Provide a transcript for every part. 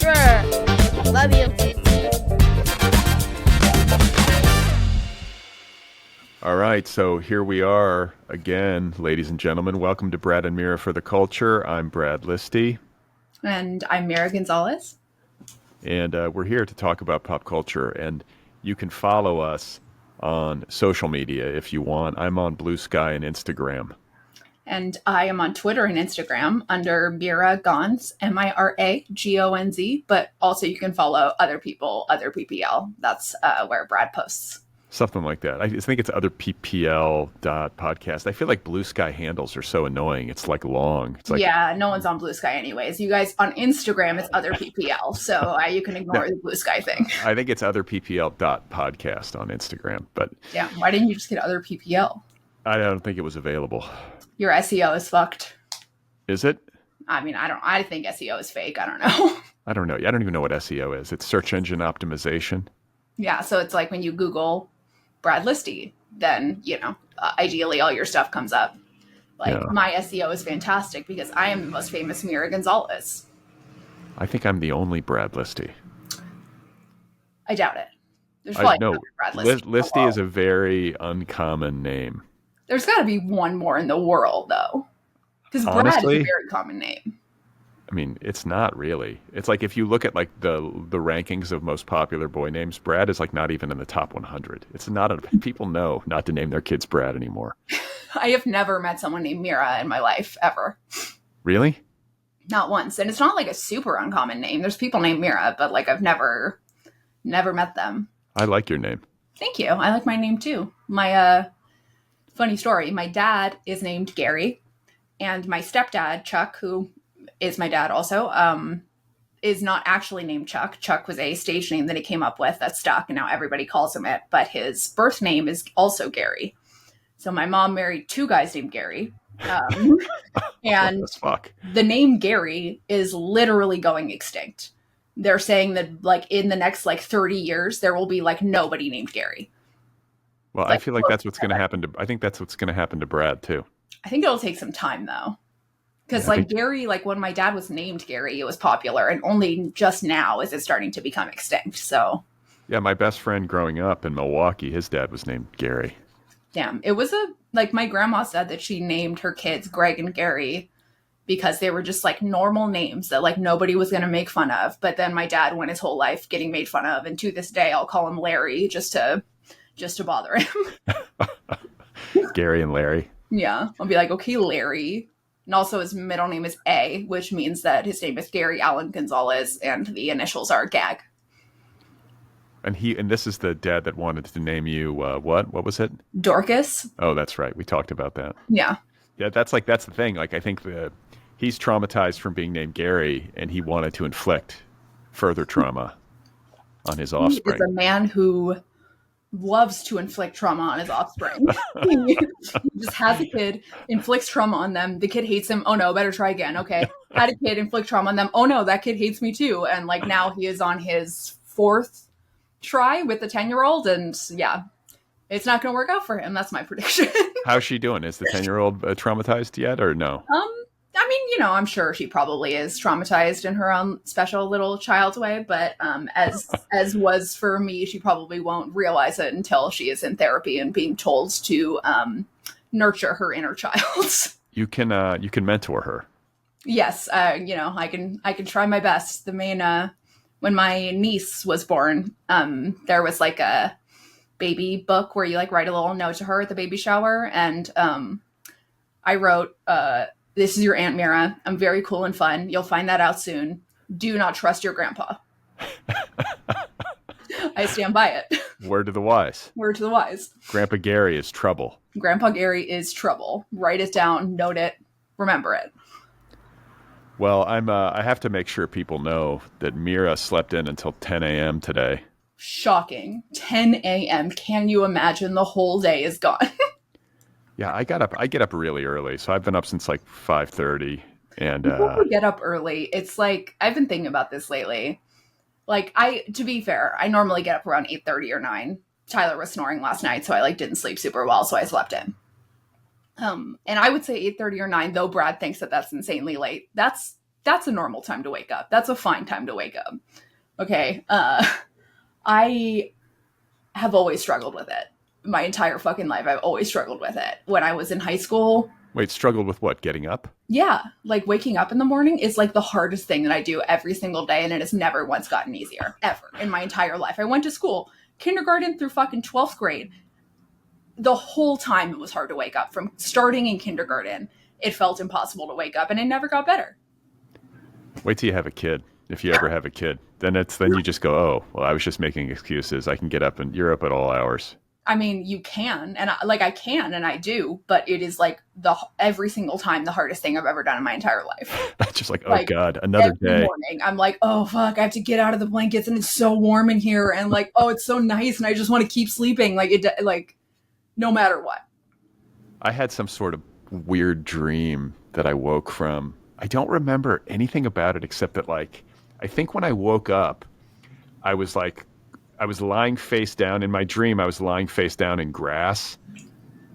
Sure. Love you. All right, so here we are again, ladies and gentlemen. Welcome to Brad and Mira for the Culture. I'm Brad Listi. And I'm Mira Gonzalez. And we're here to talk about pop culture. And you can follow us on social media if you want. I'm on Blue Sky and Instagram. And I am on Twitter and Instagram under Mira Gonz, Miragonz. But also you can follow other people, other PPL. That's where Brad posts. Something like that. I think it's otherppl.podcast. I feel like Blue Sky handles are so annoying. It's like long. It's like, yeah, no one's on Blue Sky anyways. You guys on Instagram, it's other PPL. So you can ignore the Blue Sky thing. I think it's otherppl.podcast on Instagram. But yeah, why didn't you just get other PPL? I don't think it was available. Your SEO is fucked. Is it? I mean, I think SEO is fake. I don't know. I don't know. I don't even know what SEO is. It's search engine optimization. Yeah, so it's like when you Google Brad Listi, then, ideally all your stuff comes up. My SEO is fantastic because I am the most famous Mira Gonzalez. I think I'm the only Brad Listi. I doubt it. There's probably no, another Brad Listi. Listi is a very uncommon name. There's got to be one more in the world, though. Because Brad is a very common name. I mean, it's not really. It's like if you look at like the rankings of most popular boy names, Brad is like not even in the top 100. It's not people know not to name their kids Brad anymore. I have never met someone named Mira in my life ever. Really? Not once. And it's not like a super uncommon name. There's people named Mira, but like I've never met them. I like your name. Thank you. I like my name too. My funny story. My dad is named Gary, and my stepdad Chuck, who is my dad also, is not actually named Chuck. Chuck was a stage name that he came up with that stuck, and now everybody calls him it. But his birth name is also Gary. So my mom married two guys named Gary. And the name Gary is literally going extinct. They're saying that like in the next like 30 years, there will be like nobody named Gary. Well, I feel like that's what's going to happen I think that's what's going to happen to Brad too. I think it'll take some time though. Because Gary, like when my dad was named Gary, it was popular, and only just now is it starting to become extinct. So, yeah, my best friend growing up in Milwaukee, his dad was named Gary. Damn, it was my grandma said that she named her kids Greg and Gary because they were just like normal names that like nobody was going to make fun of. But then my dad went his whole life getting made fun of, and to this day, I'll call him Larry just to bother him. Gary and Larry. Yeah, I'll be like, okay, Larry. And also his middle name is A, which means that his name is Gary Allen Gonzalez, and the initials are GAG. And this is the dad that wanted to name you what? What was it? Dorcas. Oh, that's right. We talked about that. Yeah. Yeah, that's the thing. Like I think he's traumatized from being named Gary, and he wanted to inflict further trauma on his offspring. He is a man who loves to inflict trauma on his offspring. He just has a kid, inflicts trauma on them. The kid hates him. Oh no, better try again. Okay. Had a kid, inflict trauma on them. Oh no, that kid hates me too. And like now he is on his fourth try with the 10-year-old. And yeah, it's not going to work out for him. That's my prediction. How's she doing? Is the 10-year-old traumatized yet or no? I mean, I'm sure she probably is traumatized in her own special little child's way, but as was for me, she probably won't realize it until she is in therapy and being told to nurture her inner child. You can mentor her. Yes, I can try my best. The main when my niece was born, there was like a baby book where you like write a little note to her at the baby shower, and I wrote. This is your Aunt Mira. I'm very cool and fun. You'll find that out soon. Do not trust your grandpa. I stand by it. Word to the wise. Word to the wise. Grandpa Gary is trouble. Grandpa Gary is trouble. Write it down, note it, remember it. Well, I have to make sure people know that Mira slept in until 10 a.m. today. Shocking. 10 a.m. Can you imagine? The whole day is gone. Yeah, I get up really early, so I've been up since like 5:30. And before we get up early, it's like I've been thinking about this lately. Like to be fair, I normally get up around 8:30 or 9. Tyler was snoring last night, so I didn't sleep super well, so I slept in. And I would say 8:30 or 9, though Brad thinks that that's insanely late. That's that's a normal time to wake up. That's a fine time to wake up. Okay. I have always struggled with it. My entire fucking life, I've always struggled with it. When I was in high school. Wait, struggled with what? Getting up? Yeah. Like waking up in the morning is like the hardest thing that I do every single day. And it has never once gotten easier, ever, in my entire life. I went to school, kindergarten through fucking 12th grade. The whole time it was hard to wake up. From starting in kindergarten, it felt impossible to wake up, and it never got better. Wait till you have a kid. If you ever have a kid, then you just go, oh, well, I was just making excuses. I can get up, and you're up at all hours. I mean, you can, and I can, and I do, but it is like every single time the hardest thing I've ever done in my entire life. Just like, oh God, another day. Morning, I'm like, oh fuck, I have to get out of the blankets, and it's so warm in here, and like, oh, it's so nice, and I just want to keep sleeping, no matter what. I had some sort of weird dream that I woke from. I don't remember anything about it except that, like, I think when I woke up, I was lying face down in my dream. I was lying face down in grass,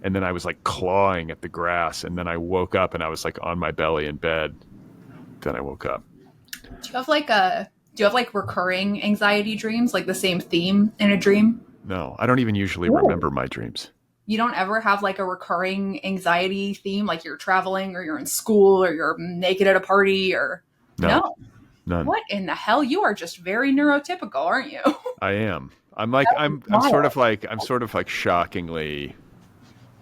and then I was like clawing at the grass, and then I woke up and I was like on my belly in bed. Then I woke up. Do you have like recurring anxiety dreams, like the same theme in a dream? No, I don't even usually remember my dreams. You don't ever have like a recurring anxiety theme, like you're traveling or you're in school or you're naked at a party or no? None. What in the hell? You are just very neurotypical, aren't you? I am. I'm sort of like shockingly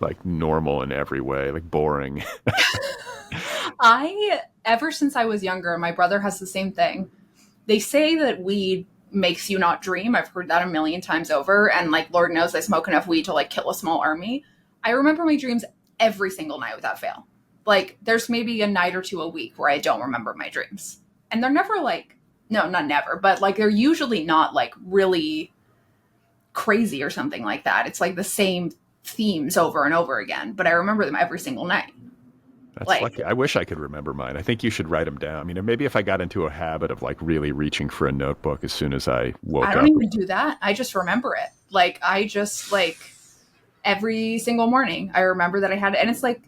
like normal in every way, like boring. Ever since I was younger, my brother has the same thing. They say that weed makes you not dream. I've heard that a million times over. And like, Lord knows I smoke enough weed to like kill a small army. I remember my dreams every single night without fail. Like there's maybe a night or two a week where I don't remember my dreams. And they're never like, no, not never, but like they're usually not like really crazy or something like that. It's like the same themes over and over again, but I remember them every single night. That's lucky. I wish I could remember mine. I think you should write them down. I mean, maybe if I got into a habit of like really reaching for a notebook as soon as I woke up. I don't even do that. I just remember it. Like I just like every single morning I remember that I had it. And it's like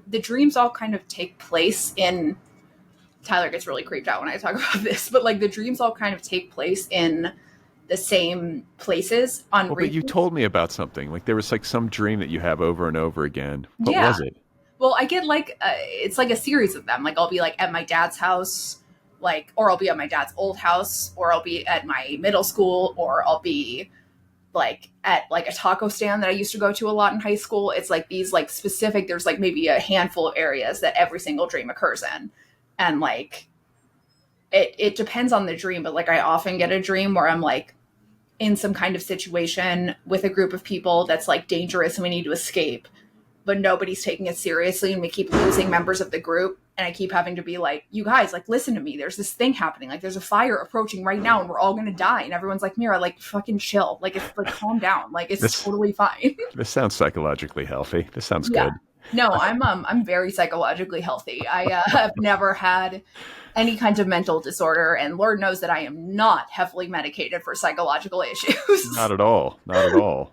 the dreams all kind of take place in, Tyler gets really creeped out when I talk about this, but like the dreams all kind of take place in the same places on but you told me about something. Like there was like some dream that you have over and over again. What was it? Well, I get like, it's like a series of them. Like I'll be like at my dad's house, like, or I'll be at my dad's old house, or I'll be at my middle school, or I'll be like at like a taco stand that I used to go to a lot in high school. It's like these like specific, there's like maybe a handful of areas that every single dream occurs in. And like, it depends on the dream, but like I often get a dream where I'm like in some kind of situation with a group of people that's like dangerous and we need to escape, but nobody's taking it seriously and we keep losing members of the group. And I keep having to be like, you guys, like, listen to me. There's this thing happening. Like there's a fire approaching right now and we're all going to die. And everyone's like, Mira, like fucking chill. Like it's like, calm down. Like it's totally fine. This sounds psychologically healthy. This sounds good. No, I'm very psychologically healthy. I have never had any kind of mental disorder, and Lord knows that I am not heavily medicated for psychological issues. Not at all. Not at all.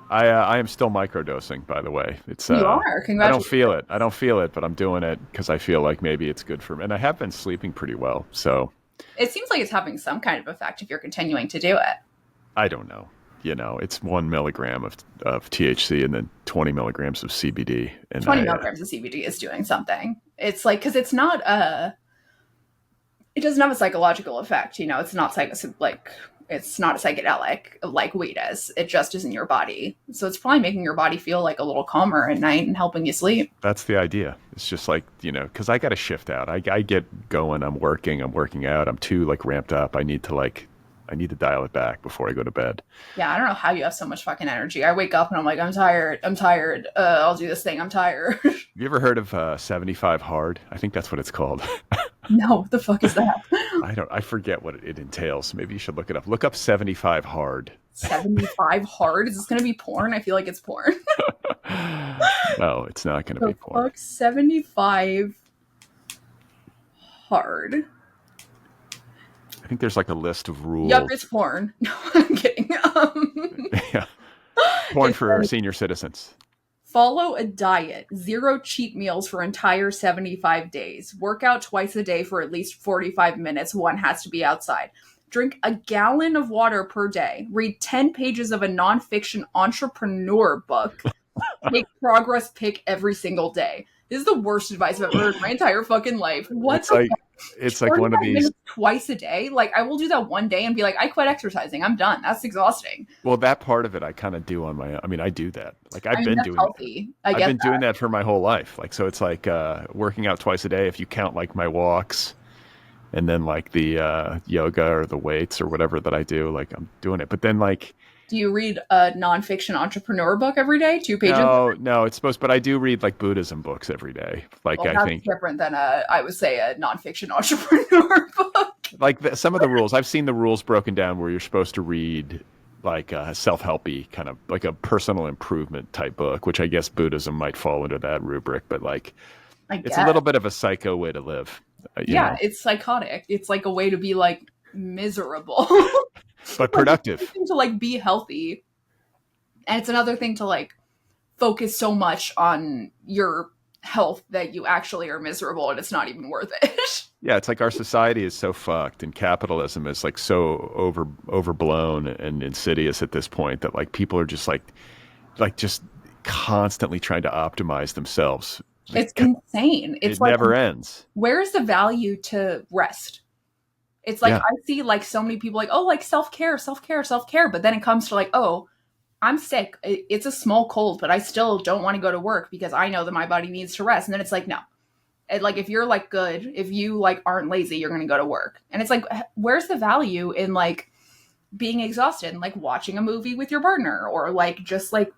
I am still microdosing, by the way. It's you are. Congratulations. I don't feel it, but I'm doing it because I feel like maybe it's good for me. And I have been sleeping pretty well, so it seems like it's having some kind of effect if you're continuing to do it. I don't know. You know, it's 1 milligram of THC and then 20 milligrams of CBD. And 20 milligrams of CBD is doing something. It's like, because it's not it doesn't have a psychological effect. You know, it's not it's not a psychedelic like weed is. It just is in your body. So it's probably making your body feel like a little calmer at night and helping you sleep. That's the idea. It's just like, you know, because I got to shift out. I get going. I'm working out. I'm too like ramped up. I need to dial it back before I go to bed. Yeah, I don't know how you have so much fucking energy. I wake up and I'm like, I'm tired. I'll do this thing. I'm tired. Have you ever heard of 75 Hard? I think that's what it's called. No, what the fuck is that? I forget what it entails. Maybe you should look it up. Look up 75 Hard. 75 Hard? Is this going to be porn? I feel like it's porn. No, it's not going to be porn. Fuck, 75 Hard. I think there's like a list of rules. Yep, it's porn. No, I'm kidding. Yeah. Porn for senior citizens. Follow a diet, 0 cheat meals for entire 75 days. Work out twice a day for at least 45 minutes. One has to be outside. Drink a gallon of water per day. Read 10 pages of a nonfiction entrepreneur book. Take progress pic every single day. This is the worst advice I've ever heard in my entire fucking life. What It's the like fuck? it's like one of 45 these. minutes twice a day? Like, I will do that one day and be like, I quit exercising. I'm done. That's exhausting. Well, that part of it I kind of do on my own. I mean, I do that. Like I've been that's doing healthy. I've been doing that for my whole life. Like so it's like working out twice a day if you count like my walks and then like the yoga or the weights or whatever that I do, like I'm doing it. But then like Do you read a nonfiction entrepreneur book every day? 2 pages? no, it's supposed, but I do read like Buddhism books every day. Like Well, I that's think different than I would say a nonfiction entrepreneur book. like some of the rules, I've seen the rules broken down where you're supposed to read like a self-helpy kind of like a personal improvement type book, which I guess Buddhism might fall into that rubric, but like it's a little bit of a psycho way to live. You know? It's psychotic. It's like a way to be like miserable. But productive. It's one thing to like be healthy, and it's another thing to like focus so much on your health that you actually are miserable and it's not even worth it. Yeah, it's like our society is so fucked and capitalism is like so overblown and insidious at this point that like people are just like just constantly trying to optimize themselves. It's insane. It's it like, never ends. Where's the value to rest? It's like, I see like so many people like, oh, like self-care. But then it comes to like, oh, I'm sick. It's a small cold, but I still don't want to go to work because I know that my body needs to rest. And then it's like, no. Like if you're like good, if you like aren't lazy, you're going to go to work. And it's like, where's the value in like being exhausted and like watching a movie with your partner or like just like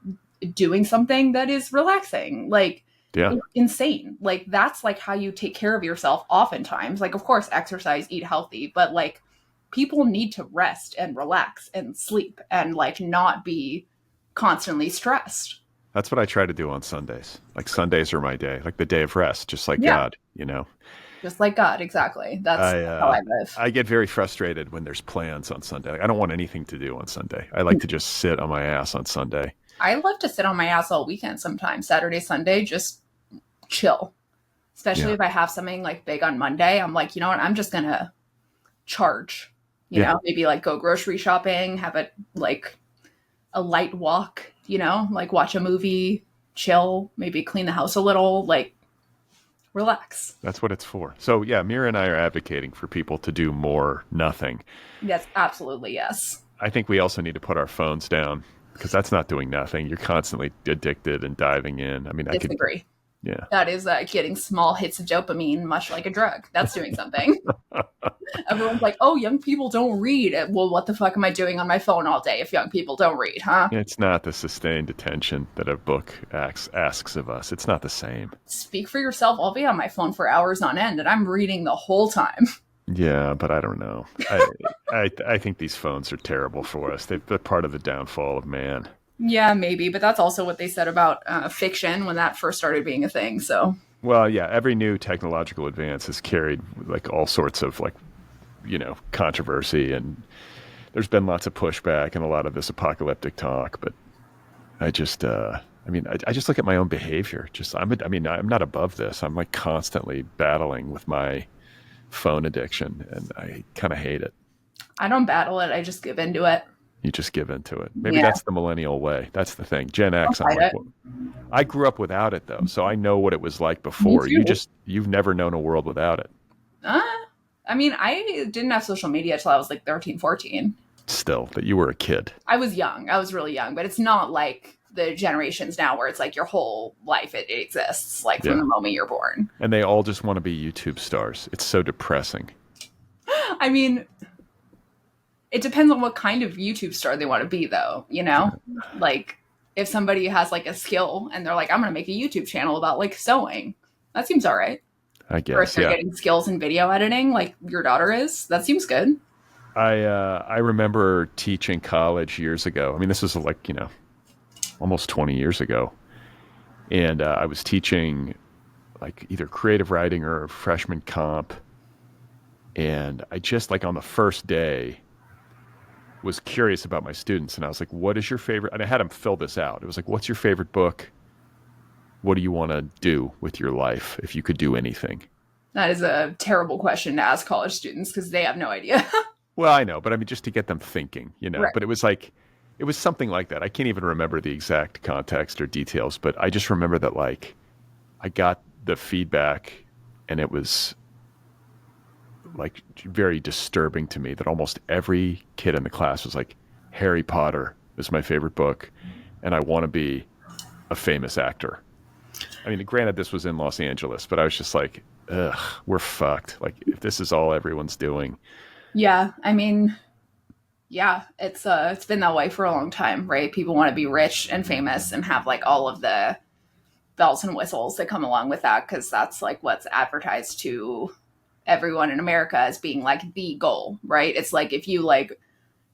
doing something that is relaxing? Like, it's insane. Like that's like how you take care of yourself oftentimes. Like, of course, exercise, eat healthy, but like people need to rest and relax and sleep and like not be constantly stressed. That's what I try to do on Sundays. Like Sundays are my day, like the day of rest, just like God, you know? Just like God, exactly. That's how I live. I get very frustrated when there's plans on Sunday. Like, I don't want anything to do on Sunday. I like to just sit on my ass on Sunday. I love to sit on my ass all weekend sometimes. Saturday, Sunday, just chill. Especially if I have something like big on Monday. I'm like, you know what? I'm just going to charge. You know, maybe like go grocery shopping, have a light walk, you know, like watch a movie, chill, maybe clean the house a little, like relax. That's what it's for. So yeah, Mira and I are advocating for people to do more nothing. Yes, absolutely. Yes. I think we also need to put our phones down because that's not doing nothing. You're constantly addicted and diving in. I mean, I disagree. Yeah. That is getting small hits of dopamine, much like a drug. That's doing something. Everyone's like, oh, young people don't read. Well, what the fuck am I doing on my phone all day if young people don't read, huh? It's not the sustained attention that a book asks of us. It's not the same. Speak for yourself. I'll be on my phone for hours on end, and I'm reading the whole time. Yeah, but I don't know. I think these phones are terrible for us. They're part of the downfall of man. Yeah, maybe, but that's also what they said about fiction when that first started being a thing. So, well, yeah, every new technological advance has carried like all sorts of like, you know, controversy, and there's been lots of pushback and a lot of this apocalyptic talk. But I just, I just look at my own behavior. I'm not above this. I'm like constantly battling with my phone addiction, and I kind of hate it. I don't battle it. I just give into it. You just give into it. Maybe that's the millennial way. That's the thing. Gen X. I grew up without it though, so I know what it was like before. You've never known a world without it. I mean, I didn't have social media until I was like 13, 14. Still, that you were a kid. I was young. I was really young, but it's not like the generations now where it's like your whole life it exists, like from the moment you're born. And they all just want to be YouTube stars. It's so depressing. I mean, it depends on what kind of YouTube star they want to be, though, you know? Like, if somebody has, like, a skill and they're like, I'm going to make a YouTube channel about, like, sewing. That seems all right. I guess, or if they're getting skills in video editing, like your daughter is. That seems good. I remember teaching college years ago. I mean, this was, like, you know, almost 20 years ago. And I was teaching, like, either creative writing or freshman comp. And I just, like, on the first day was curious about my students, and I was like, what is your favorite, and I had them fill this out. It was like, what's your favorite book what do you want to do with your life if you could do anything? That is a terrible question to ask college students because they have no idea. Well, I know, but I mean, just to get them thinking, Right. but it was something like that. I can't even remember the exact context or details, but I just remember that like I got the feedback and it was like very disturbing to me that almost every kid in the class was like, Harry Potter is my favorite book and I want to be a famous actor. I mean, granted, this was in Los Angeles, but I was just like, ugh, we're fucked. Like, if this is all everyone's doing. Yeah, I mean, yeah, it's been that way for a long time, right? People want to be rich and famous and have like all of the bells and whistles that come along with that because that's like what's advertised to everyone in America as being like the goal, right? It's like if you like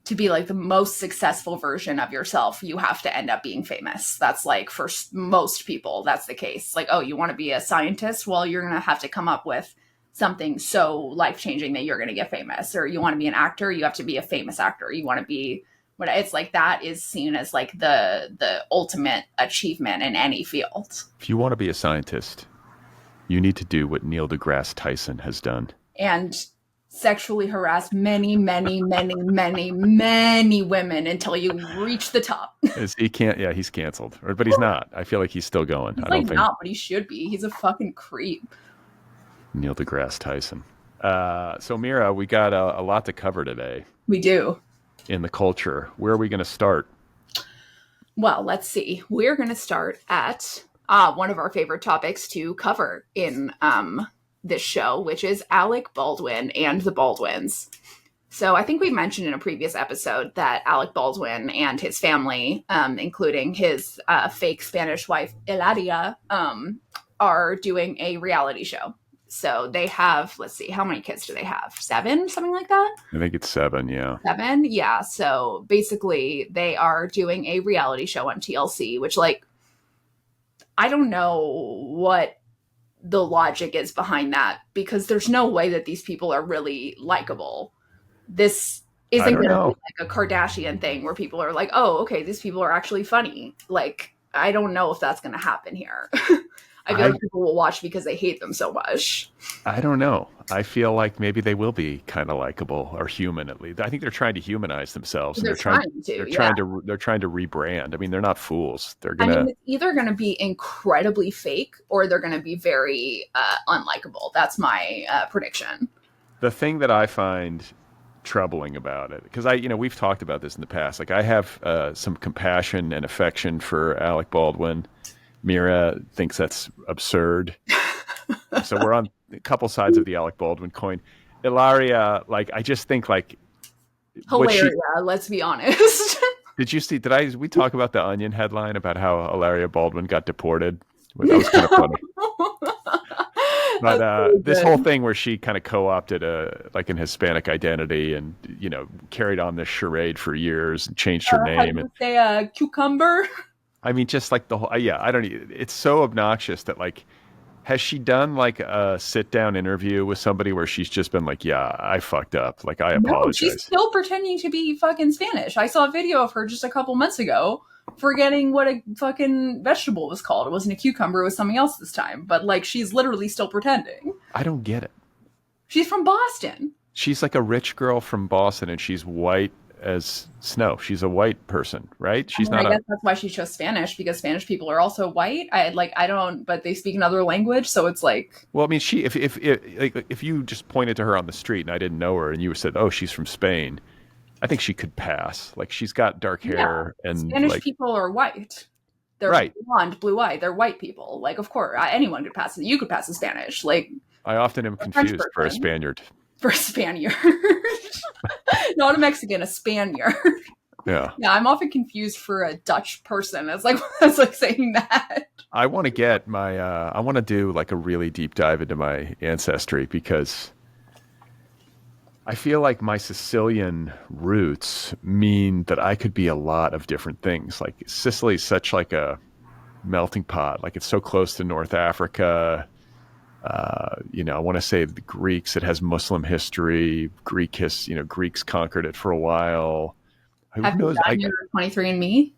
to be like the most successful version of yourself, you have to end up being famous. That's like for most people, that's the case. Like, oh, you want to be a scientist? Well, you're going to have to come up with something so life-changing that you're going to get famous. Or you want to be an actor? You have to be a famous actor. You want to be what it's like that is seen as like the ultimate achievement in any field. If you want to be a scientist, you need to do what Neil deGrasse Tyson has done. And sexually harass many, many, many, many, many women until you reach the top. He can't. Yeah, he's canceled, but he's not. I feel like he's still going. He's I like don't think not, but he should be. He's a fucking creep. Neil deGrasse Tyson. So Mira, we got a lot to cover today. We do. In the culture, where are we going to start? Well, let's see. We're going to start at one of our favorite topics to cover in this show, which is Alec Baldwin and the Baldwins. So I think we mentioned in a previous episode that Alec Baldwin and his family, including his fake Spanish wife, Hilaria, are doing a reality show. So they have, let's see, how many kids do they have? 7, something like that? I think it's 7, yeah. 7? Yeah. So basically they are doing a reality show on TLC, which like, I don't know what the logic is behind that because there's no way that these people are really likable. This isn't going to be like a Kardashian thing where people are like, oh, okay, these people are actually funny. Like, I don't know if that's going to happen here. I feel like people will watch because they hate them so much. I don't know. I feel like maybe they will be kind of likable or human at least. I think they're trying to humanize themselves. They're trying to rebrand. I mean, they're not fools. They're it's either going to be incredibly fake or they're going to be very unlikable. That's my prediction. The thing that I find troubling about it, because we've talked about this in the past. Like I have some compassion and affection for Alec Baldwin. Mira thinks that's absurd. So we're on a couple sides of the Alec Baldwin coin. Hilaria, like, I just think like... Hilaria, let's be honest. Did you see, we talk about the Onion headline about how Hilaria Baldwin got deported? That was kind of funny. But this whole thing where she kind of co-opted like an Hispanic identity and, carried on this charade for years and changed her name. And say cucumber? I mean, just like the whole, I don't, it's so obnoxious that like, has she done like a sit down interview with somebody where she's just been like, yeah, I fucked up. Like, I apologize. No, she's still pretending to be fucking Spanish. I saw a video of her just a couple months ago forgetting what a fucking vegetable was called. It wasn't a cucumber. It was something else this time. But like, she's literally still pretending. I don't get it. She's from Boston. She's like a rich girl from Boston and she's white as snow. She's a white person, right? She's I guess that's why she chose Spanish, because Spanish people are also white. But they speak another language, so it's like. Well, I mean, if you just pointed to her on the street and I didn't know her and you said, "Oh, she's from Spain," I think she could pass. Like, she's got dark hair and Spanish people are white. They're right. Blonde, blue-eyed. They're white people. Like, of course, anyone could pass it. You could pass in Spanish. Like, I often am confused for a Spaniard. For a Spaniard. Not a Mexican, a Spaniard. Yeah. Yeah, I'm often confused for a Dutch person. It's like saying that. I want to get I want to do like a really deep dive into my ancestry because I feel like my Sicilian roots mean that I could be a lot of different things. Like Sicily is such like a melting pot. Like it's so close to North Africa. I want to say the Greeks, it has Muslim history. Greeks conquered it for a while. Have you done your 23andMe?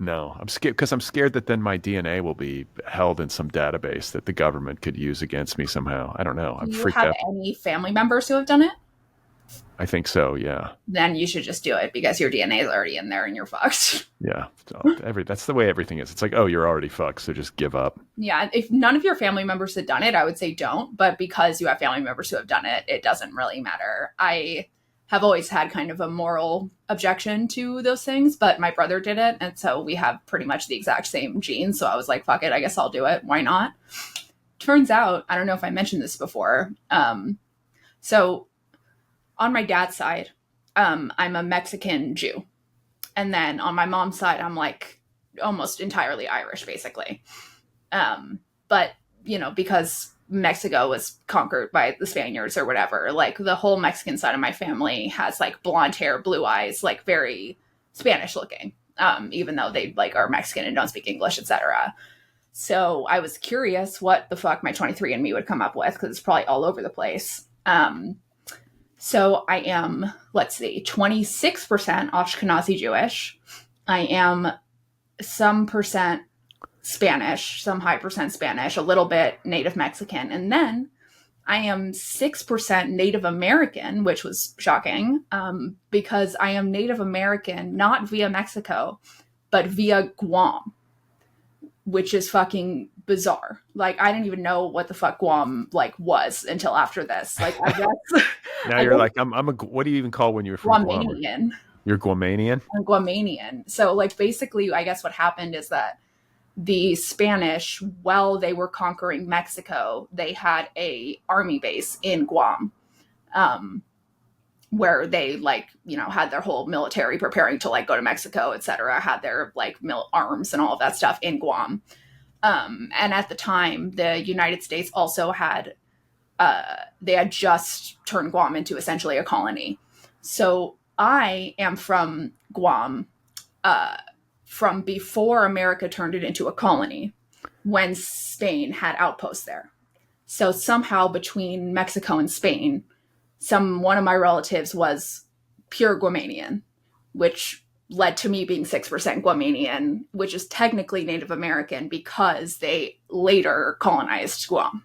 No, I'm scared because I'm scared that then my DNA will be held in some database that the government could use against me somehow. I don't know. Do I'm you freaked have out. any family members who have done it? I think so. Yeah. Then you should just do it because your DNA is already in there and you're fucked. Yeah. So that's the way everything is. It's like, oh, you're already fucked, so just give up. Yeah, if none of your family members had done it, I would say don't. But because you have family members who have done it, it doesn't really matter. I have always had kind of a moral objection to those things, but my brother did it. And so we have pretty much the exact same genes. So I was like, fuck it, I guess I'll do it. Why not? Turns out, I don't know if I mentioned this before. So on my dad's side, I'm a Mexican Jew. And then on my mom's side, I'm like almost entirely Irish, basically. But, because Mexico was conquered by the Spaniards or whatever, like the whole Mexican side of my family has like blonde hair, blue eyes, like very Spanish looking, even though they like are Mexican and don't speak English, etc. So I was curious what the fuck my 23andMe would come up with because it's probably all over the place. So I am, 26% Ashkenazi Jewish. I am some percent Spanish, some high percent Spanish, a little bit Native Mexican. And then I am 6% Native American, which was shocking because I am Native American, not via Mexico, but via Guam, which is fucking bizarre. Like, I didn't even know what the fuck Guam was until after this. Like, I guess Now you're like, I'm a. What do you even call when you're from Guam? Guamanian. You're Guamanian? I'm Guamanian. So, basically, I guess what happened is that the Spanish, while they were conquering Mexico, they had a army base in Guam, where they had their whole military preparing to go to Mexico, etc. Had their arms and all of that stuff in Guam. And at the time, the United States also had they had just turned Guam into essentially a colony. So I am from Guam from before America turned it into a colony, when Spain had outposts there. So somehow between Mexico and Spain, one of my relatives was pure Guamanian, which led to me being 6% Guamanian, which is technically Native American because they later colonized Guam.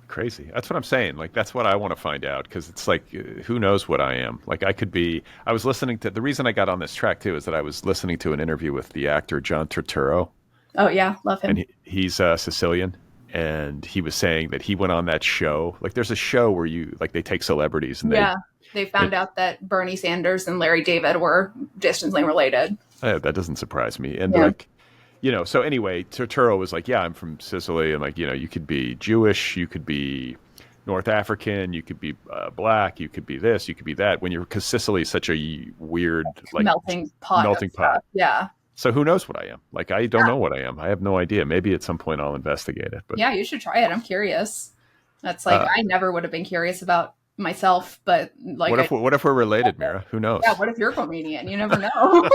Crazy. That's what I'm saying. That's what I want to find out, because it's who knows what I am. I was listening to, the reason I got on this track too is that I was listening to an interview with the actor John Turturro. Oh yeah, love him. And he's Sicilian, and he was saying that he went on that show. There's a show where they take celebrities and they found out that Bernie Sanders and Larry David were distantly related. That doesn't surprise me. And so anyway, Turturro was like, yeah, I'm from Sicily. And you could be Jewish, you could be North African, you could be black, you could be this, you could be that. Because Sicily is such a weird, melting pot. Yeah. So who knows what I am? I don't know what I am. I have no idea. Maybe at some point I'll investigate it. But yeah, you should try it. I'm curious. That's I never would have been curious about myself, but what if we're related, Mira? Who knows? Yeah, what if you're Comedian? You never know.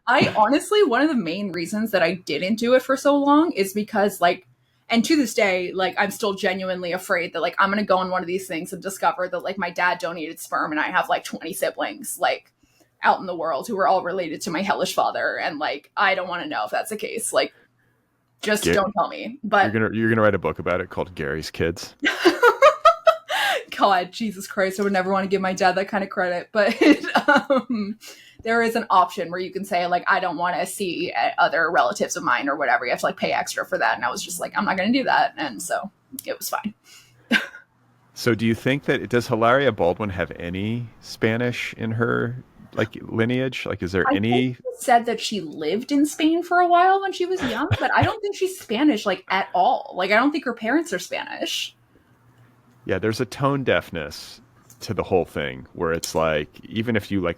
I honestly, one of the main reasons that I didn't do it for so long is because and to this day, I'm still genuinely afraid that I'm gonna go on one of these things and discover that my dad donated sperm and I have 20 siblings out in the world who are all related to my hellish father, and I don't want to know if that's the case. Just don't tell me. But you're gonna write a book about it called Gary's Kids. God, Jesus Christ, I would never want to give my dad that kind of credit, but there is an option where you can say I don't want to see other relatives of mine or whatever. You have to pay extra for that, and I was just I'm not going to do that, and so it was fine. So do you think that does Hilaria Baldwin have any Spanish in her lineage? Is there any? Said that she lived in Spain for a while when she was young, but I don't think she's Spanish at all. I don't think her parents are Spanish. Yeah, there's a tone deafness to the whole thing where it's even if you I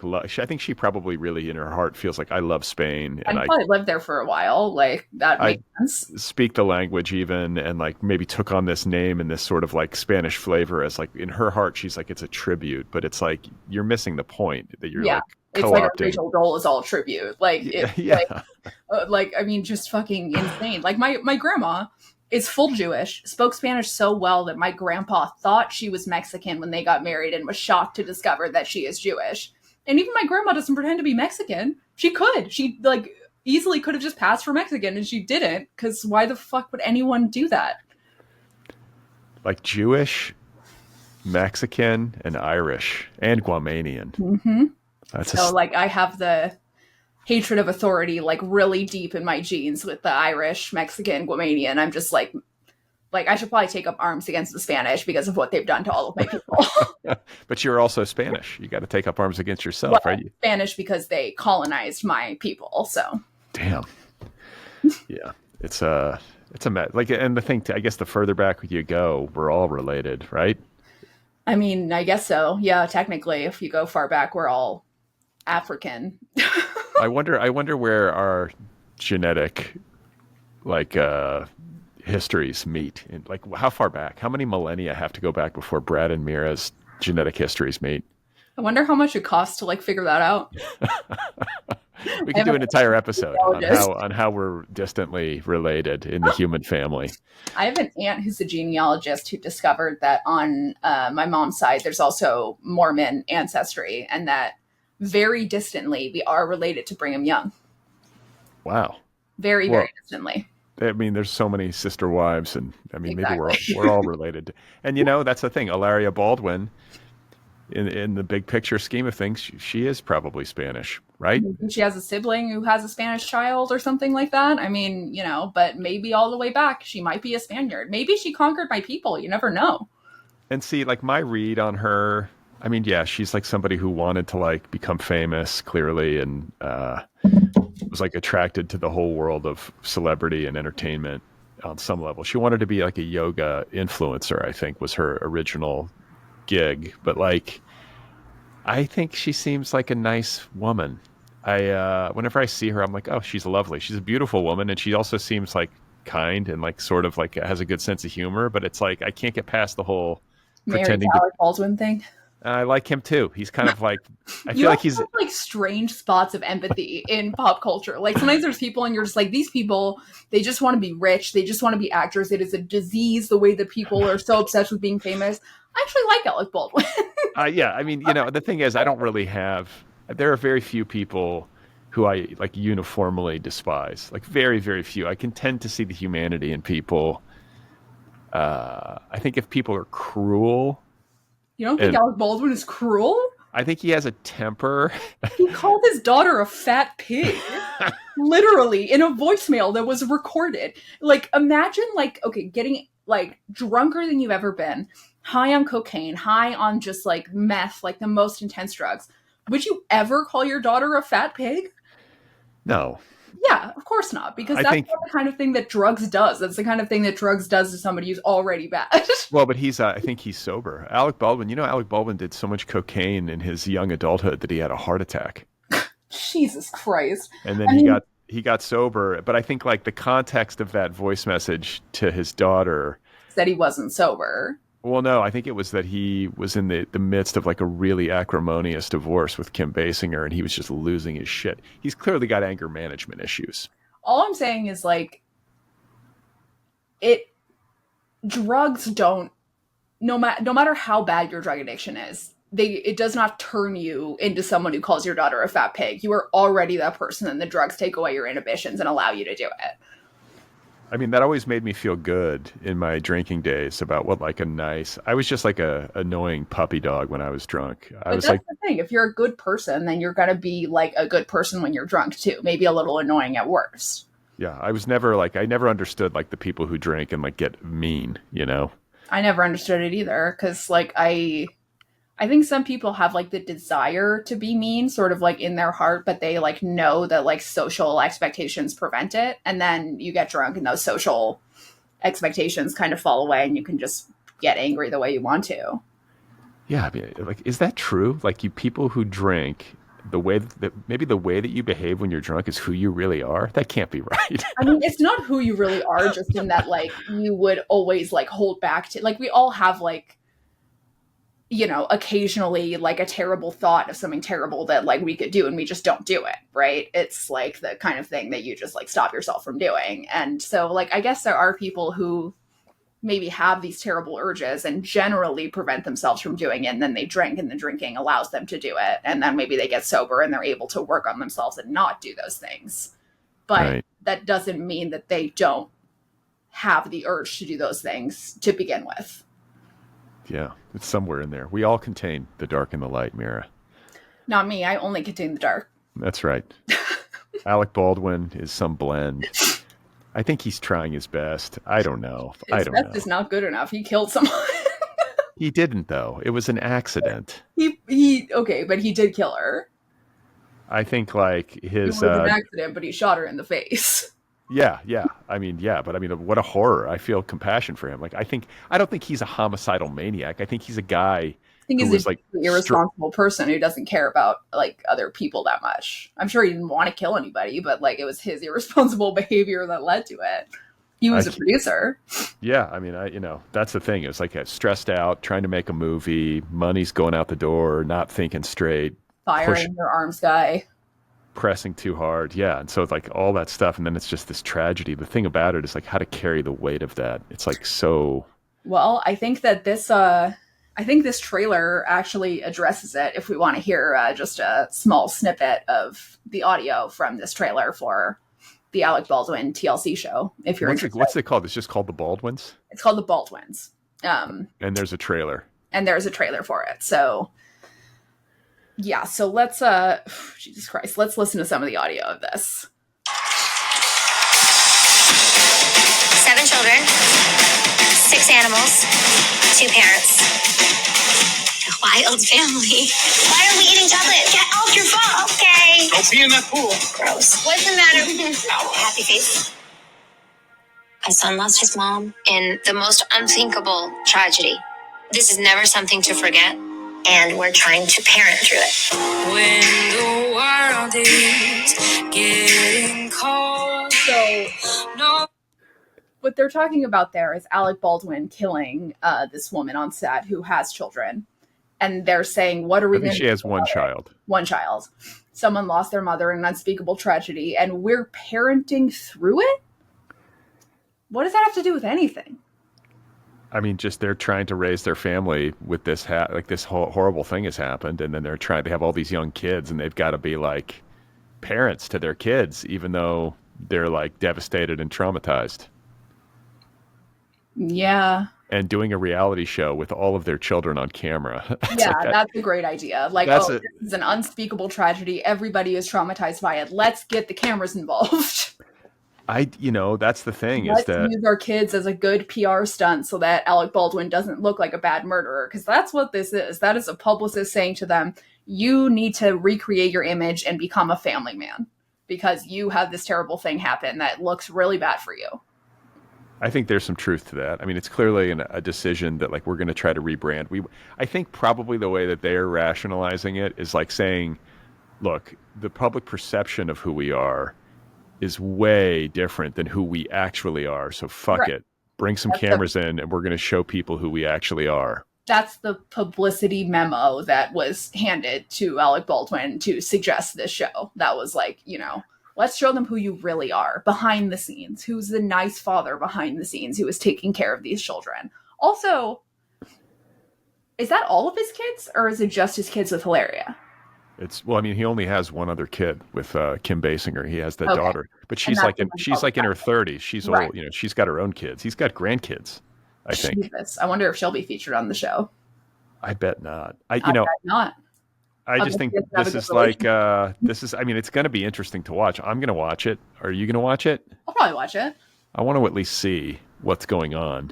think she probably really in her heart feels I love Spain, and I probably lived there for a while. That makes sense. Speak the language even, and maybe took on this name and this sort of Spanish flavor as in her heart she's it's a tribute, but it's you're missing the point that you're it's co-opting. Rachel Dole is all tribute. I mean, just fucking insane. My grandma is full Jewish, spoke Spanish so well that my grandpa thought she was Mexican when they got married and was shocked to discover that she is Jewish. And even my grandma doesn't pretend to be Mexican. She could. She like easily could have just passed for Mexican, and she didn't. Because why the fuck would anyone do that? Like Jewish, Mexican, and Irish, and Guamanian. Mm-hmm. That's So like I have the hatred of authority like really deep in my genes with the Irish, Mexican, Guamanian. I'm just like I should probably take up arms against the Spanish because of what they've done to all of my people. But you're also Spanish. You got to take up arms against yourself, Well, right? Spanish because they colonized my people. So Damn. Yeah, it's a mess. Like, and the thing, I guess, the further back you go, we're all related, right? I mean, I guess so. Yeah, technically, if you go far back, we're all African. I wonder where our genetic, like, histories meet. Like, how far back? How many millennia have to go back before Brad and Mira's genetic histories meet? I wonder how much it costs to like figure that out. We could do an entire episode genealogist. on how we're distantly related in the human family. I have an aunt who's a genealogist who discovered that on my mom's side, there's also Mormon ancestry, and that very distantly we are related to Brigham Young. Wow. Very, very distantly. I mean, there's so many sister wives, and I mean, Exactly. maybe we're all related. And that's the thing. Ilaria Baldwin, in the big picture scheme of things, she is probably Spanish, right? Maybe she has a sibling who has a Spanish child or something like that. I mean, but maybe all the way back, she might be a Spaniard. Maybe she conquered my people. You never know. And see, like my read on her, I mean, yeah, she's like somebody who wanted to like become famous, clearly, and was like attracted to the whole world of celebrity and entertainment on some level. She wanted to be like a yoga influencer, I think, was her original gig. But like, I think she seems like a nice woman. Whenever I see her, I'm like, oh, she's lovely. She's a beautiful woman, and she also seems like kind and like sort of like has a good sense of humor. But it's like I can't get past the whole pretending Alec Baldwin thing. I like him too. He's kind of like, I You feel like also he's have, like strange spots of empathy in pop culture. Like sometimes there's people and you're just like, these people, they just want to be rich. They just want to be actors. It is a disease the way that people are so obsessed with being famous. I actually like Alec Baldwin. yeah. I mean, the thing is, I don't really there are very few people who I like uniformly despise. Like very, very few. I can tend to see the humanity in people. I think if people are cruel. You don't think Alec Baldwin is cruel? I think he has a temper. He called his daughter a fat pig. Literally, in a voicemail that was recorded. Like, imagine, like, okay, getting, like, drunker than you've ever been, high on cocaine, high on just, like, meth, like, the most intense drugs. Would you ever call your daughter a fat pig? No. Yeah, of course not, because that's not the kind of thing that drugs does. That's the kind of thing that drugs does to somebody who's already bad. Well, but I think he's sober. Alec Baldwin, Alec Baldwin did so much cocaine in his young adulthood that he had a heart attack. Jesus Christ. And then he got sober. But I think like the context of that voice message to his daughter said he wasn't sober. Well, no, I think it was that he was in the midst of like a really acrimonious divorce with Kim Basinger, and he was just losing his shit. He's clearly got anger management issues. All I'm saying is like, drugs don't, no matter how bad your drug addiction is, it does not turn you into someone who calls your daughter a fat pig. You are already that person, and the drugs take away your inhibitions and allow you to do it. I mean, that always made me feel good in my drinking days about what like I was just like a annoying puppy dog when I was drunk. That's the thing. If you're a good person, then you're going to be like a good person when you're drunk too. Maybe a little annoying at worst. Yeah. I never understood like the people who drink and like get mean, I never understood it either. Cause like I think some people have like the desire to be mean sort of like in their heart, but they like know that like social expectations prevent it. And then you get drunk and those social expectations kind of fall away and you can just get angry the way you want to. Yeah. I mean, like, is that true? Like people who drink, maybe the way that you behave when you're drunk is who you really are. That can't be right. I mean, it's not who you really are, just in that like you would always like hold back to, like we all have like, occasionally like a terrible thought of something terrible that like we could do and we just don't do it, right? It's like the kind of thing that you just like stop yourself from doing. And so like, I guess there are people who maybe have these terrible urges and generally prevent themselves from doing it. And then they drink, and the drinking allows them to do it. And then maybe they get sober and they're able to work on themselves and not do those things. But that doesn't mean that they don't have the urge to do those things to begin with. Yeah, it's somewhere in there. We all contain the dark and the light, Mira. Not me. I only contain the dark. That's right. Alec Baldwin is some blend. I think he's trying his best. I don't know. His best is not good enough. He killed someone. He didn't, though. It was an accident. Okay, but he did kill her. I think like his... It was an accident, but he shot her in the face. Yeah. But what a horror. I feel compassion for him. Like, I don't think he's a homicidal maniac. I think he's a guy who was like an irresponsible person who doesn't care about like other people that much. I'm sure he didn't want to kill anybody, but like it was his irresponsible behavior that led to it. He was a producer. Yeah, I mean, that's the thing. It was like stressed out, trying to make a movie, money's going out the door, not thinking straight, firing your arms guy, pressing too hard. Yeah, and so it's like all that stuff, and then it's just this tragedy. The thing about it is like how to carry the weight of that. It's like so. Well, I think that this trailer actually addresses it. If we want to hear just a small snippet of the audio from this trailer for the Alec Baldwin TLC show, if you're interested. What's it called? It's just called The Baldwins? It's called The Baldwins. And there's a trailer. And there's a trailer for it. So, yeah. So let's, Jesus Christ, let's listen to some of the audio of this. 7 children, 6 animals, 2 parents. Wild family. Why are we eating chocolate? Get off your phone. Okay. Don't be in that pool. Gross. What's the matter? Happy face. My son lost his mom in the most unthinkable tragedy. This is never something to forget, and we're trying to parent through it. When the world is getting cold. So, no. What they're talking about there is Alec Baldwin killing this woman on set who has children. And they're saying, what are we going to do? She has one child. One child. Someone lost their mother in an unspeakable tragedy, and we're parenting through it? What does that have to do with anything? I mean, just they're trying to raise their family with this, this whole horrible thing has happened, and then they're trying to have all these young kids, and they've got to be like parents to their kids, even though they're like devastated and traumatized. Yeah. And doing a reality show with all of their children on camera. Yeah, like that's a great idea. Like, this is an unspeakable tragedy. Everybody is traumatized by it. Let's get the cameras involved. That's the thing. Let's use our kids as a good PR stunt so that Alec Baldwin doesn't look like a bad murderer. Because that's what this is. That is a publicist saying to them, you need to recreate your image and become a family man. Because you have this terrible thing happen that looks really bad for you. I think there's some truth to that. I mean, it's clearly a decision that like we're going to try to rebrand. I think probably the way that they're rationalizing it is like saying, look, the public perception of who we are is way different than who we actually are. So fuck it. Bring some cameras in and we're going to show people who we actually are. That's the publicity memo that was handed to Alec Baldwin to suggest this show. That was like, let's show them who you really are behind the scenes. Who's the nice father behind the scenes who is taking care of these children. Also, is that all of his kids or is it just his kids with Hilaria? He only has one other kid with Kim Basinger. He has that daughter, but she's like in her 30s. She's old. She's got her own kids. He's got grandkids, I think. Jesus. I wonder if she'll be featured on the show. I bet not. I bet not. I just think this is like, it's going to be interesting to watch. I'm going to watch it. Are you going to watch it? I'll probably watch it. I want to at least see what's going on.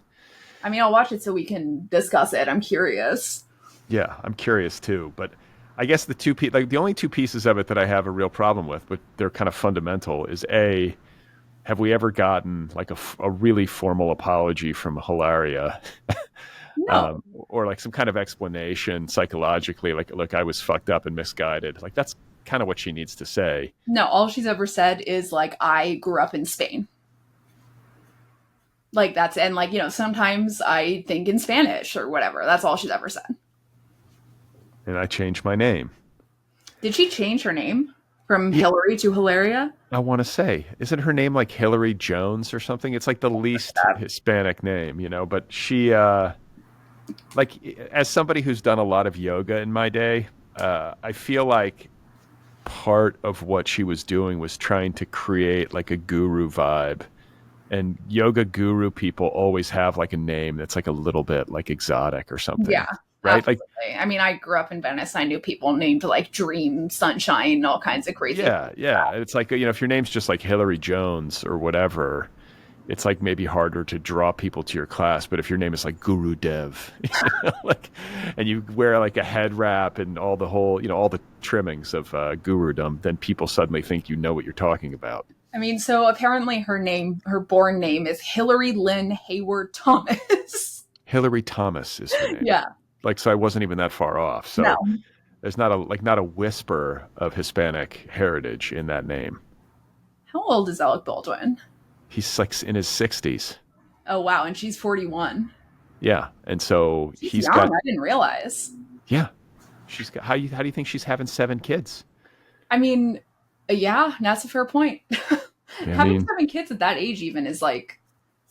I mean, I'll watch it so we can discuss it. I'm curious. Yeah, I'm curious too. But I guess the only 2 pieces of it that I have a real problem with, but they're kind of fundamental, is A, have we ever gotten like a really formal apology from Hilaria? No. Or like some kind of explanation psychologically, like, look, I was fucked up and misguided. Like, that's kind of what she needs to say. No, all she's ever said is like, I grew up in Spain. Like and like, sometimes I think in Spanish or whatever. That's all she's ever said. And I changed my name. Did she change her name? From Hillary to Hilaria? I want to say, isn't her name like Hillary Jones or something? It's like the least Hispanic name, you know, but she, like, as somebody who's done a lot of yoga in my day, I feel like part of what she was doing was trying to create like a guru vibe. And yoga guru people always have like a name that's like a little bit like exotic or something. Yeah. Right? Absolutely. Like, I mean, I grew up in Venice. I knew people named like Dream, Sunshine, all kinds of crazy. Yeah. It's like, you know, if your name's just like Hillary Jones or whatever, it's like maybe harder to draw people to your class. But if your name is like Guru Dev, you know, like, and you wear like a head wrap and all the trimmings of gurudom, then people suddenly think you know what you're talking about. I mean, so apparently her born name is Hillary Lynn Hayward Thomas. Hillary Thomas is her name. Yeah. Like, so I wasn't even that far off. So no. There's not a whisper of Hispanic heritage in that name. How old is Alec Baldwin? He's like in his 60s. Oh, wow. And she's 41. Yeah. And so he's young. I didn't realize. Yeah. She's got, how do you think she's having 7 kids? I mean, yeah, that's a fair point. Having 7 kids at that age even is like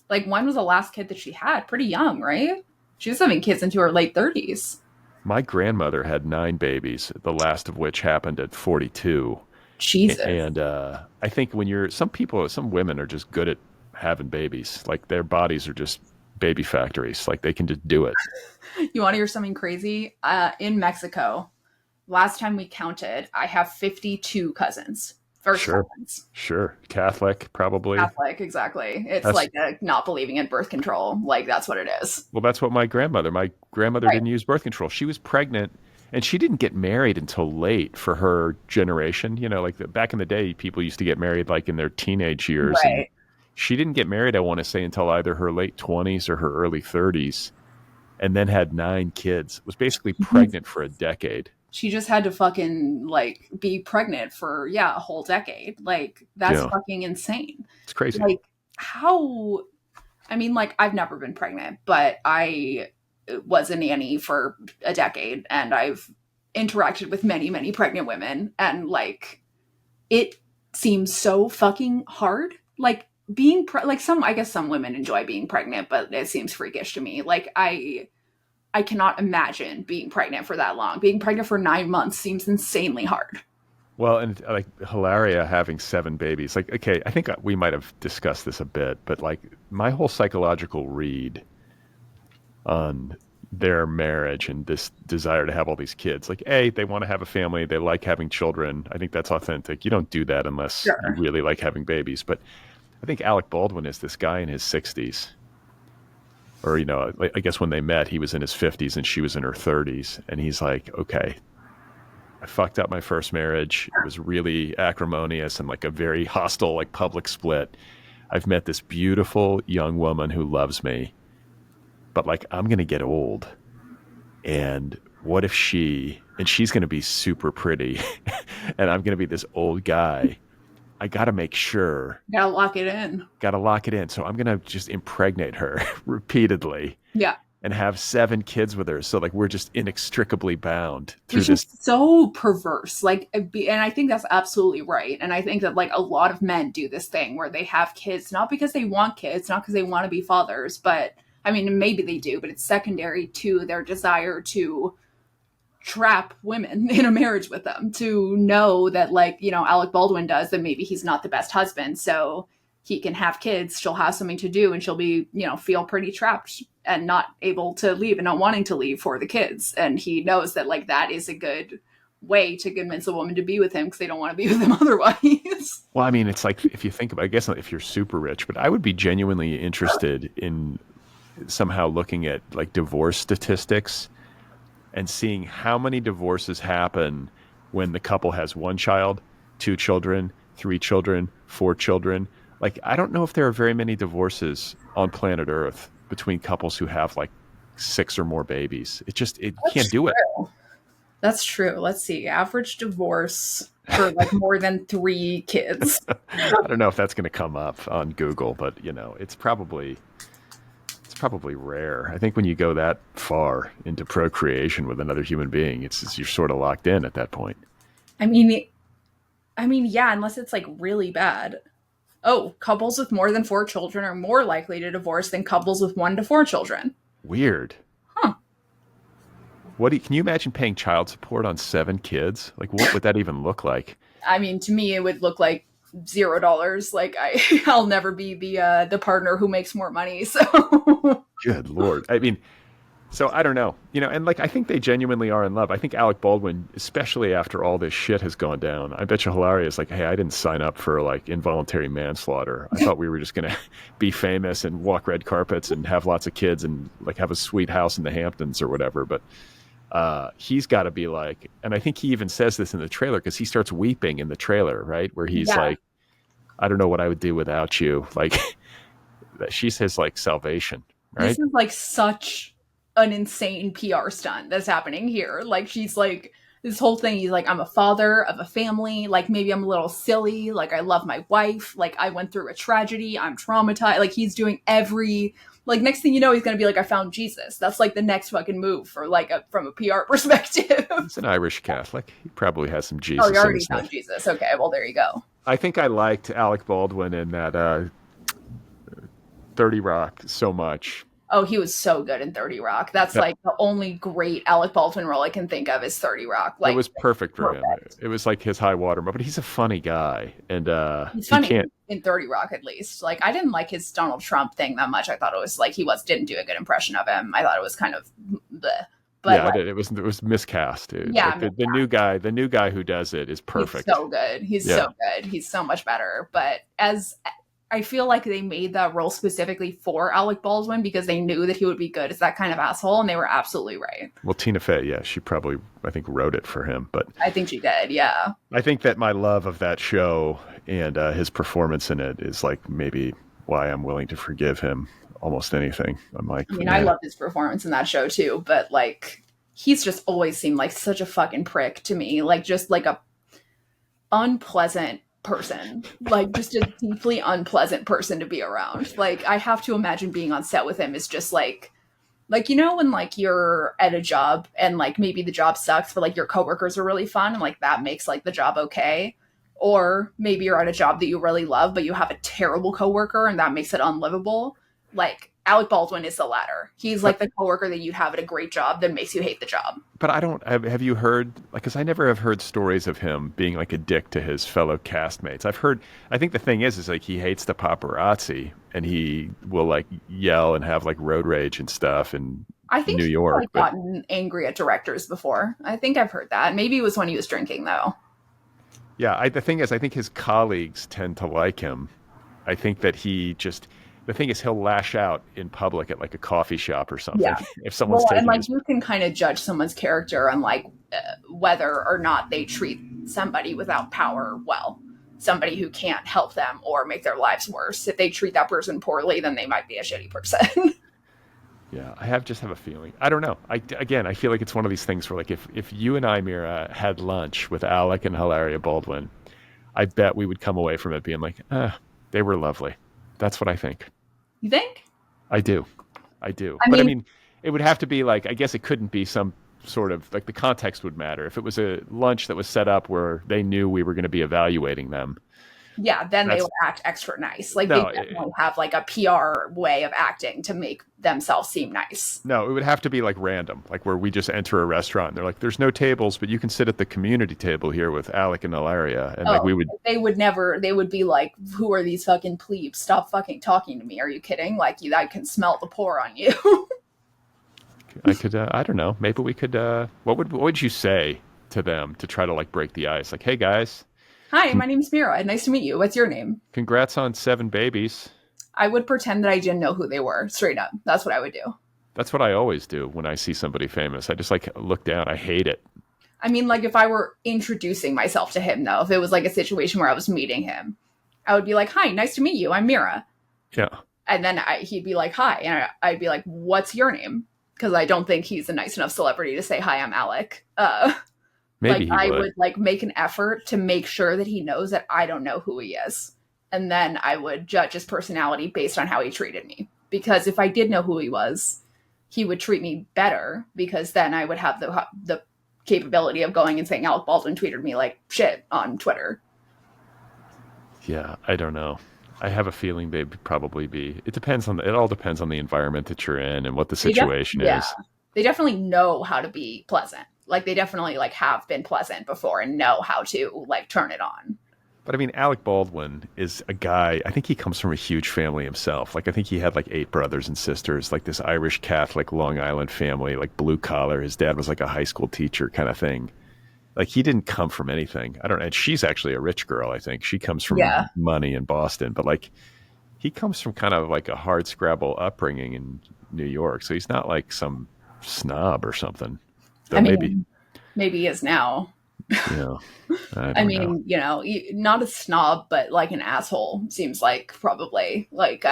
when was the last kid that she had? Pretty young, right? She was having kids into her late 30s. My grandmother had 9 babies, the last of which happened at 42. Jesus. And I think some women are just good at having babies. Like their bodies are just baby factories. Like they can just do it. You want to hear something crazy? In Mexico, last time we counted, I have 52 cousins. First cousins. Sure. Catholic, probably. Catholic, exactly. It's like not believing in birth control. Like, that's what it is. Well, that's what my grandmother didn't use birth control. She was pregnant, and she didn't get married until late for her generation. You know, like back in the day, people used to get married like in their teenage years. Right. And she didn't get married, I want to say, until either her late 20s or her early 30s, and then had 9 kids. Was basically pregnant for a decade. She just had to fucking like be pregnant for a whole decade. Like that's fucking insane. It's crazy. Like how? I mean, like I've never been pregnant, but I was a nanny for a decade, and I've interacted with many, many pregnant women, and like it seems so fucking hard. Like being I guess some women enjoy being pregnant, but it seems freakish to me. Like I cannot imagine being pregnant for that long. Being pregnant for 9 months seems insanely hard. Well, and like Hilaria having 7 babies, like, okay, I think we might have discussed this a bit, but like my whole psychological read on their marriage and this desire to have all these kids, like, A, they want to have a family. They like having children. I think that's authentic. You don't do that unless you really like having babies. But I think Alec Baldwin is this guy in his 60s. Or, you know, I guess when they met, he was in his 50s and she was in her 30s. And he's like, okay, I fucked up my first marriage. It was really acrimonious and like a very hostile, like public split. I've met this beautiful young woman who loves me. But like, I'm going to get old. And what if she's going to be super pretty and I'm going to be this old guy. I got to make sure. Got to lock it in. So I'm going to just impregnate her repeatedly. Yeah. And have 7 kids with her. So like, we're just inextricably bound through Which is so perverse. Like, and I think that's absolutely right. And I think that like a lot of men do this thing where they have kids, not because they want kids, not because they want to be fathers, but I mean, maybe they do, but it's secondary to their desire to trap women in a marriage with them, to know that like, you know, Alec Baldwin does, that maybe he's not the best husband, so he can have kids, she'll have something to do, and she'll be, you know, feel pretty trapped and not able to leave and not wanting to leave for the kids. And he knows that like that is a good way to convince a woman to be with him because they don't want to be with him otherwise. Well, I mean, it's like, if you think about it, I guess not if you're super rich, but I would be genuinely interested in somehow looking at like divorce statistics and seeing how many divorces happen when the couple has 1 child, 2 children, 3 children, 4 children. Like, I don't know if there are very many divorces on planet Earth between couples who have like 6 or more babies. That's can't do it. That's true. Let's see. Average divorce for like more than 3 kids. I don't know if that's going to come up on Google, but you know, it's probably rare. I think when you go that far into procreation with another human being, you're sort of locked in at that point. I mean, I mean, yeah, unless it's like really bad. Oh, couples with more than 4 children are more likely to divorce than couples with 1 to 4 children. Weird. Huh. Can you imagine paying child support on 7 kids? Like, what would that even look like? I mean, to me, it would look like $0. Like I'll never be the partner who makes more money. So Good Lord. I mean, so I don't know, and like I think they genuinely are in love. I think Alec Baldwin, especially after all this shit has gone down, I bet you hilarious. Like, hey, I didn't sign up for like involuntary manslaughter. I thought we were just gonna be famous and walk red carpets and have lots of kids and like have a sweet house in the Hamptons or whatever. But he's got to be like, and I think he even says this in the trailer because he starts weeping in the trailer, right, where he's like, I don't know what I would do without you. Like, she's his like salvation, right? This is like such an insane PR stunt that's happening here. Like, she's like, this whole thing, he's like, I'm a father of a family. Like, maybe I'm a little silly. Like, I love my wife. Like, I went through a tragedy. I'm traumatized. Like, he's doing like, next thing you know, he's going to be like, I found Jesus. That's like the next fucking move for like from a PR perspective. He's an Irish Catholic. He probably has some Jesus. Oh, you already found Jesus. Okay, well, there you go. I think I liked Alec Baldwin in that 30 Rock so much. Oh, he was so good in 30 Rock. That's like the only great Alec Baldwin role I can think of is 30 Rock. Like, it was perfect for him. It was like his high water mark, but he's a funny guy. And he's funny in 30 Rock, at least. Like, I didn't like his Donald Trump thing that much. I thought it was like didn't do a good impression of him. I thought it was kind of bleh. But yeah, like, it was miscast, dude. Yeah, like the new guy who does it is perfect. He's so good. He's so good. He's so much better. But I feel like they made that role specifically for Alec Baldwin because they knew that he would be good as that kind of asshole, and they were absolutely right. Well, Tina Fey, she probably, I think, wrote it for him. But I think she did, yeah. I think that my love of that show and his performance in it is like maybe why I'm willing to forgive him almost anything. I'm like, I mean, I love his performance in that show too, but like, he's just always seemed like such a fucking prick to me. Like, just like a unpleasant person, like just a deeply unpleasant person to be around. Like, I have to imagine being on set with him is just like when like you're at a job and like maybe the job sucks, but like your coworkers are really fun and like that makes like the job okay. Or maybe you're at a job that you really love, but you have a terrible coworker and that makes it unlivable. Like, Alec Baldwin is the latter. He's like the coworker that you'd have at a great job that makes you hate the job. But have you heard, like, because I never have heard stories of him being like a dick to his fellow castmates. I think the thing is like he hates the paparazzi and he will like yell and have like road rage and stuff in New York. He's like gotten angry at directors before. I think I've heard that. Maybe it was when he was drinking though. Yeah, the thing is, I think his colleagues tend to like him. I think that the thing is, he'll lash out in public at like a coffee shop or something. Yeah. If someone's taking you can kind of judge someone's character on like whether or not they treat somebody without power well, somebody who can't help them or make their lives worse. If they treat that person poorly, then they might be a shitty person. Yeah, I just have a feeling. I don't know. I feel like it's one of these things where like if you and I, Mira, had lunch with Alec and Hilaria Baldwin, I bet we would come away from it being like, they were lovely. That's what I think. You think? I do. I mean, it would have to be like, I guess it couldn't be some sort of, like the context would matter. If it was a lunch that was set up where they knew we were going to be evaluating them. Yeah, then they would act extra nice. Like, they definitely have like a PR way of acting to make themselves seem nice. No, it would have to be like random, like where we just enter a restaurant and they're like, there's no tables, but you can sit at the community table here with Alec and Hilaria. And like they would be like, who are these fucking plebes? Stop fucking talking to me. Are you kidding? Like, I can smell the pour on you. I could, I don't know. Maybe we could, what would you say to them to try to like break the ice? Like, hey guys. Hi, my name's Mira. Nice to meet you. What's your name? Congrats on 7 babies. I would pretend that I didn't know who they were. Straight up. That's what I would do. That's what I always do when I see somebody famous. I just like look down. I hate it. I mean, like if I were introducing myself to him, though, if it was like a situation where I was meeting him, I would be like, hi, nice to meet you. I'm Mira. Yeah. And then he'd be like, hi. And I'd be like, what's your name? Because I don't think he's a nice enough celebrity to say, hi, I'm Alec. Maybe like, I would like make an effort to make sure that he knows that I don't know who he is. And then I would judge his personality based on how he treated me. Because if I did know who he was, he would treat me better, because then I would have the capability of going and saying Alec Baldwin tweeted me like shit on Twitter. Yeah, I don't know. I have a feeling they'd probably be. It depends on. It all depends on the environment that you're in and what the situation Yeah, is. they definitely know how to be pleasant. Like they definitely like have been pleasant before and know how to like turn it on. But I mean, Alec Baldwin is a guy. I think he comes from a huge family himself. Like I think he had like 8 brothers and sisters. Like this Irish Catholic Long Island family, like blue collar. His dad was like a high school teacher, kind of thing. Like he didn't come from anything. I don't know. And she's actually a rich girl. I think she comes from Yeah. money in Boston. But like he comes from kind of like a hard scrabble upbringing in New York. So he's not like some snob or something. Though I maybe, mean, maybe he is now. you know, I I don't know. mean, not a snob, but like an asshole seems like probably like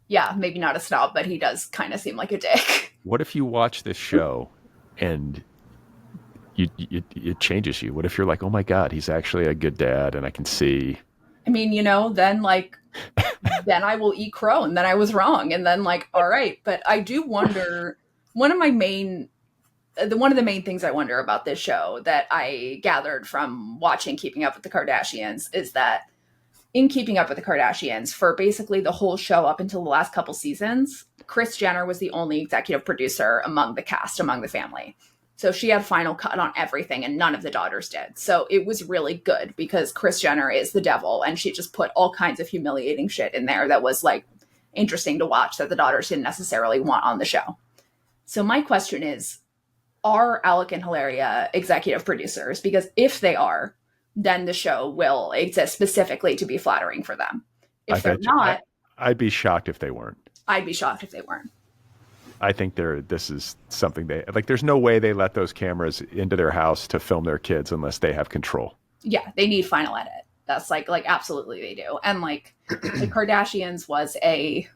yeah, maybe not a snob, but he does kind of seem like a dick. What if you watch this show and it changes you? What if you're like, oh my God, he's actually a good dad, and I can see. I mean, then like, then I will eat crow, and then I was wrong, and then like, all right. But I do wonder. One of the main things I wonder about this show that I gathered from watching Keeping Up with the Kardashians is that in Keeping Up with the Kardashians, for basically the whole show up until the last couple seasons, Kris Jenner was the only executive producer among the cast, among the family. So she had final cut on everything and none of the daughters did. So it was really good because Kris Jenner is the devil and she just put all kinds of humiliating shit in there that was like interesting to watch that the daughters didn't necessarily want on the show. So my question is, are Alec and Hilaria executive producers? Because if they are, then the show will exist specifically to be flattering for them. If they're not, I'd be shocked if they weren't. I'd be shocked if they weren't. I think this is something they like. There's no way they let those cameras into their house to film their kids unless they have control. Yeah, they need final edit. That's like absolutely they do. And like the Kardashians was a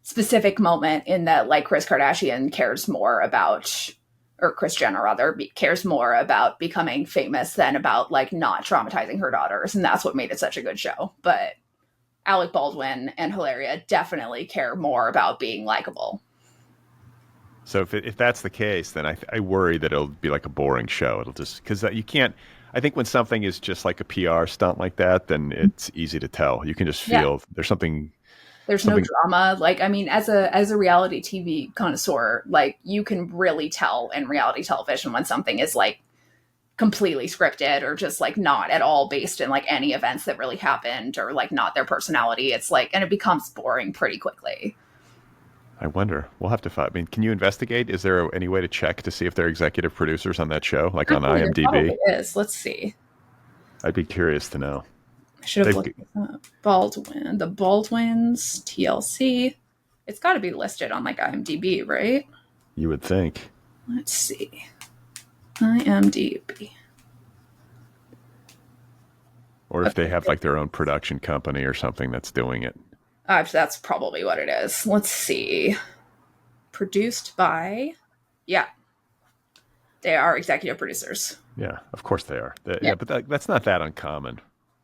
specific moment in that like Kris Kardashian cares more about, or Kris Jenner rather, cares more about becoming famous than about like not traumatizing her daughters. And that's what made it such a good show. But Alec Baldwin and Hilaria definitely care more about being likable. So if that's the case, then I worry that it'll be like a boring show. It'll just, because you can't, I think when something is just like a PR stunt like that, then it's easy to tell. You can just feel there's something. There's no drama. Like, I mean, as a reality TV connoisseur, like you can really tell in reality television when something is like completely scripted or just like not at all based in like any events that really happened or like not their personality. It's like, and it becomes boring pretty quickly. I wonder. We'll have to find. I mean, can you investigate? Is there any way to check to see if they're executive producers on that show, like on IMDb? There probably is. Let's see. I'd be curious to know. I should have looked this up. Baldwin, the Baldwins, TLC. It's got to be listed on like IMDb, right? You would think. Let's see. IMDb. Or if they have like their own production company or something that's doing it. That's probably what it is. Let's see. Produced by, yeah, they are executive producers. Yeah, of course they are. Yeah, but that's not that uncommon.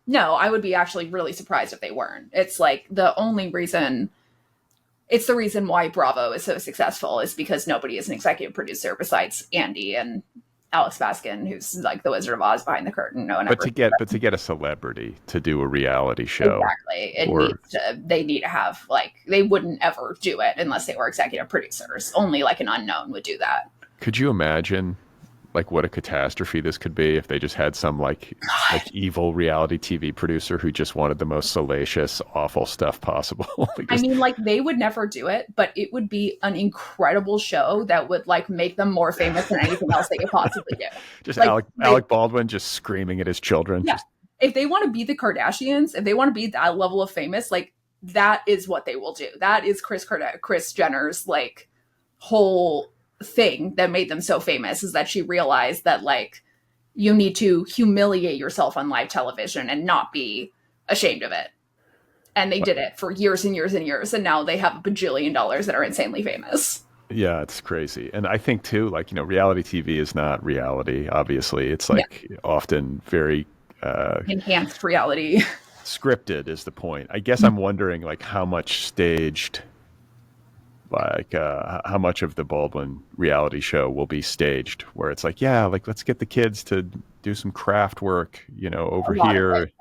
No, I would be actually really surprised if they weren't. It's like the only reason, it's the reason why Bravo is so successful is because nobody is an executive producer besides Andy and Alex Baskin, who's like the Wizard of Oz behind the curtain. No one but to get a celebrity to do a reality show, exactly, they need to have like, they wouldn't ever do it unless they were executive producers. Only like an unknown would do that. Could you imagine like what a catastrophe this could be if they just had some like evil reality TV producer who just wanted the most salacious, awful stuff possible? I mean, like they would never do it, but it would be an incredible show that would like make them more famous than anything else they could possibly do. Just like, Alec Baldwin just screaming at his children. Yeah. If they want to be the Kardashians, if they want to be that level of famous, like that is what they will do. That is Kris Jenner's like whole thing that made them so famous, is that she realized that like you need to humiliate yourself on live television and not be ashamed of it. And they did it for years and years and years. And now they have a bajillion dollars that are insanely famous. Yeah, it's crazy. And I think too, like, reality TV is not reality. Obviously, it's like often very enhanced reality. Scripted is the point. I guess I'm wondering like how much staged like how much of the Baldwin reality show will be staged, where it's like, yeah, like let's get the kids to do some craft work, over A lot of here. it,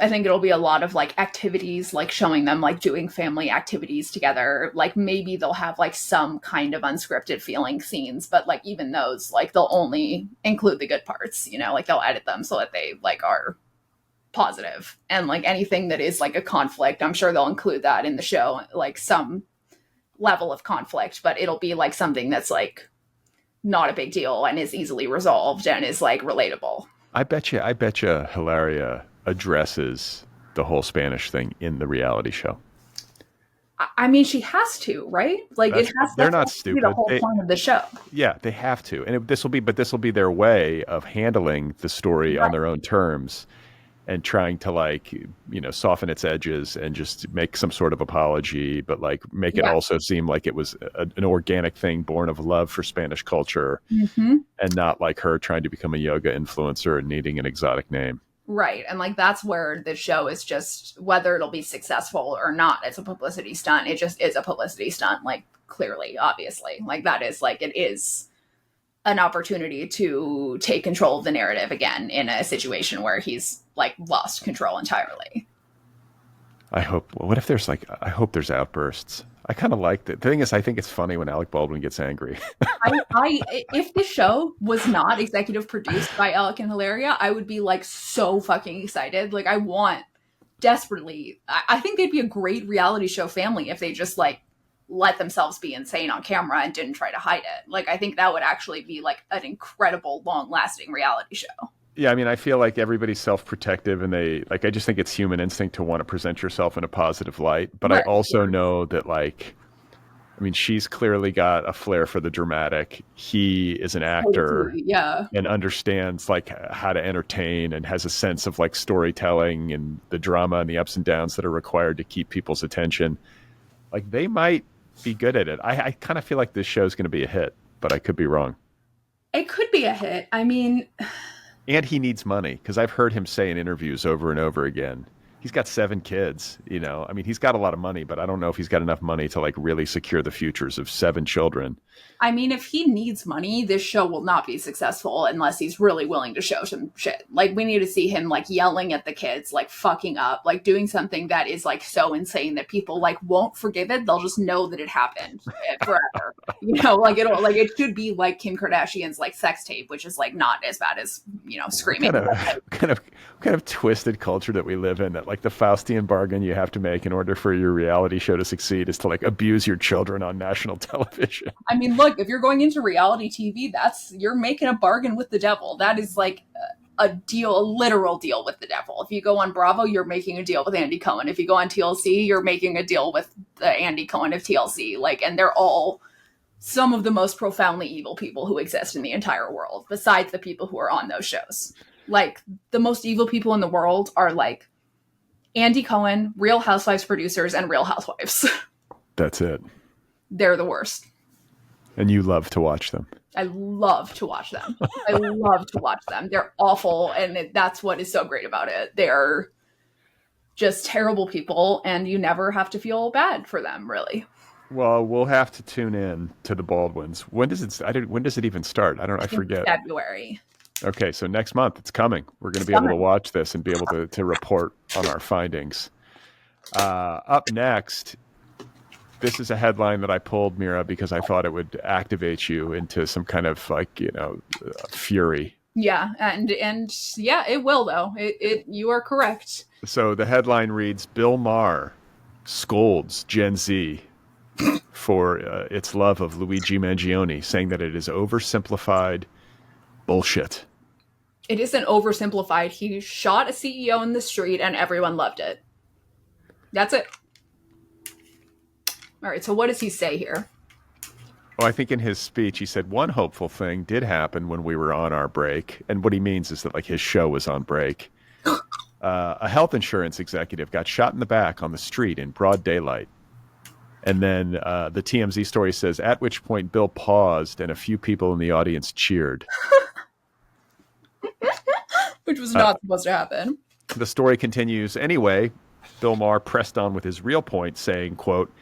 I think it'll be a lot of like activities, like showing them like doing family activities together. Like maybe they'll have like some kind of unscripted feeling scenes, but like even those, like they'll only include the good parts, like they'll edit them so that they like are positive. And like anything that is like a conflict, I'm sure they'll include that in the show, like some level of conflict, but it'll be like something that's like not a big deal and is easily resolved and is like relatable. I bet you Hilaria addresses the whole Spanish thing in the reality show. I mean, she has to, right? Like it has. They're not to be the stupid. whole point of the show. Yeah, they have to, and this will be their way of handling the story on their own terms, and trying to like soften its edges and just make some sort of apology, but like make it also seem like it was an organic thing born of love for Spanish culture, and not like her trying to become a yoga influencer and needing an exotic name. Right. And like that's where the show is just, whether it'll be successful or not, it's a publicity stunt. It just is a publicity stunt, like clearly, obviously. Like that is like, it is an opportunity to take control of the narrative again in a situation where he's like lost control entirely. I hope there's outbursts. I kind of like it. The thing is, I think it's funny when Alec Baldwin gets angry. If the show was not executive produced by Alec and Hilaria, I would be like so fucking excited. Like I want desperately, I think they'd be a great reality show family if they just like let themselves be insane on camera and didn't try to hide it. Like I think that would actually be like an incredible long lasting reality show. Yeah, I mean, I feel like everybody's self-protective, and I just think it's human instinct to want to present yourself in a positive light. But I also know that, like, I mean, she's clearly got a flair for the dramatic. He is an actor, and understands like how to entertain, and has a sense of like storytelling and the drama and the ups and downs that are required to keep people's attention. Like, they might be good at it. I kind of feel like this show's going to be a hit, but I could be wrong. It could be a hit. I mean... And he needs money, because I've heard him say in interviews over and over again, he's got 7 kids, I mean, he's got a lot of money, but I don't know if he's got enough money to like really secure the futures of 7 children. I mean, if he needs money, this show will not be successful unless he's really willing to show some shit. Like, we need to see him, like, yelling at the kids, like, fucking up, like, doing something that is, like, so insane that people, like, won't forgive it. They'll just know that it happened forever. Like, it should be, like, Kim Kardashian's, like, sex tape, which is, like, not as bad as, screaming. Kind of twisted culture that we live in, that, like, the Faustian bargain you have to make in order for your reality show to succeed is to, like, abuse your children on national television. I mean, look, if you're going into reality TV, you're making a bargain with the devil. That is like a literal deal with the devil. If you go on Bravo, you're making a deal with Andy Cohen. If you go on TLC, you're making a deal with the Andy Cohen of TLC. Like, and they're all some of the most profoundly evil people who exist in the entire world, besides the people who are on those shows. Like, the most evil people in the world are like Andy Cohen, Real Housewives producers, and Real Housewives. That's it. They're the worst. And you love to watch them. I love to watch them. They're awful, and that's what is so great about it. They're just terrible people, and you never have to feel bad for them, really. Well, we'll have to tune in to the Baldwins. When does it even start? I forget. February. Okay, so next month it's coming. We're going to be able to watch this and be able to report on our findings. Up next, this is a headline that I pulled, Mira, because I thought it would activate you into some kind of like, fury. Yeah, and yeah, it will though. You are correct. So the headline reads, Bill Maher scolds Gen Z for its love of Luigi Mangione, saying that it is oversimplified bullshit. It isn't oversimplified. He shot a CEO in the street and everyone loved it. That's it. All right, so what does he say here? Well, I think in his speech, he said one hopeful thing did happen when we were on our break. And what he means is that like his show was on break. A health insurance executive got shot in the back on the street in broad daylight. And then the TMZ story says, at which point Bill paused and a few people in the audience cheered. Which was not supposed to happen. The story continues. Anyway, Bill Maher pressed on with his real point, saying, quote,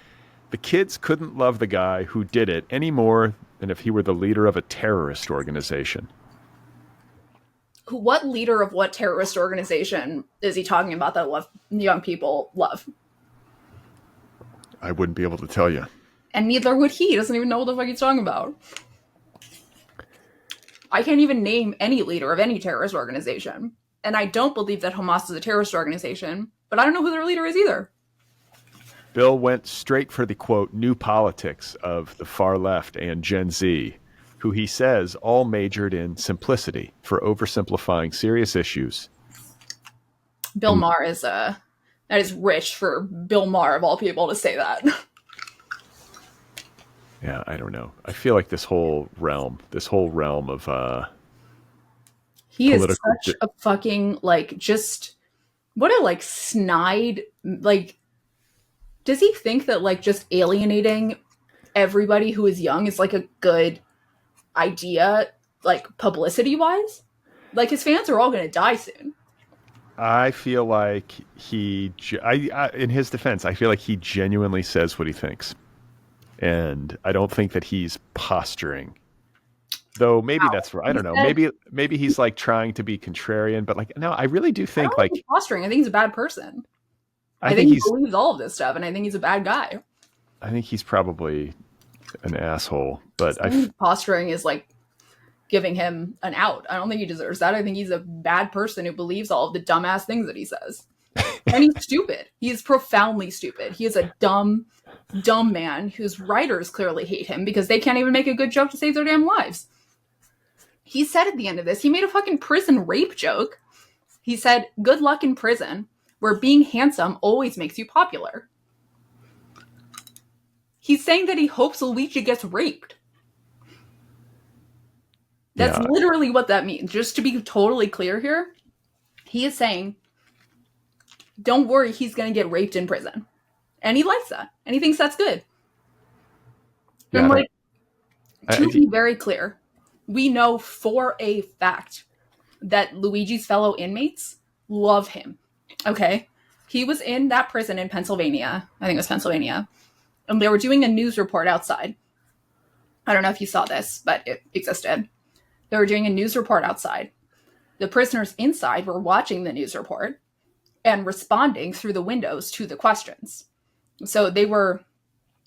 The kids couldn't love the guy who did it any more than if he were the leader of a terrorist organization. What leader of what terrorist organization is he talking about that young people love? I wouldn't be able to tell you. And neither would he. He doesn't even know what the fuck he's talking about. I can't even name any leader of any terrorist organization. And I don't believe that Hamas is a terrorist organization, but I don't know who their leader is either. Bill went straight for the, quote, new politics of the far left and Gen Z, who he says all majored in simplicity for oversimplifying serious issues. Bill Maher is, that is rich for Bill Maher of all people to say that. Yeah, I don't know. I feel like this whole realm of he is such a fucking, like, just, what a, like, snide, like, does he think that, like, just alienating everybody who is young is, like, a good idea, like, publicity-wise? Like, his fans are all going to die soon. I feel like in his defense, I feel like he genuinely says what he thinks. And I don't think that he's posturing. Though maybe that's right. I don't know. Maybe he's like trying to be contrarian, but like, no, I really do think I don't think he's posturing. I think he's a bad person. I think he believes all of this stuff, and I think he's a bad guy. I think he's probably an asshole, but posturing is like giving him an out. I don't think he deserves that. I think he's a bad person who believes all of the dumbass things that he says. And he's stupid. He's profoundly stupid. He is a dumb man whose writers clearly hate him because they can't even make a good joke to save their damn lives. He said at the end of this, he made a fucking prison rape joke. He said, good luck in prison, where being handsome always makes you popular. He's saying that he hopes Luigi gets raped. That's literally what that means. Just to be totally clear here, he is saying, don't worry, he's going to get raped in prison. And he likes that. And he thinks that's good. Yeah, and like, to be very clear, we know for a fact that Luigi's fellow inmates love him. Okay? He was in that prison in Pennsylvania. I think it was Pennsylvania. And they were doing a news report outside. I don't know if you saw this, but it existed. They were doing a news report outside. The prisoners inside were watching the news report and responding through the windows to the questions. So they were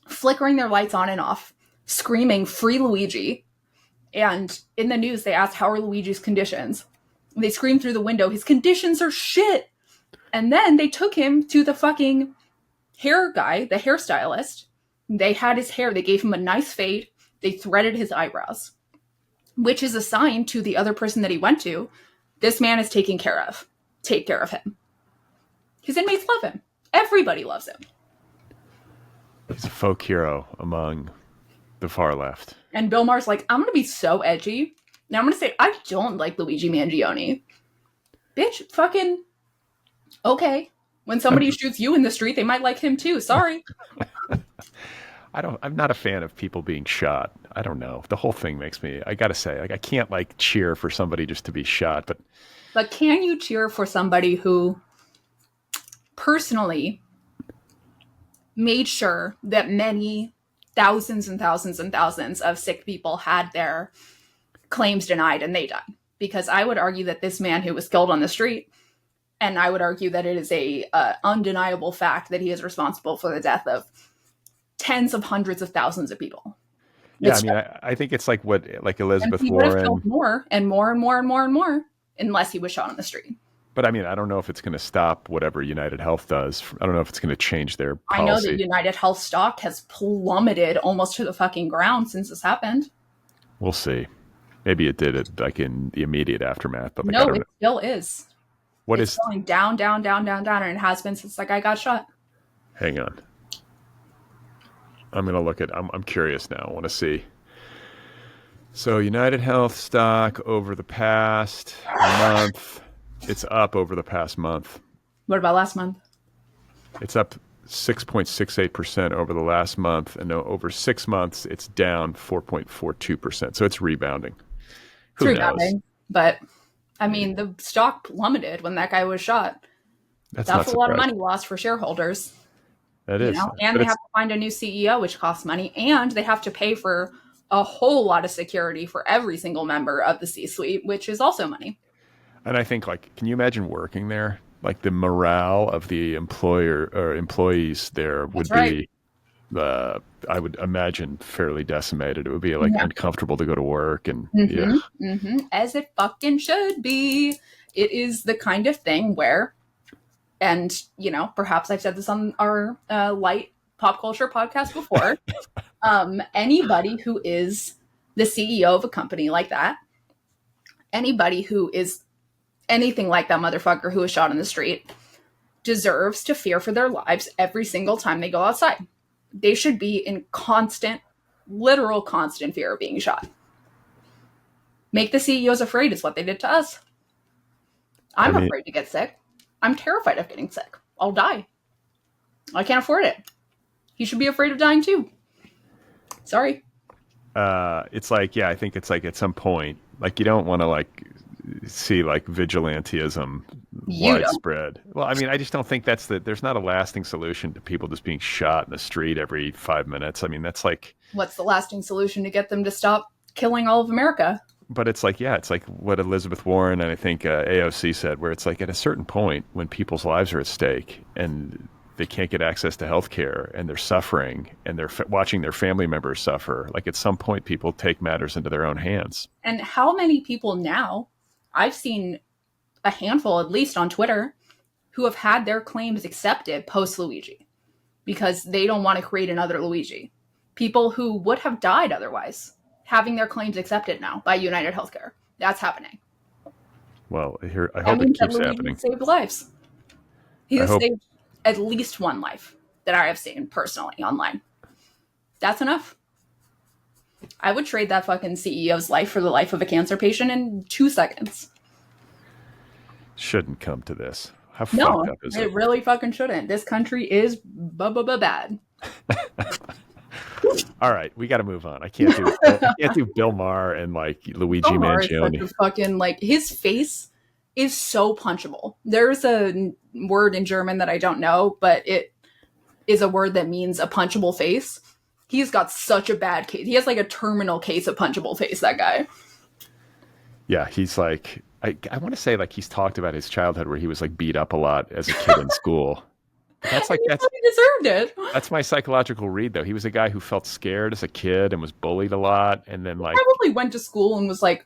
flickering their lights on and off, screaming, "Free Luigi." And in the news, they asked, how are Luigi's conditions? And they screamed through the window, his conditions are shit. And then they took him to the fucking hair guy, the hairstylist. They had his hair. They gave him a nice fade. They threaded his eyebrows, which is a sign to the other person that he went to. This man is taken care of. Take care of him. His inmates love him. Everybody loves him. He's a folk hero among the far left. And Bill Maher's like, I'm going to be so edgy. Now I'm going to say, I don't like Luigi Mangione. Bitch, fucking, okay. When somebody shoots you in the street, they might like him too. Sorry. I'm not a fan of people being shot. I don't know. The whole thing makes me, I gotta say, like, I can't like cheer for somebody just to be shot, but can you cheer for somebody who personally made sure that many thousands and thousands and thousands of sick people had their claims denied and they died? Because I would argue that this man who was killed on the street, and I would argue that it is a undeniable fact that he is responsible for the death of tens of hundreds of thousands of people. Yeah, I mean, I think it's like what, like Elizabeth Warren. He would have killed more and more and more and more and more unless he was shot on the street. But I mean, I don't know if it's going to stop whatever United Health does. I don't know if it's going to change their policy. I know that United Health stock has plummeted almost to the fucking ground since this happened. We'll see. Maybe it did it like in the immediate aftermath, but like, no, it still is. It's going down, down, down, down, down, and it has been since that guy got shot. Hang on. I'm going to look at, I'm curious now. I want to see. So United Health stock over the past month, it's up over the past month. What about last month? It's up 6.68% over the last month. And over 6 months, it's down 4.42%. So it's rebounding. Who knows? But I mean, the stock plummeted when that guy was shot. That's a lot of money lost for shareholders. That is. And they have to find a new CEO, which costs money, and they have to pay for a whole lot of security for every single member of the C-suite, which is also money. And I think, like, can you imagine working there? Like, the morale of the employer or employees there would be, I would imagine, fairly decimated. It would be like uncomfortable to go to work, and as it fucking should be. It is the kind of thing where, and you know, perhaps I've said this on our light pop culture podcast before. Anybody who is the CEO of a company like that, anybody who is anything like that motherfucker who was shot in the street, deserves to fear for their lives every single time they go outside. They should be in constant, literal constant fear of being shot. Make the CEOs afraid is what they did to us. I'm afraid to get sick. I'm terrified of getting sick. I'll die. I can't afford it. He should be afraid of dying too. Sorry. It's like, I think it's like at some point, like, you don't want to like see like vigilantism widespread. Well, I mean, I just don't think there's not a lasting solution to people just being shot in the street every 5 minutes. I mean, that's like, what's the lasting solution to get them to stop killing all of America? But it's like, it's like what Elizabeth Warren and I think AOC said, where it's like at a certain point when people's lives are at stake and they can't get access to healthcare and they're suffering and they're watching their family members suffer. Like, at some point, people take matters into their own hands. And how many people now, I've seen a handful, at least on Twitter, who have had their claims accepted post Luigi because they don't want to create another Luigi. People who would have died otherwise, having their claims accepted now by United Healthcare. That's happening. Well, I hope it keeps happening. Saved lives. He has saved at least one life that I have seen personally online. That's enough. I would trade that fucking CEO's life for the life of a cancer patient in 2 seconds. Shouldn't come to this. How fucked up is it? It really fucking shouldn't. This country is bad. All right, we got to move on. I can't do Bill Maher and like Luigi Mangione. Fucking like his face is so punchable. There's a word in German that I don't know, but it is a word that means a punchable face. He's got such a bad case. He has like a terminal case of punchable face, that guy. Yeah, he's like, I want to say like he's talked about his childhood where he was like beat up a lot as a kid in school. That's like, he deserved it. That's my psychological read, though. He was a guy who felt scared as a kid and was bullied a lot, and then like probably went to school and was like,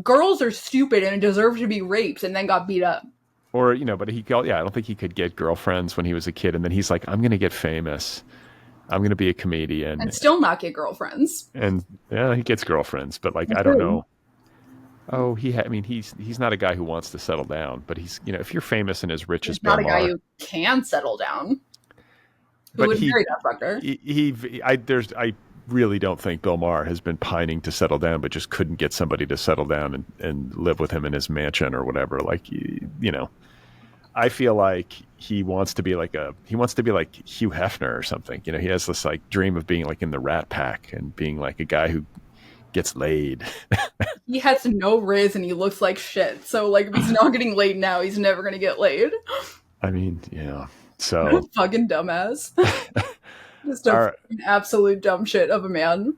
girls are stupid and deserve to be raped, and then got beat up. Or but I don't think he could get girlfriends when he was a kid, and then he's like, I'm going to get famous, I'm going to be a comedian, and still not get girlfriends. And he gets girlfriends, but like I don't know. Oh, he's not a guy who wants to settle down, but he's, if you're famous and as rich as Bill Maher, not a guy who can settle down. Who would marry that fucker? I really don't think Bill Maher has been pining to settle down, but just couldn't get somebody to settle down and live with him in his mansion or whatever. Like, I feel like he wants to be like Hugh Hefner or something. He has this like dream of being like in the Rat Pack and being like a guy who gets laid. He has no riz and he looks like shit. So like if he's not getting laid now, he's never gonna get laid. I mean, yeah. So fucking dumbass. Just an absolute dumb shit of a man.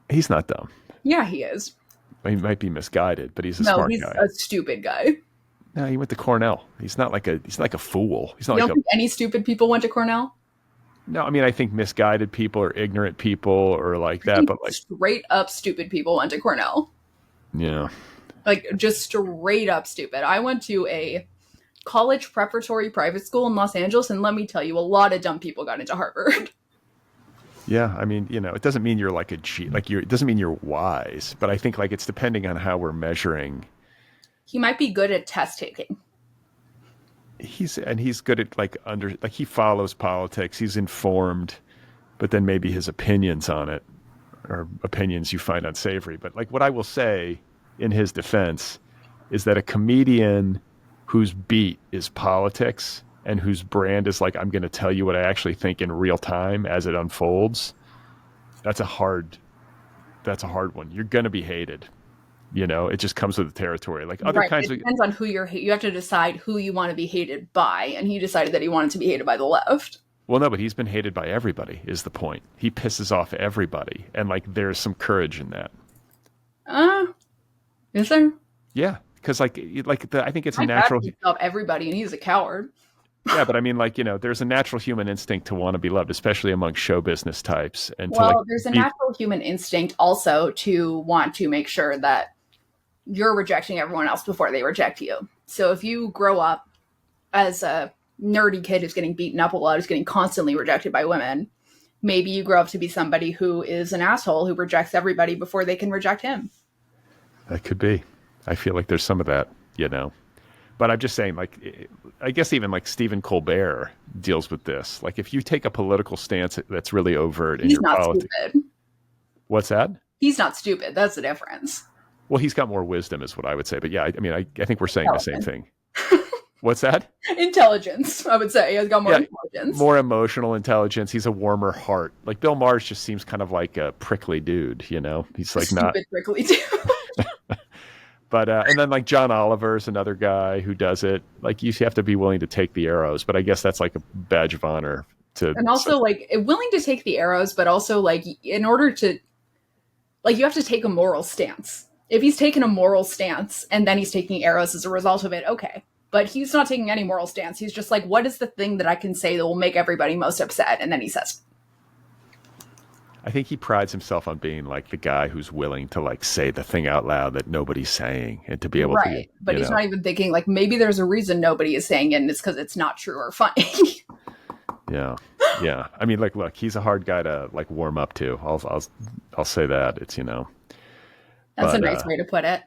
He's not dumb. Yeah, he is. He might be misguided, but he's a smart guy. No, he's a stupid guy. No, he went to Cornell. He's not like a fool. He's not you don't think any stupid people went to Cornell? No, I mean, I think misguided people or ignorant people or like that, but like straight up stupid people went to Cornell. Yeah. Like just straight up stupid. I went to a college preparatory private school in Los Angeles, and let me tell you, a lot of dumb people got into Harvard. Yeah, I mean, it doesn't mean you're like it doesn't mean you're wise, but I think like it's depending on how we're measuring. He might be good at test taking. He's good at he follows politics. He's informed, but then maybe his opinions on it are opinions you find unsavory. But like what I will say in his defense is that a comedian whose beat is politics and whose brand is like, I'm going to tell you what I actually think in real time as it unfolds. That's a hard one. You're going to be hated. It just comes with the territory. Like other kinds it depends on who you have to decide who you want to be hated by. And he decided that he wanted to be hated by the left. Well, no, but he's been hated by everybody is the point. He pisses off everybody. And like, there's some courage in that. Is there? Yeah. Cause I think it's a My natural. dad pissed off everybody and he's a coward. Yeah. But I mean, like, there's a natural human instinct to want to be loved, especially among show business types. And There's a natural human instinct also to want to make sure that you're rejecting everyone else before they reject you. So if you grow up as a nerdy kid who's getting beaten up a lot, who's getting constantly rejected by women, maybe you grow up to be somebody who is an asshole who rejects everybody before they can reject him. That could be. I feel like there's some of that, But I'm just saying, like, I guess even like Stephen Colbert deals with this. Like, if you take a political stance that's really overt in your politics. Stupid. What's that? He's not stupid. That's the difference. Well, he's got more wisdom is what I would say. But yeah, I mean, I think we're saying the same thing. What's that? Intelligence, I would say. He's got more intelligence. More emotional intelligence. He's a warmer heart. Like Bill Maher's just seems kind of like a prickly dude, He's like Stupid prickly dude. But, and then like John Oliver's another guy who does it. Like you have to be willing to take the arrows, but I guess that's like a badge of honor to. And also like willing to take the arrows, but also like in order to, like you have to take a moral stance. If he's taken a moral stance and then he's taking arrows as a result of it, okay. But he's not taking any moral stance. He's just like, what is the thing that I can say that will make everybody most upset? And then he says. I think he prides himself on being like the guy who's willing to like say the thing out loud that nobody's saying and to be able to. Right. But he's not even thinking like maybe there's a reason nobody is saying it and it's because it's not true or funny. Yeah. Yeah. I mean, like, look, he's a hard guy to like warm up to. I'll say that. It's, That's a nice way to put it.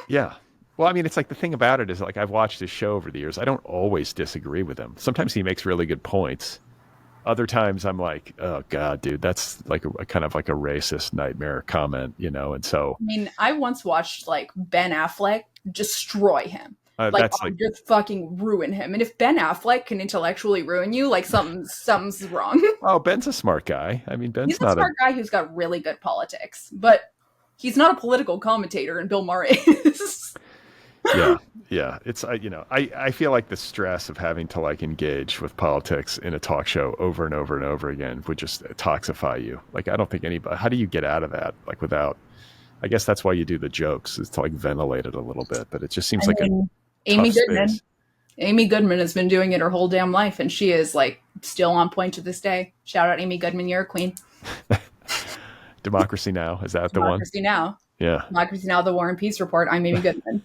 Yeah. Well, I mean, it's like the thing about it is like I've watched his show over the years. I don't always disagree with him. Sometimes he makes really good points. Other times I'm like, oh God, dude, that's like a kind of like a racist nightmare comment, And so, I mean, I once watched like Ben Affleck destroy him. Just fucking ruin him. And if Ben Affleck can intellectually ruin you, like something's wrong. Oh, Ben's a smart guy. I mean, Ben's he's a smart guy who's got really good politics, but he's not a political commentator, and Bill Maher is. Yeah. It's I feel like the stress of having to like engage with politics in a talk show over and over and over again would just toxify you. Like I don't think anybody. How do you get out of that? Like without. I guess that's why you do the jokes is to like ventilate it a little bit. But it just seems like Amy Goodman. Space. Amy Goodman has been doing it her whole damn life, and she is like still on point to this day. Shout out Amy Goodman, you're a queen. Democracy Now! Is that the one? Democracy Now! Yeah. Democracy Now! The War and Peace Report. I'm Amy Goodman.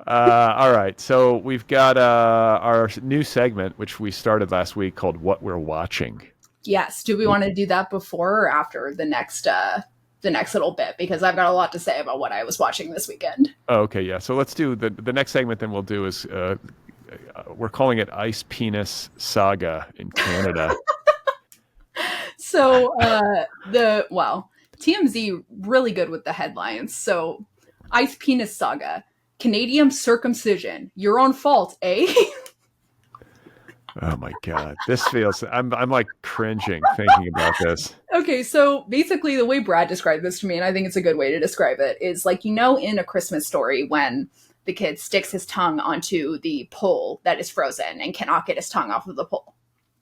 All right. So we've got our new segment, which we started last week called What We're Watching. Yes. Do we want to do that before or after the next little bit? Because I've got a lot to say about what I was watching this weekend. Oh, okay. Yeah. So let's do the next segment then we'll do is we're calling it Ice Penis Saga in Canada. So TMZ really good with the headlines. So Ice Penis Saga, Canadian circumcision, your own fault, eh? Oh my God. This feels, I'm like cringing thinking about this. Okay. So basically the way Brad described this to me, and I think it's a good way to describe it, is like, in A Christmas Story when the kid sticks his tongue onto the pole that is frozen and cannot get his tongue off of the pole,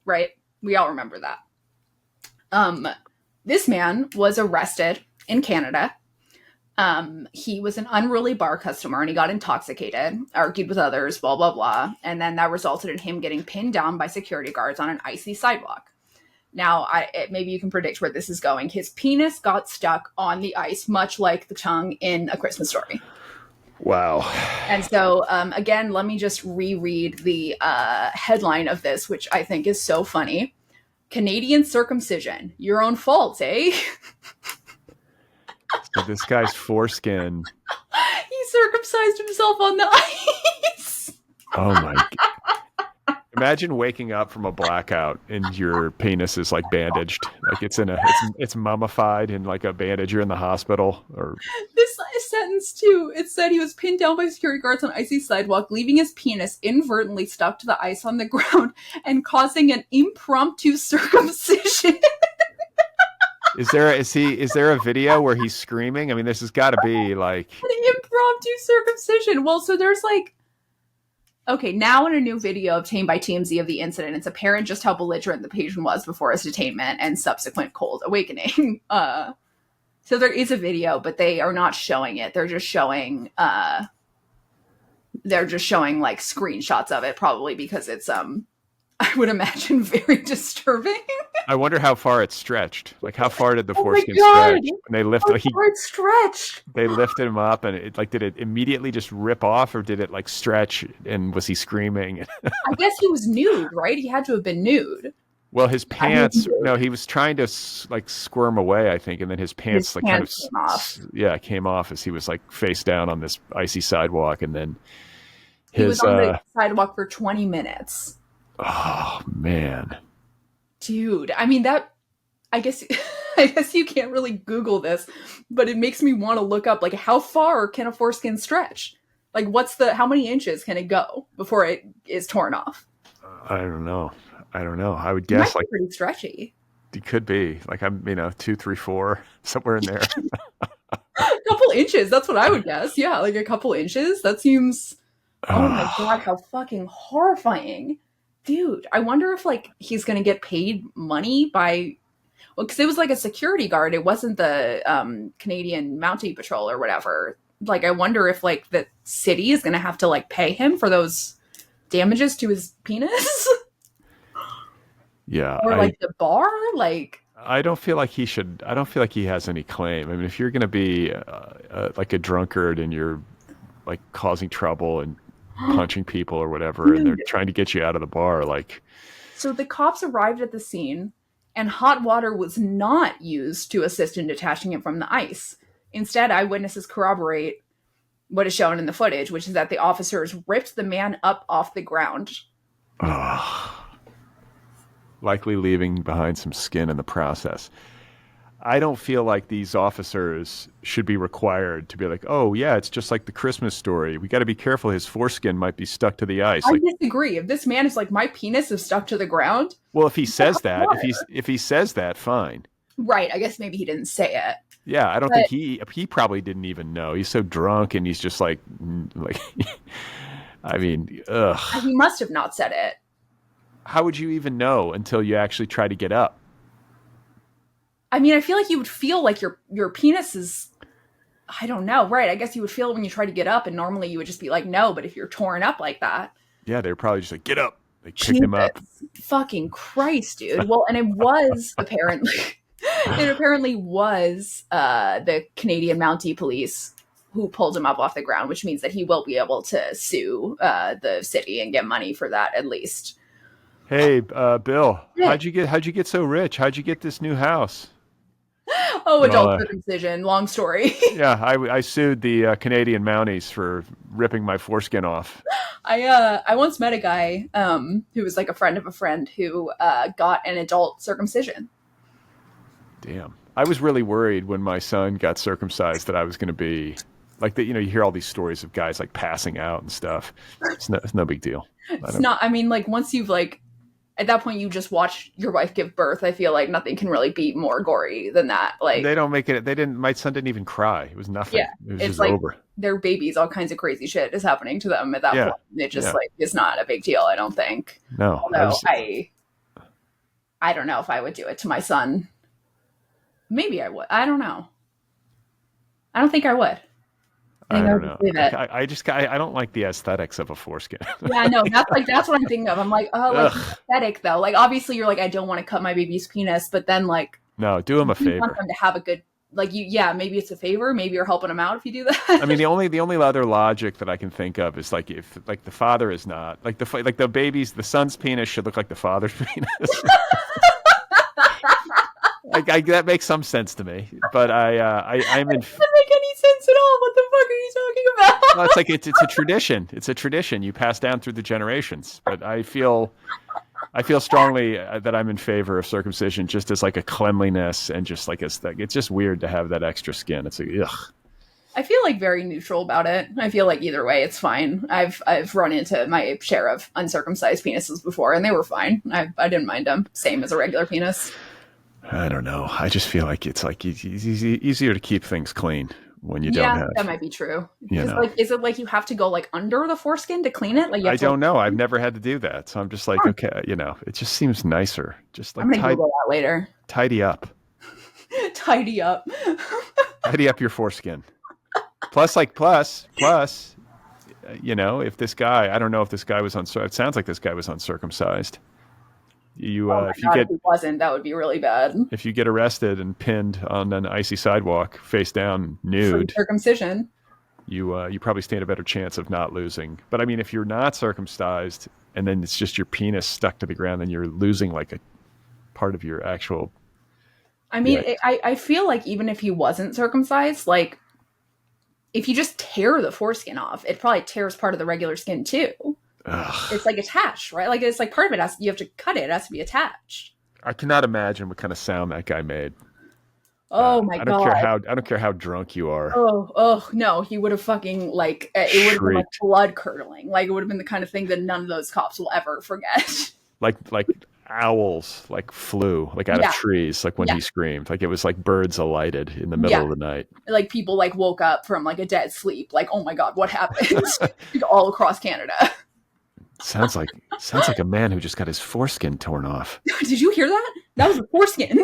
right? We all remember that. This man was arrested in Canada. He was an unruly bar customer and he got intoxicated, argued with others, blah, blah, blah. And then that resulted in him getting pinned down by security guards on an icy sidewalk. Now, maybe you can predict where this is going. His penis got stuck on the ice, much like the tongue in A Christmas Story. Wow. And so, again, let me just reread the headline of this, which I think is so funny. Canadian circumcision, your own fault, eh? So this guy's foreskin. He circumcised himself on the ice. Oh my God. Imagine waking up from a blackout and your penis is like bandaged. Like it's mummified in like a bandage. You're in the hospital or this sentence too. It said he was pinned down by security guards on icy sidewalk, leaving his penis inadvertently stuck to the ice on the ground and causing an impromptu circumcision. Is there a video where he's screaming? I mean, this has got to be like an impromptu circumcision. Well, so there's like Okay, now in a new video obtained by TMZ of the incident, it's apparent just how belligerent the patient was before his detainment and subsequent cold awakening. So there is a video, but they are not showing it. They're just showing like screenshots of it, probably because it's I would imagine very disturbing. I wonder how far it stretched. Like, how far did the Oh my foreskin God! stretch? When they lifted, It stretched. they lifted him up, and it, like, did it immediately just rip off, or did it like stretch? And was he screaming? I guess he was nude, right? He had to have been nude. Well, his pants. No, he was trying to like squirm away, I think, and then his pants like pants came off. Yeah, came off as he was like face down on this icy sidewalk, and then He was on the sidewalk for 20 minutes. Oh man, dude! I mean I guess you can't really Google this, but it makes me want to look up like how far can a foreskin stretch? Like how many inches can it go before it is torn off? I don't know. I would guess like pretty stretchy. It could be like 2, 3, 4 somewhere in there. A couple inches. That's what I would guess. Yeah, like a couple inches. That seems. Oh my God! How fucking horrifying. Dude, I wonder if like he's gonna get paid money by, well, because it was like a security guard. It wasn't the Canadian Mountie Patrol or whatever. Like, I wonder if like the city is gonna have to like pay him for those damages to his penis. Yeah, or like the bar. Like, I don't feel like he should. I don't feel like he has any claim. I mean, if you're gonna be like a drunkard and you're like causing trouble and punching people or whatever, and they're trying to get you out of the bar, like. So the cops arrived at the scene, and hot water was not used to assist in detaching him from the ice. Instead, eyewitnesses corroborate what is shown in the footage, which is that the officers ripped the man up off the ground. Likely leaving behind some skin in the process. I don't feel like these officers should be required to be like, oh, yeah, it's just like the Christmas story. We got to be careful. His foreskin might be stuck to the ice. I disagree. If this man is like, my penis is stuck to the ground. Well, if he says that, if he says that, fine. Right. I guess maybe he didn't say it. Yeah, I don't think he probably didn't even know. He's so drunk and he's just like I mean, ugh. He must have not said it. How would you even know until you actually try to get up? I mean, I feel like you would feel like your penis is, I don't know, right? I guess you would feel it when you try to get up, and normally you would just be like, no, but if you're torn up like that. Yeah, they were probably just like, get up. They picked him up. Fucking Christ, dude. Well, and it was apparently, the Canadian Mountie Police who pulled him up off the ground, which means that he will be able to sue the city and get money for that at least. Hey, Bill, yeah. How'd you get so rich? How'd you get this new house? Oh, adult circumcision. Long story. Yeah, I sued the Canadian Mounties for ripping my foreskin off. I once met a guy who was like a friend of a friend who got an adult circumcision. Damn. I was really worried when my son got circumcised that I was going to be like that. You hear all these stories of guys like passing out and stuff. It's no big deal. It's not. I mean, like once you've like. At that point, you just watch your wife give birth. I feel like nothing can really be more gory than that. Like they don't make it. They didn't. My son didn't even cry. It was nothing. Yeah, it was it's just like over. Their babies, all kinds of crazy shit is happening to them at that point. It just like is not a big deal. I don't think. No, although I don't know if I would do it to my son. Maybe I would. I don't know. I don't think I would. I don't know. I don't like the aesthetics of a foreskin. Yeah, no, that's what I'm thinking of. I'm like, oh, like aesthetic though. Like obviously you're like, I don't want to cut my baby's penis, but then like, no, do him a favor. You want them to have a good, like maybe it's a favor. Maybe you're helping them out if you do that. I mean, the only other logic that I can think of is like if like the father is not like the son's penis should look like the father's penis. That makes some sense to me, but I'm in. Doesn't make any sense at all. What the fuck are you talking about? Well, it's like it's a tradition. It's a tradition you pass down through the generations. But I feel strongly that I'm in favor of circumcision, just as like a cleanliness and just like it's just weird to have that extra skin. It's like ugh. I feel like very neutral about it. I feel like either way, it's fine. I've run into my share of uncircumcised penises before, and they were fine. I didn't mind them. Same as a regular penis. I don't know. I just feel like it's like easier to keep things clean when you don't have. That might be true. You know. Like, is it like you have to go like under the foreskin to clean it? Like you have I to, don't know. I've never had to do that, so I'm just like, okay, you know, it just seems nicer. Just like I'm gonna Google that later. Tidy up. Tidy up. Tidy up your foreskin. Plus, you know, if this guy, I don't know if this guy was it sounds like this guy was uncircumcised. If he wasn't, that would be really bad. If you get arrested and pinned on an icy sidewalk, face down, nude, free circumcision, you probably stand a better chance of not losing. But I mean, if you're not circumcised and then it's just your penis stuck to the ground, then you're losing like a part of your actual. I mean, I feel like even if he wasn't circumcised, like if you just tear the foreskin off, it probably tears part of the regular skin too. Ugh. It's like attached, right? Like it's like part of it you have to cut it. It has to be attached. I cannot imagine what kind of sound that guy made. Oh my God! I don't care how drunk you are. Oh no! He would have fucking like it would have been like blood curdling. Like it would have been the kind of thing that none of those cops will ever forget. Like owls like flew like out of trees like when he screamed, like it was like birds alighted in the middle of the night. Like people like woke up from like a dead sleep. Like, oh my God, what happened? All across Canada. Sounds like a man who just got his foreskin torn off. Did you hear that? That was a foreskin.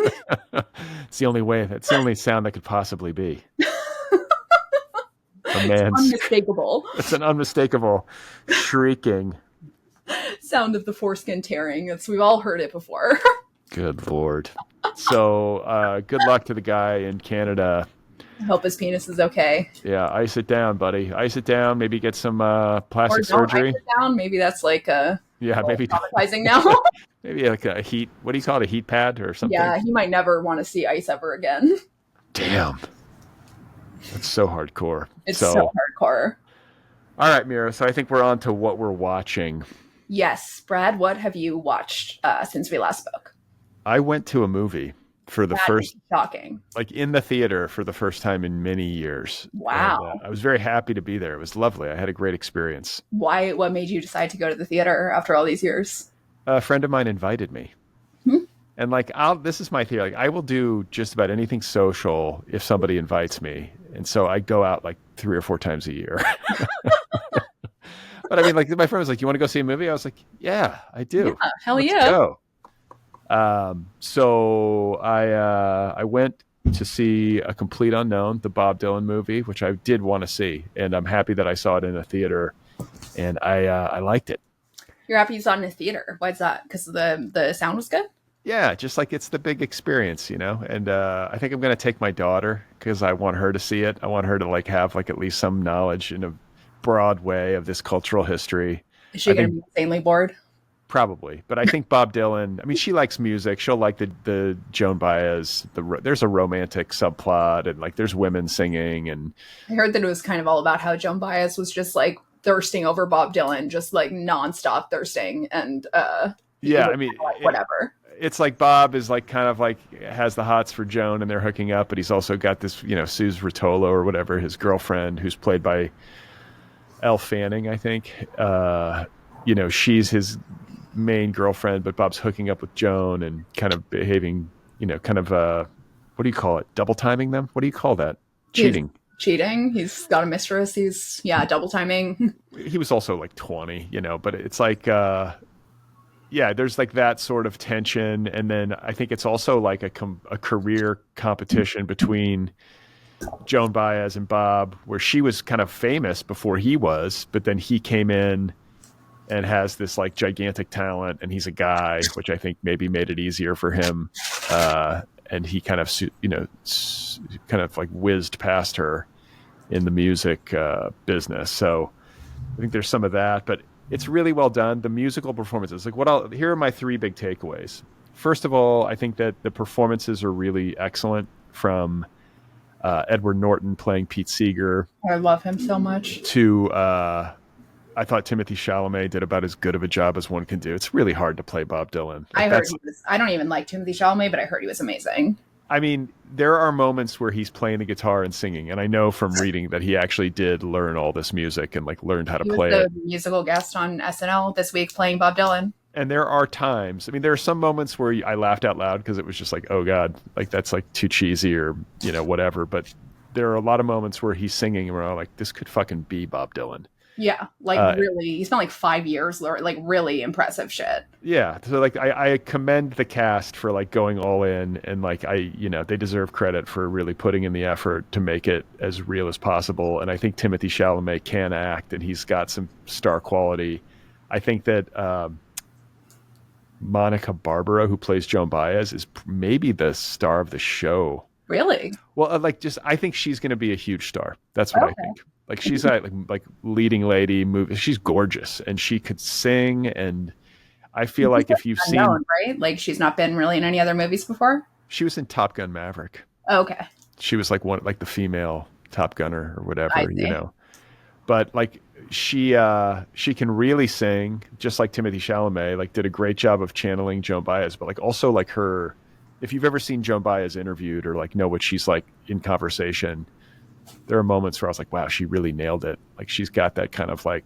It's the only sound that could possibly be. A man's unmistakable. It's an unmistakable shrieking sound of the foreskin tearing. We've all heard it before. Good Lord. So good luck to the guy in Canada. I hope his penis is okay. Yeah, ice it down, buddy. Ice it down. Maybe get some plastic surgery. Ice it down. Maybe that's like maybe traumatizing now. Maybe like a heat. What do you call it? A heat pad or something? Yeah, he might never want to see ice ever again. Damn, that's so hardcore. It's so hardcore. All right, Mira. So I think we're on to what we're watching. Yes, Brad. What have you watched since we last spoke? I went to a movie. For the first, shocking, like in the theater for the first time in many years. Wow. And, I was very happy to be there. It was lovely. I had a great experience. Why? What made you decide to go to the theater after all these years? A friend of mine invited me. And like, this is my theory. Like I will do just about anything social if somebody invites me. And so I go out like 3 or 4 times a year. But I mean, like my friend was like, you want to go see a movie? I was like, yeah, I do. Yeah, hell Let's go. So I went to see A Complete Unknown, the Bob Dylan movie, which I did want to see, and I'm happy that I saw it in a theater, and I liked it. You're happy you saw it in a theater? Why is that? Because the sound was good? Yeah, just like it's the big experience, you know. And I think I'm going to take my daughter because I want her to see it. I want her to like have like at least some knowledge in a broad way of this cultural history. Is she going to be insanely bored? Probably, but I think Bob Dylan, I mean, she likes music. She'll like the Joan Baez, there's a romantic subplot and like there's women singing. And I heard that it was kind of all about how Joan Baez was just like thirsting over Bob Dylan, just like nonstop thirsting. And yeah, I mean, whatever. It's like Bob is like kind of like has the hots for Joan and they're hooking up, but he's also got this, you know, Suze Rotolo or whatever, his girlfriend, who's played by Elle Fanning, I think. You know, she's his main girlfriend, but Bob's hooking up with Joan and kind of behaving, you know, kind of what do you call it? Double timing them? What do you call that? Cheating. He's got a mistress. He's double timing. He was also like 20, you know, but it's like there's like that sort of tension, and then I think it's also like a career competition between Joan Baez and Bob, where she was kind of famous before he was, but then he came in and has this like gigantic talent, and he's a guy, which I think maybe made it easier for him. And he kind of, you know, kind of like whizzed past her in the music business. So I think there's some of that, but it's really well done. The musical performances, like here are my 3 big takeaways. First of all, I think that the performances are really excellent from Edward Norton playing Pete Seeger. I love him so much. To I thought Timothée Chalamet did about as good of a job as one can do. It's really hard to play Bob Dylan. I don't even like Timothée Chalamet, but I heard he was amazing. I mean, there are moments where he's playing the guitar and singing, and I know from reading that he actually did learn all this music and like learned how to play it. He was the musical guest on SNL this week playing Bob Dylan. And there are times, I mean, there are some moments where I laughed out loud because it was just like, oh God, like that's like too cheesy or, you know, whatever. But there are a lot of moments where he's singing where I'm like, this could fucking be Bob Dylan. Yeah, like really, he spent like 5 years, like really impressive shit. Yeah, so like I commend the cast for like going all in, and like they deserve credit for really putting in the effort to make it as real as possible. And I think Timothée Chalamet can act, and he's got some star quality. I think that Monica Barbaro, who plays Joan Baez, is maybe the star of the show. Really? Well, I think she's going to be a huge star. That's what I think. Like she's like leading lady movie. She's gorgeous, and she could sing. And I feel like if you've unknown, seen, right? Like she's not been really in any other movies before. She was in Top Gun Maverick. Oh, okay. She was like the female Top Gunner or whatever, But like she can really sing, just like Timothée Chalamet. Like did a great job of channeling Joan Baez, but like also like her. If you've ever seen Joan Baez interviewed or like know what she's like in conversation, there are moments where I was like, wow, she really nailed it. Like she's got that kind of like,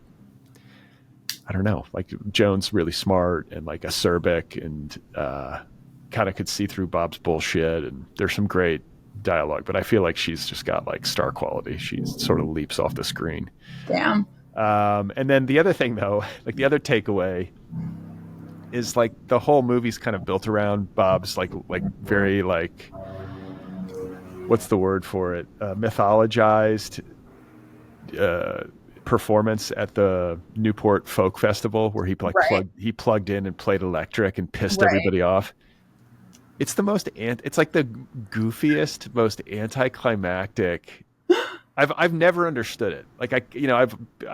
I don't know, like Joan's really smart and like acerbic and kind of could see through Bob's bullshit. And there's some great dialogue, but I feel like she's just got like star quality. She sort of leaps off the screen. Damn. And then the other thing though, like the other takeaway is like the whole movie's kind of built around Bob's like very like, what's the word for it? Mythologized performance at the Newport Folk Festival where he plugged in and played electric and pissed everybody off. It's the most it's like the goofiest, most anticlimactic. I've never understood it. Like I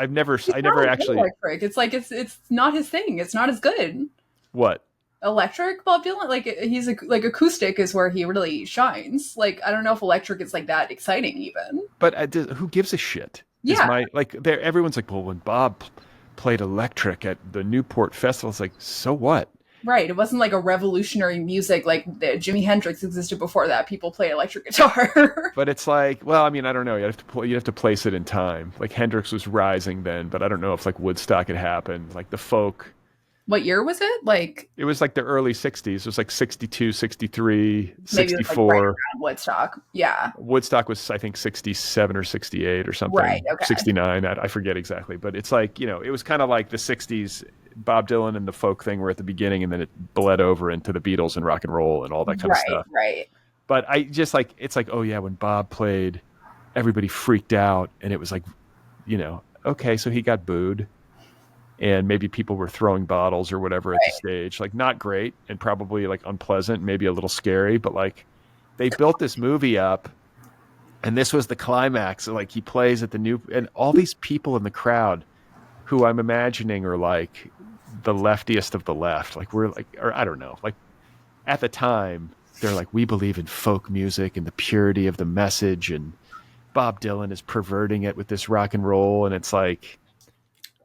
never actually electric. It's like it's not his thing. It's not as good. What? Electric Bob Dylan? Like he's like acoustic is where he really shines. Like I don't know if electric is like that exciting even. But who gives a shit? Yeah. Everyone's like, well, when Bob played electric at the Newport Festival, it's like, so what? Right. It wasn't like a revolutionary music like Jimi Hendrix existed before that. People play electric guitar. But it's like, well, I mean, I don't know. You have to place it in time. Like Hendrix was rising then, but I don't know if like Woodstock had happened. Like the folk. What year was it? Like it was like the early 60s. It was like 62, 63, 64. Like right around Woodstock. Yeah. Woodstock was, I think, 67 or 68 or something. Right. Okay. 69. I forget exactly. But it's like, it was kind of like the 60s. Bob Dylan and the folk thing were at the beginning, and then it bled over into the Beatles and rock and roll and all that kind of stuff. Right. But I just like, it's like, oh yeah, when Bob played, everybody freaked out, and it was like, okay, so he got booed. And maybe people were throwing bottles or whatever at the stage. Like not great and probably like unpleasant, maybe a little scary, but like they built this movie up and this was the climax. So, like he plays at and all these people in the crowd who I'm imagining are like the leftiest of the left. Like we're like, or I don't know, like at the time they're like, we believe in folk music and the purity of the message. And Bob Dylan is perverting it with this rock and roll. And it's like,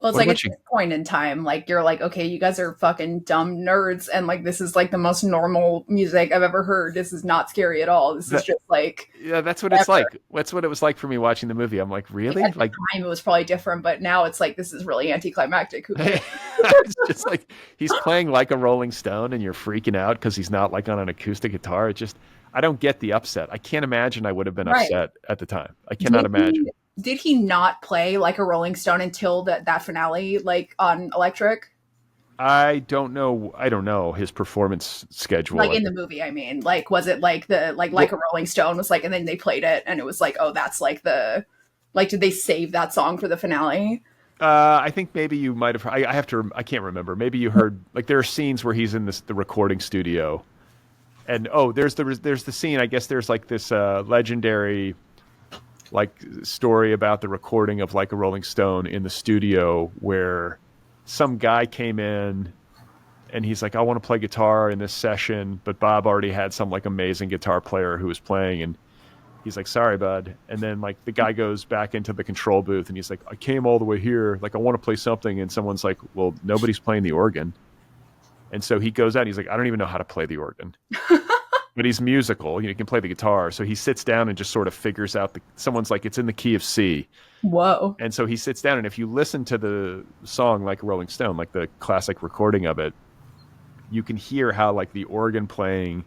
well, it's like at this point in time, like you're like, okay, you guys are fucking dumb nerds, and like this is like the most normal music I've ever heard. This is not scary at all. This is just like that's what it's like. That's what it was like for me watching the movie. I'm like, really? At like the time it was probably different, but now it's like this is really anticlimactic. It's just like he's playing like a Rolling Stone, and you're freaking out because he's not like on an acoustic guitar. It just I don't get the upset. I can't imagine I would have been upset at the time. I cannot imagine. Did he not play like a Rolling Stone until that finale, like on Electric? I don't know. I don't know his performance schedule. Like in the movie, I mean, like was it like a Rolling Stone was like, and then they played it, and it was like, oh, that's like did they save that song for the finale? I think maybe you might have. I can't remember. Maybe you heard like there are scenes where he's in the recording studio, and there's the scene. I guess there's like this legendary like story about the recording of Like a Rolling Stone in the studio where some guy came in and he's like, I want to play guitar in this session, but Bob already had some like amazing guitar player who was playing, and he's like, sorry, bud. And then like the guy goes back into the control booth and he's like, I came all the way here, like I want to play something, and someone's like, well, nobody's playing the organ. And so he goes out and he's like, I don't even know how to play the organ. But he's musical. He can play the guitar. So he sits down and just sort of figures out someone's like, it's in the key of C. Whoa. And so he sits down, and if you listen to the song like Rolling Stone, like the classic recording of it, you can hear how like the organ playing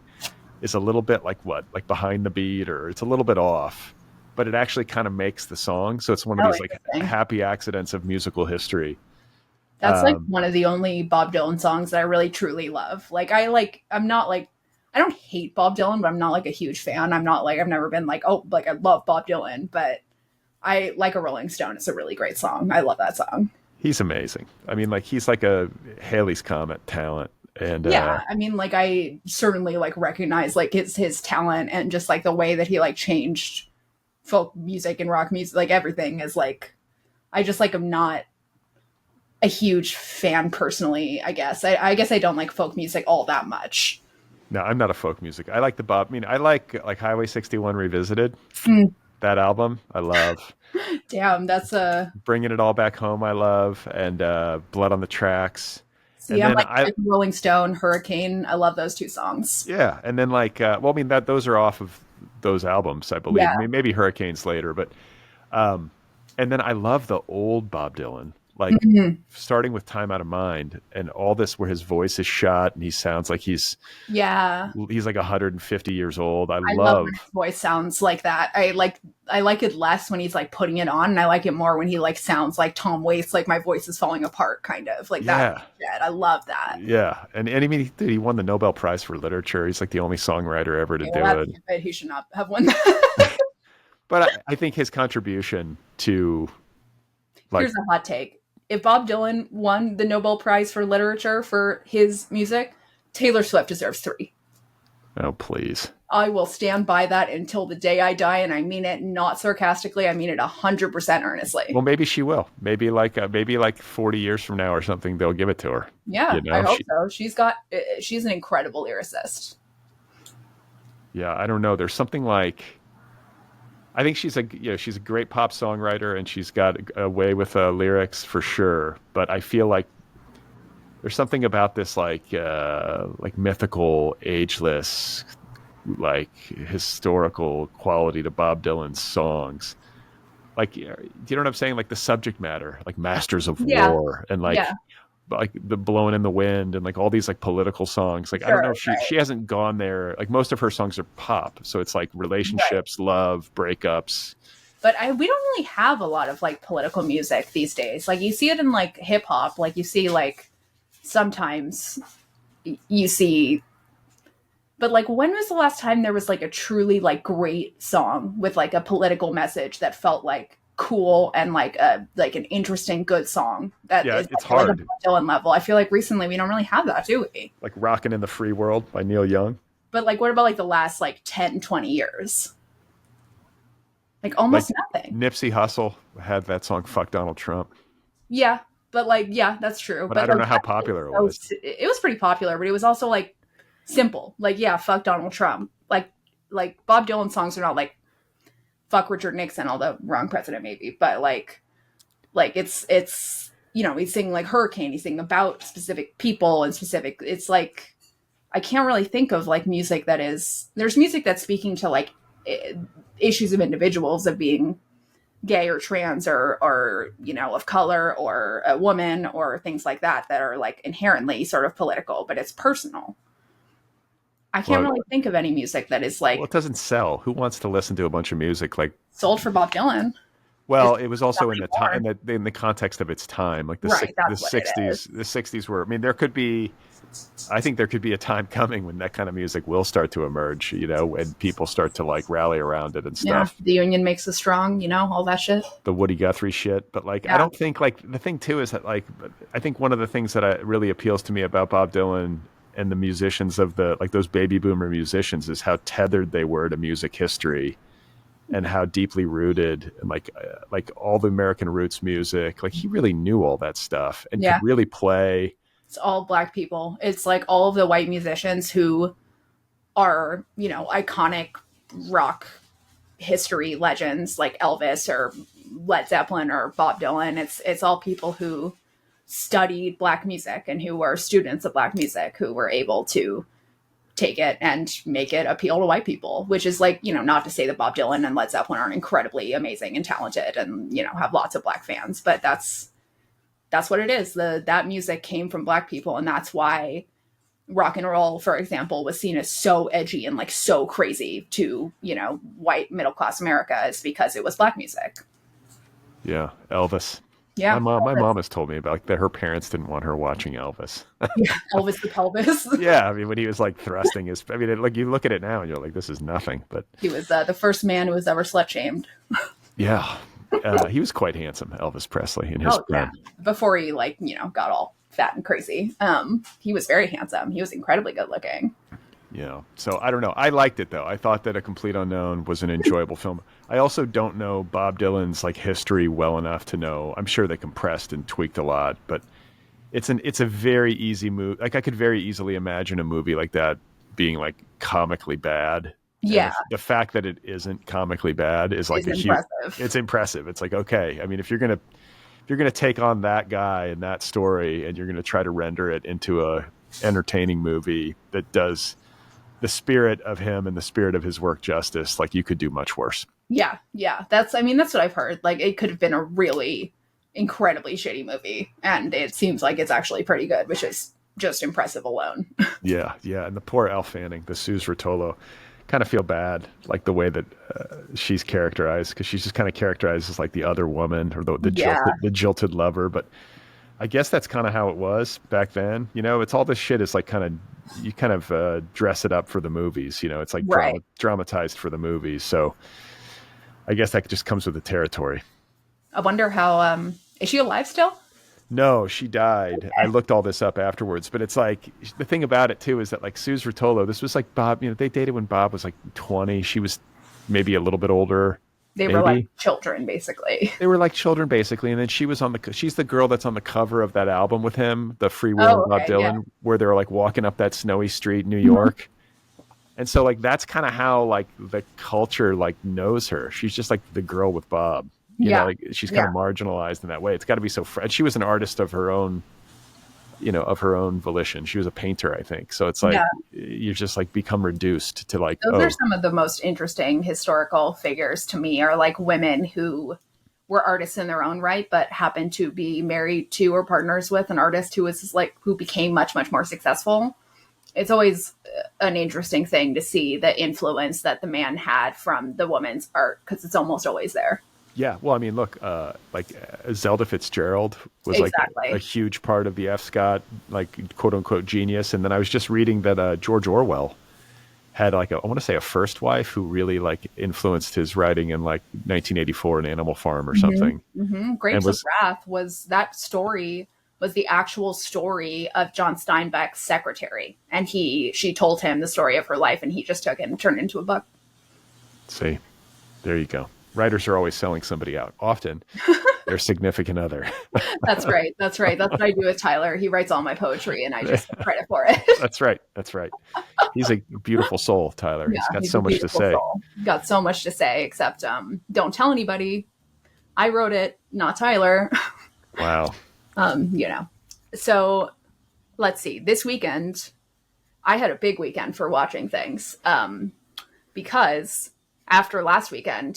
is a little bit like behind the beat, or it's a little bit off. but it actually kind of makes the song. So it's one of these like interesting. happy accidents of musical history. That's like one of the only Bob Dylan songs that I really truly love. Like I'm not like, I don't hate Bob Dylan, but I'm not like a huge fan. I'm not like, I've never been like, oh, like I love Bob Dylan, but I like a Rolling Stone. It's a really great song. I love that song. He's amazing. I mean, like he's like a Haley's Comet talent. And yeah, I mean, like I certainly like recognize like his talent and just like the way that he like changed folk music and rock music, like everything is like, I just like, I'm not a huge fan personally, I guess. I guess I don't like folk music all that much. No, I'm not a folk music. I like the Bob. I mean, I like Highway 61 Revisited. That album, I love. Damn, that's a Bringing It All Back Home. I love, and Blood on the Tracks. See, I'm like Rolling Stone, Hurricane. I love those two songs. Yeah, and then like, well, I mean those are off of those albums, I believe. Yeah. I mean, maybe Hurricanes later, but, and then I love the old Bob Dylan. Like starting with Time Out of Mind and all this where his voice is shot and he sounds like he's like 150 years old. I love when his voice sounds like that. I like it less when he's like putting it on, and I like it more when he like sounds like Tom Waits, like my voice is falling apart kind of like that. Yeah. I love that. Yeah. And I mean, he won the Nobel Prize for Literature. He's like the only songwriter ever to do it. He should not have won that. But I think his contribution to like, here's a hot take. If Bob Dylan won the Nobel Prize for Literature for his music, Taylor Swift deserves 3. Oh, please. I will stand by that until the day I die, and I mean it not sarcastically. I mean it 100% earnestly. Well, maybe she will. Maybe like 40 years from now or something, they'll give it to her. Yeah, you know? I hope so. She's an incredible lyricist. Yeah, I don't know. There's something like, I think she's a great pop songwriter and she's got a way with lyrics for sure. But I feel like there's something about this like mythical, ageless, like historical quality to Bob Dylan's songs. Like, do you know what I'm saying? Like the subject matter, like Masters of War and like the Blowing in the Wind and like all these like political songs. Like, I don't know if she hasn't gone there. Like most of her songs are pop. So it's like relationships, love, breakups. But we don't really have a lot of like political music these days. Like you see it in like hip hop. Like you see like sometimes you see, but like when was the last time there was like a truly like great song with like a political message that felt like cool and like an interesting good song that is it's like, hard. Like a Dylan level. I feel like recently we don't really have that, do we? Like Rockin' in the Free World by Neil Young. But like what about like the last like 10, 20 years? Like almost nothing. Nipsey Hussle had that song Fuck Donald Trump. Yeah, but like that's true. But I don't know how popular it was. It was pretty popular, but it was also like simple. Like fuck Donald Trump. Like Bob Dylan songs are not like fuck Richard Nixon, although wrong president maybe, but like it's you know, he's singing like Hurricane, he's singing about specific people and specific, it's like I can't really think of like music that is, there's music that's speaking to like issues of individuals of being gay or trans or you know, of color or a woman or things like that are like inherently sort of political, but it's personal. I can't really think of any music that is like... Well, it doesn't sell. Who wants to listen to a bunch of music like... Sold for Bob Dylan. Well, it was also in the time, in the context of its time, like the 60s. The 60s were... I mean, I think there could be a time coming when that kind of music will start to emerge, you know, and people start to like rally around it and stuff. Yeah, the union makes us strong, you know, all that shit. The Woody Guthrie shit. But like, I don't think like... The thing too is that like, I think one of the things that really appeals to me about Bob Dylan and the musicians of those baby boomer musicians is how tethered they were to music history and how deeply rooted and like all the American roots music, like he really knew all that stuff and could really play. It's all black people. It's like all of the white musicians who are, you know, iconic rock history legends like Elvis or Led Zeppelin or Bob Dylan. It's all people who studied black music and who were students of black music who were able to take it and make it appeal to white people, which is like, you know, not to say that Bob Dylan and Led Zeppelin aren't incredibly amazing and talented and, you know, have lots of black fans, but that's what it is. That music came from black people. And that's why rock and roll, for example, was seen as so edgy and like so crazy to, white middle class America is because it was Black music. Yeah, Elvis. Yeah, my mom has told me about like, that her parents didn't want her watching Elvis. Yeah, Elvis the pelvis. Yeah, I mean when he was like thrusting his, I mean like you look at it now and you're like, this is nothing. But he was the first man who was ever slut shamed. Yeah, he was quite handsome, Elvis Presley, in his prime. Before he got all fat and crazy. He was very handsome. He was incredibly good looking. Yeah. So I don't know. I liked it though. I thought that A Complete Unknown was an enjoyable film. I also don't know Bob Dylan's like history well enough to know. I'm sure they compressed and tweaked a lot, but it's a very easy movie. Like I could very easily imagine a movie like that being like comically bad. Yeah. The fact that it isn't comically bad is like it's impressive. It's like, okay. I mean, if you're going to take on that guy and that story and you're going to try to render it into a entertaining movie that does the spirit of him and the spirit of his work justice, like you could do much worse. Yeah. That's what I've heard. Like it could have been a really incredibly shitty movie, and it seems like it's actually pretty good, which is just impressive alone. Yeah. And the poor Elle Fanning, the Suze Rotolo, kind of feel bad, like the way that she's characterized, because she's just kind of characterized as like the other woman or the jilted lover. But I guess that's kind of how it was back then. It's all this shit is like you kind of dress it up for the movies. It's like dramatized for the movies. So I guess that just comes with the territory. I wonder how, is she alive still? No, she died. Okay. I looked all this up afterwards, but it's like the thing about it too is that like Suze Rotolo, this was like Bob, they dated when Bob was like 20. She was maybe a little bit older. They were like children, basically. They were like children, basically. And then she was she's the girl that's on the cover of that album with him, the Free Will Bob Dylan, where they're like walking up that snowy street in New York. And so like, that's kind of how like the culture like knows her. She's just like the girl with Bob. She's kind of marginalized in that way. It's got to be so fresh. She was an artist of her own, of her own volition. She was a painter, I think. So it's like, you just like become reduced to like, those are some of the most interesting historical figures to me, are like women who were artists in their own right, but happened to be married to or partners with an artist who became much, much more successful. It's always an interesting thing to see the influence that the man had from the woman's art, because it's almost always there. Yeah, well, I mean, look, Zelda Fitzgerald was like a huge part of the F. Scott, like quote unquote genius. And then I was just reading that George Orwell had like I want to say a first wife who really like influenced his writing in like 1984 in Animal Farm or something. Mm-hmm. Grapes of Wrath was the actual story of John Steinbeck's secretary, and she told him the story of her life, and he just took it and turned it into a book. See, there you go. Writers are always selling somebody out. Often their significant other. That's right. That's what I do with Tyler. He writes all my poetry and I just get credit for it. That's right. He's a beautiful soul, Tyler. He's got so much to say. Got so much to say, except don't tell anybody. I wrote it, not Tyler. Wow. So let's see. This weekend, I had a big weekend for watching things because after last week on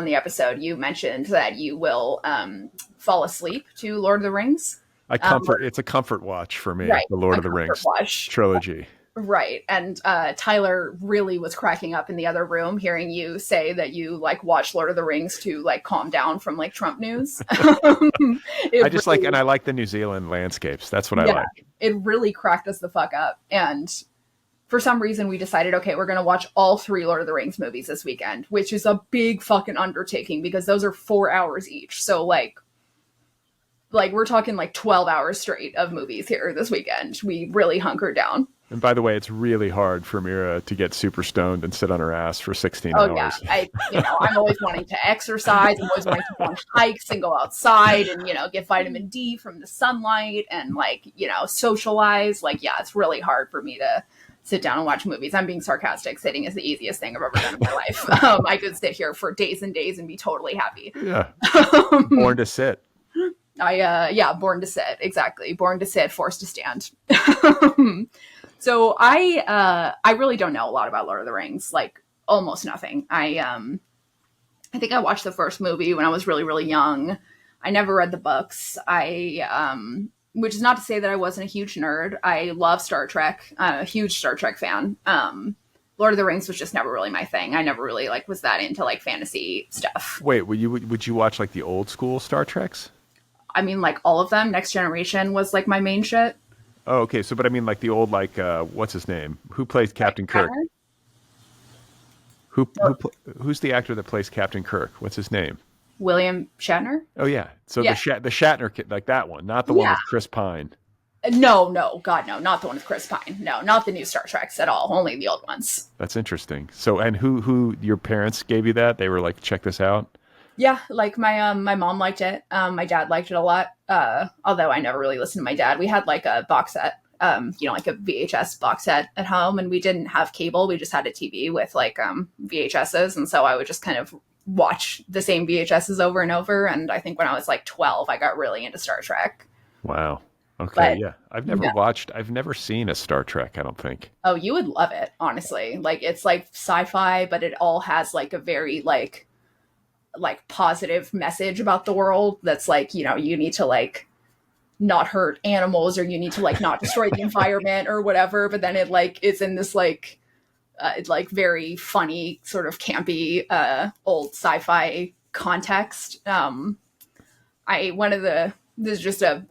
the episode, you mentioned that you will fall asleep to Lord of the Rings. It's a comfort watch for me, right, the Lord of the Rings trilogy. Right. And Tyler really was cracking up in the other room hearing you say that you like watch Lord of the Rings to like calm down from like Trump news. I like the New Zealand landscapes. That's what I like. It really cracked us the fuck up. And for some reason, we decided, okay, we're going to watch all 3 Lord of the Rings movies this weekend, which is a big fucking undertaking because those are 4 hours each. So like we're talking like 12 hours straight of movies here this weekend. We really hunkered down. And by the way, it's really hard for Mira to get super stoned and sit on her ass for 16 hours. Yeah. I'm always wanting to exercise. I'm always wanting to go on hikes and go outside and, get vitamin D from the sunlight and socialize. It's really hard for me to sit down and watch movies. I'm being sarcastic. Sitting is the easiest thing I've ever done in my life. I could sit here for days and days and be totally happy. Yeah. Born to sit. Born to sit. Exactly. Born to sit, forced to stand. So I really don't know a lot about Lord of the Rings, like almost nothing. I think I watched the first movie when I was really, really young. I never read the books. I which is not to say that I wasn't a huge nerd. I love Star Trek. I'm a huge Star Trek fan. Lord of the Rings was just never really my thing. I never really like was that into like fantasy stuff. Wait, would you watch like the old school Star Treks? I mean, like all of them. Next Generation was like my main shit. Oh, okay. So, but I mean, like the old, like what's his name? Who plays Captain Kirk? Who's the actor that plays Captain Kirk? What's his name? William Shatner. Oh yeah. So Yeah. the Shatner kid, like that one, not the one with Chris Pine. No, God, no, not the one with Chris Pine. No, not the new Star Treks at all. Only the old ones. That's interesting. So, and who your parents gave you that? They were like, check this out. Yeah, like my mom liked it. My dad liked it a lot. Although I never really listened to my dad. We had like a box set, like a VHS box set at home, and we didn't have cable. We just had a TV with like VHSs, and so I would just kind of watch the same VHSs over and over. And I think when I was like 12, I got really into Star Trek. Wow. Okay. But, yeah. I've never seen a Star Trek, I don't think. Oh, you would love it, honestly. Like it's like sci-fi, but it all has like a very like positive message about the world that's like, you need to like not hurt animals, or you need to like not destroy the environment or whatever. But then it like it's in this like it's like very funny sort of campy old sci-fi context. This is just a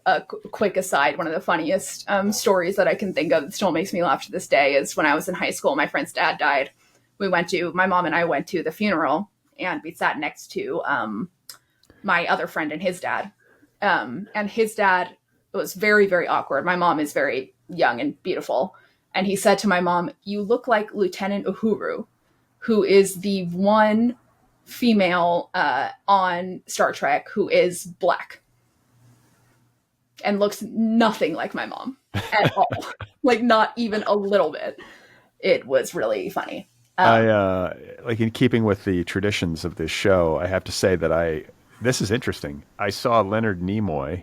quick aside. One of the funniest stories that I can think of that still makes me laugh to this day is when I was in high school, my friend's dad died. My mom and I went to the funeral, and we sat next to my other friend and his dad. And his dad was very, very awkward. My mom is very young and beautiful. And he said to my mom, "You look like Lieutenant Uhuru, who is the one female on Star Trek who is black. And looks nothing like my mom at all. Like not even a little bit." It was really funny. I like in keeping with the traditions of this show, I have to say that this is interesting. I saw Leonard Nimoy,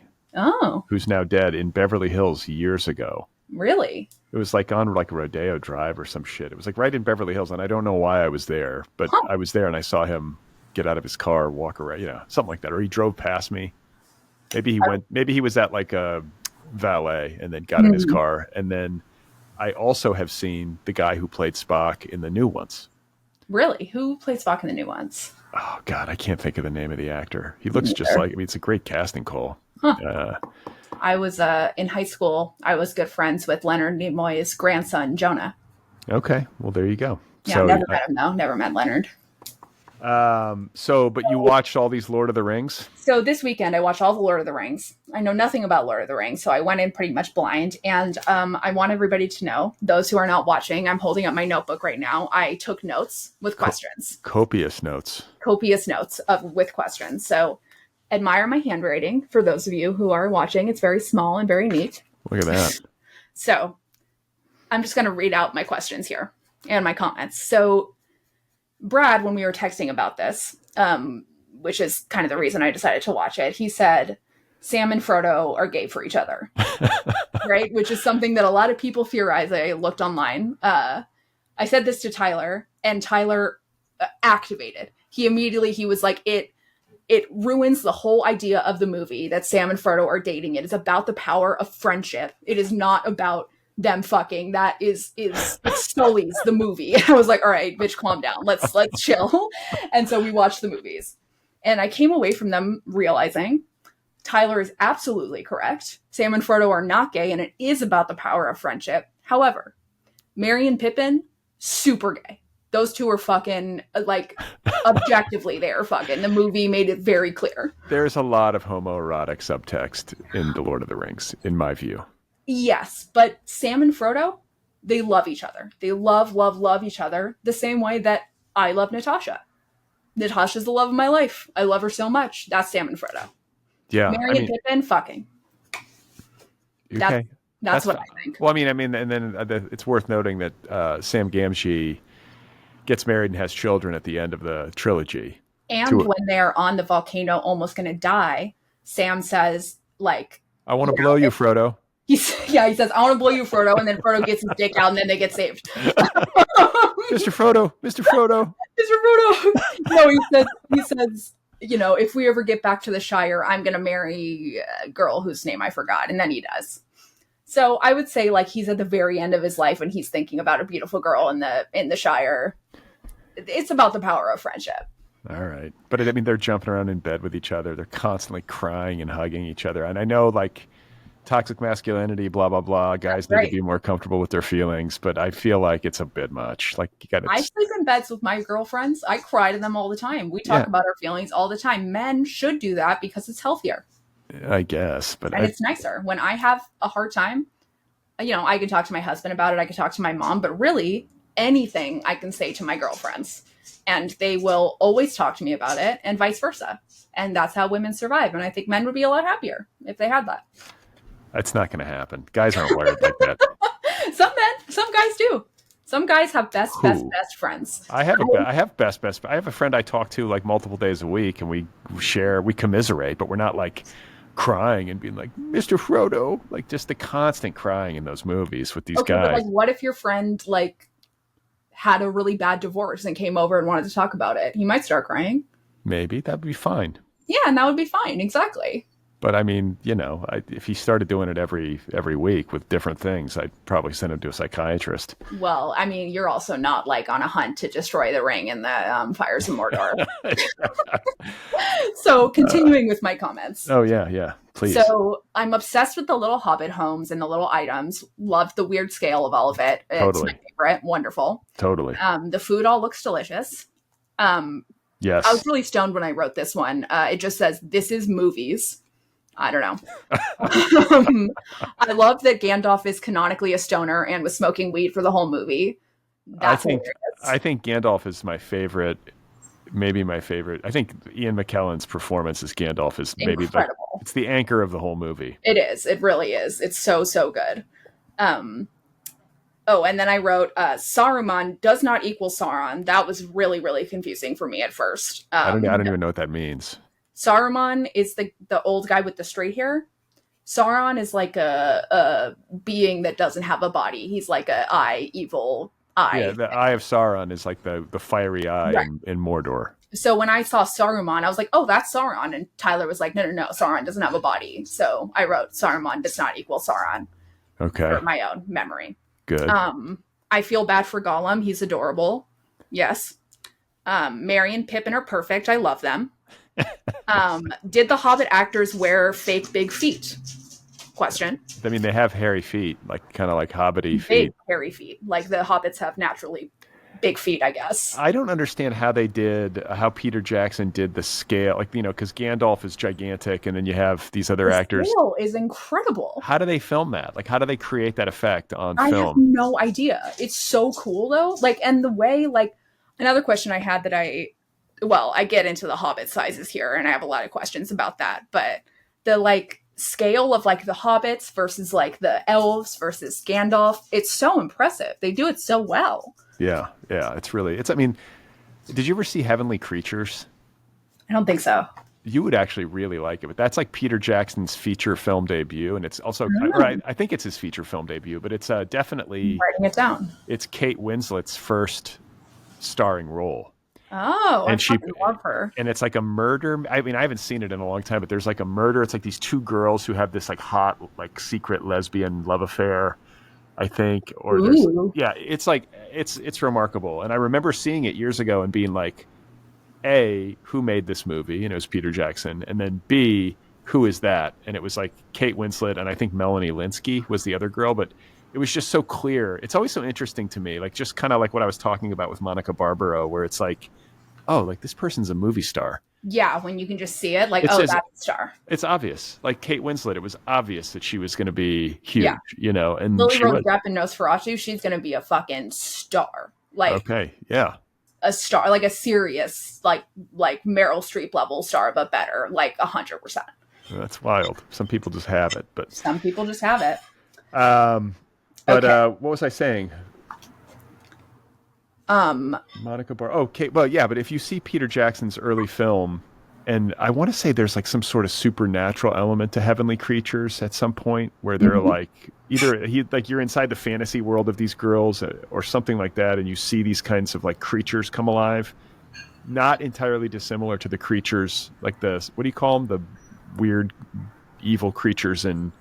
who's now dead, in Beverly Hills years ago. Really? It was like on like Rodeo Drive or some shit. It was like right in Beverly Hills, and I don't know why I was there, but I was there and I saw him get out of his car, walk around, something like that, or he drove past me. Maybe he was at like a valet and then got in his car. And then I also have seen the guy who played Spock in the new ones. Really? Who played Spock in the new ones? Oh God, I can't think of the name of the actor. He looks just like, it's a great casting call. Huh. I was in high school. I was good friends with Leonard Nimoy's grandson, Jonah. Okay. Well, there you go. Yeah, so, never met him though. Never met Leonard. But you watched all these Lord of the Rings? So this weekend I watched all the Lord of the Rings. I know nothing about Lord of the Rings, so I went in pretty much blind. And I want everybody to know, those who are not watching, I'm holding up my notebook right now. I took notes with questions. Copious notes. Copious notes with questions. So admire my handwriting for those of you who are watching. It's very small and very neat. Look at that. So I'm just going to read out my questions here and my comments. So Brad, when we were texting about this, which is kind of the reason I decided to watch it, he said Sam and Frodo are gay for each other, right? Which is something that a lot of people theorize. I looked online. I said this to Tyler, and Tyler activated. He was like, it ruins the whole idea of the movie that Sam and Frodo are dating. It is about the power of friendship. It is not about them fucking. That it sullies the movie. I was like, all right, bitch, calm down. Let's chill. And so we watched the movies. And I came away from them realizing Tyler is absolutely correct. Sam and Frodo are not gay, and it is about the power of friendship. However, Merry and Pippin, super gay. Those two are fucking, like, objectively, they are fucking. The movie made it very clear. There's a lot of homoerotic subtext in The Lord of the Rings, in my view. Yes, but Sam and Frodo, they love each other. They love each other the same way that I love Natasha. Natasha's the love of my life. I love her so much. That's Sam and Frodo. Yeah. Merry and Pippin, fucking. Okay. That's what I think. Well, and then it's worth noting that Sam Gamgee gets married and has children at the end of the trilogy. And when they're on the volcano almost going to die, Sam says, like... I want to blow you, Frodo. He says, I want to blow you, Frodo, and then Frodo gets his dick out, and then they get saved. Mr. Frodo. Mr. Frodo. No, he says, you know, if we ever get back to the Shire, I'm going to marry a girl whose name I forgot. And then he does. So I would say like he's at the very end of his life and he's thinking about a beautiful girl in the Shire. It's about the power of friendship. All right. But I mean, they're jumping around in bed with each other. They're constantly crying and hugging each other. And I know like toxic masculinity, blah, blah, blah. Guys need to be more comfortable with their feelings, but I feel like it's a bit much. Like you gotta... I sleep in beds with my girlfriends. I cry to them all the time. We talk about our feelings all the time. Men should do that because it's healthier. I guess, but it's nicer. When I have a hard time, you know, I can talk to my husband about it. I can talk to my mom, but really anything I can say to my girlfriends and they will always talk to me about it and vice versa. And that's how women survive. And I think men would be a lot happier if they had that. That's not going to happen. Guys aren't wired like that. Some guys do. Some guys have best friends. I have a friend I talk to like multiple days a week, and we commiserate, but we're not like crying and being like, Mr. Frodo, like just the constant crying in those movies with these guys. But like, what if your friend like had a really bad divorce and came over and wanted to talk about it? He might start crying. Maybe that'd be fine. Yeah, and that would be fine. Exactly. But I mean, you know, if he started doing it every week with different things, I'd probably send him to a psychiatrist. Well, I mean, you're also not like on a hunt to destroy the ring in the Fires of Mordor. So continuing with my comments. Oh, yeah, please. So I'm obsessed with the little Hobbit homes and the little items. Love the weird scale of all of it. It's my favorite. Wonderful. Totally. The food all looks delicious. Yes. I was really stoned when I wrote this one. It just says, "This is movies." I don't know. I love that Gandalf is canonically a stoner and was smoking weed for the whole movie. I think Gandalf is my favorite, maybe my favorite. I think Ian McKellen's performance as Gandalf is maybe incredible. It's the anchor of the whole movie. It is. It really is. It's so good. And then I wrote, Saruman does not equal Sauron. That was really, really confusing for me at first. I don't even know what that means. Saruman is the old guy with the straight hair. Sauron is like a being that doesn't have a body. He's like evil eye. Yeah, the Eye of Sauron is like the fiery eye in Mordor. So when I saw Saruman, I was like, oh, that's Sauron. And Tyler was like, no, Sauron doesn't have a body. So I wrote Saruman does not equal Sauron. Okay. For my own memory. Good. I feel bad for Gollum. He's adorable. Yes. Merry and Pippin are perfect. I love them. Did the Hobbit actors wear fake big feet? Question. I mean, they have hairy feet, like kind of like hobbity feet. Big hairy feet, like the hobbits have naturally big feet, I guess. I don't understand how how Peter Jackson did the scale, like, you know, because Gandalf is gigantic, and then you have these other actors. The scale is incredible. How do they film that? Like, how do they create that effect on film? I have no idea. It's so cool though. Like, and the way, like, another question I had that I get into the Hobbit sizes here, and I have a lot of questions about that. But the like scale of like the hobbits versus like the elves versus Gandalf, it's so impressive. They do it so well. Yeah. I mean, did you ever see Heavenly Creatures? I don't think so. You would actually really like it, but that's like Peter Jackson's feature film debut, and it's also I think it's his feature film debut, but it's definitely I'm writing it down. It's Kate Winslet's first starring role. Oh, and I love her. And it's like a murder. I mean, I haven't seen it in a long time, but there's like a murder. It's like these two girls who have this like hot, like secret lesbian love affair, I think. Or it's like it's remarkable. And I remember seeing it years ago and being like, A, who made this movie? And it was Peter Jackson. And then B, who is that? And it was like Kate Winslet, and I think Melanie Linsky was the other girl, but it was just so clear. It's always so interesting to me, like just kind of like what I was talking about with Monica Barbaro, where it's like, oh, like this person's a movie star. Yeah, when you can just see it, like, that's a star. It's obvious. Like Kate Winslet, it was obvious that she was going to be huge, you know. And Lily Rose Depp in Nosferatu, she's going to be a fucking star. Like, okay, yeah. A star, like a serious, like Meryl Streep level star, but better, like 100%. That's wild. Some people just have it, but some people just have it. But what was I saying? Monica Bar. Oh, Kate. Well, yeah, but if you see Peter Jackson's early film, and I want to say there's like some sort of supernatural element to Heavenly Creatures at some point, where they're like either you're inside the fantasy world of these girls or something like that, and you see these kinds of like creatures come alive. not entirely dissimilar to the creatures, like the, what do you call them? The weird evil creatures in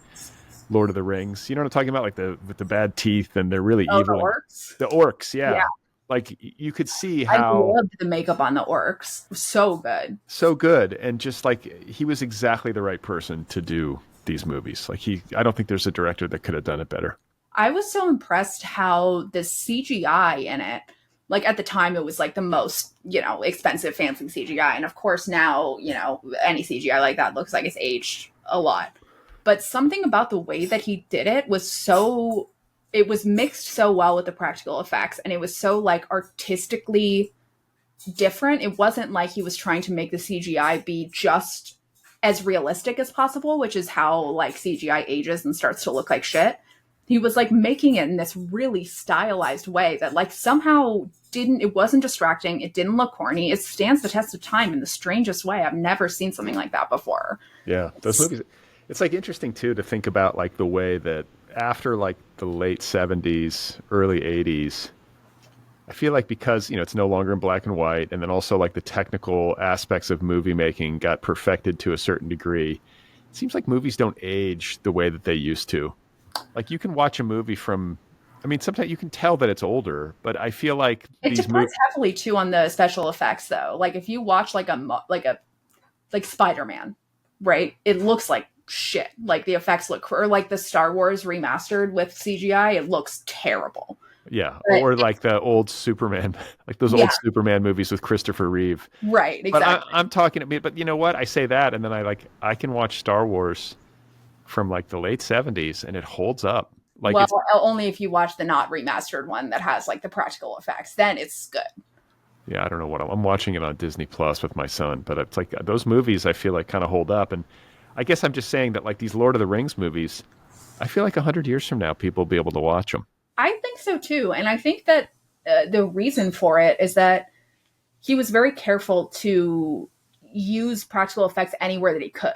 Lord of the Rings. You know what I'm talking about? Like with the bad teeth, and they're really Oh, evil. the orcs? The orcs, yeah. Yeah. Like you could see I how loved the makeup on the orcs. So good. so good, and just like he was exactly the right person to do these movies. Like I don't think there's a director that could have done it better. I was so impressed how the CGI in it, like at the time it was like the most, expensive fancy CGI. And of course now, any CGI like that looks like it's aged a lot. But something about the way that he did it it was mixed so well with the practical effects, and it was so like artistically different. It wasn't like he was trying to make the CGI be just as realistic as possible, which is how like CGI ages and starts to look like shit. He was like making it in this really stylized way that like somehow it wasn't distracting. It didn't look corny. It stands the test of time in the strangest way. I've never seen something like that before. Yeah, those movies. It's like interesting too to think about like the way that after like the late 70s, early 80s, I feel like because, it's no longer in black and white, and then also like the technical aspects of movie making got perfected to a certain degree. It seems like movies don't age the way that they used to. Like you can watch a movie from, sometimes you can tell that it's older, but I feel like it depends heavily too on the special effects though. Like if you watch like Spider-Man, right? It looks like shit. Like the effects or like the Star Wars remastered with CGI, it looks terrible. Yeah, but or like the old Superman, like those old Superman movies with Christopher Reeve. Right, exactly. But I'm talking to me, but you know what? I say that, and then I can watch Star Wars from like the late 70s, and it holds up. Like, well, only if you watch the not remastered one that has like the practical effects, then it's good. Yeah, I don't know what I'm watching it on Disney Plus with my son, but it's like those movies I feel like kind of hold up, and I guess I'm just saying that like these Lord of the Rings movies, I feel like 100 years from now people will be able to watch them. I think so too, and I think that the reason for it is that he was very careful to use practical effects anywhere that he could.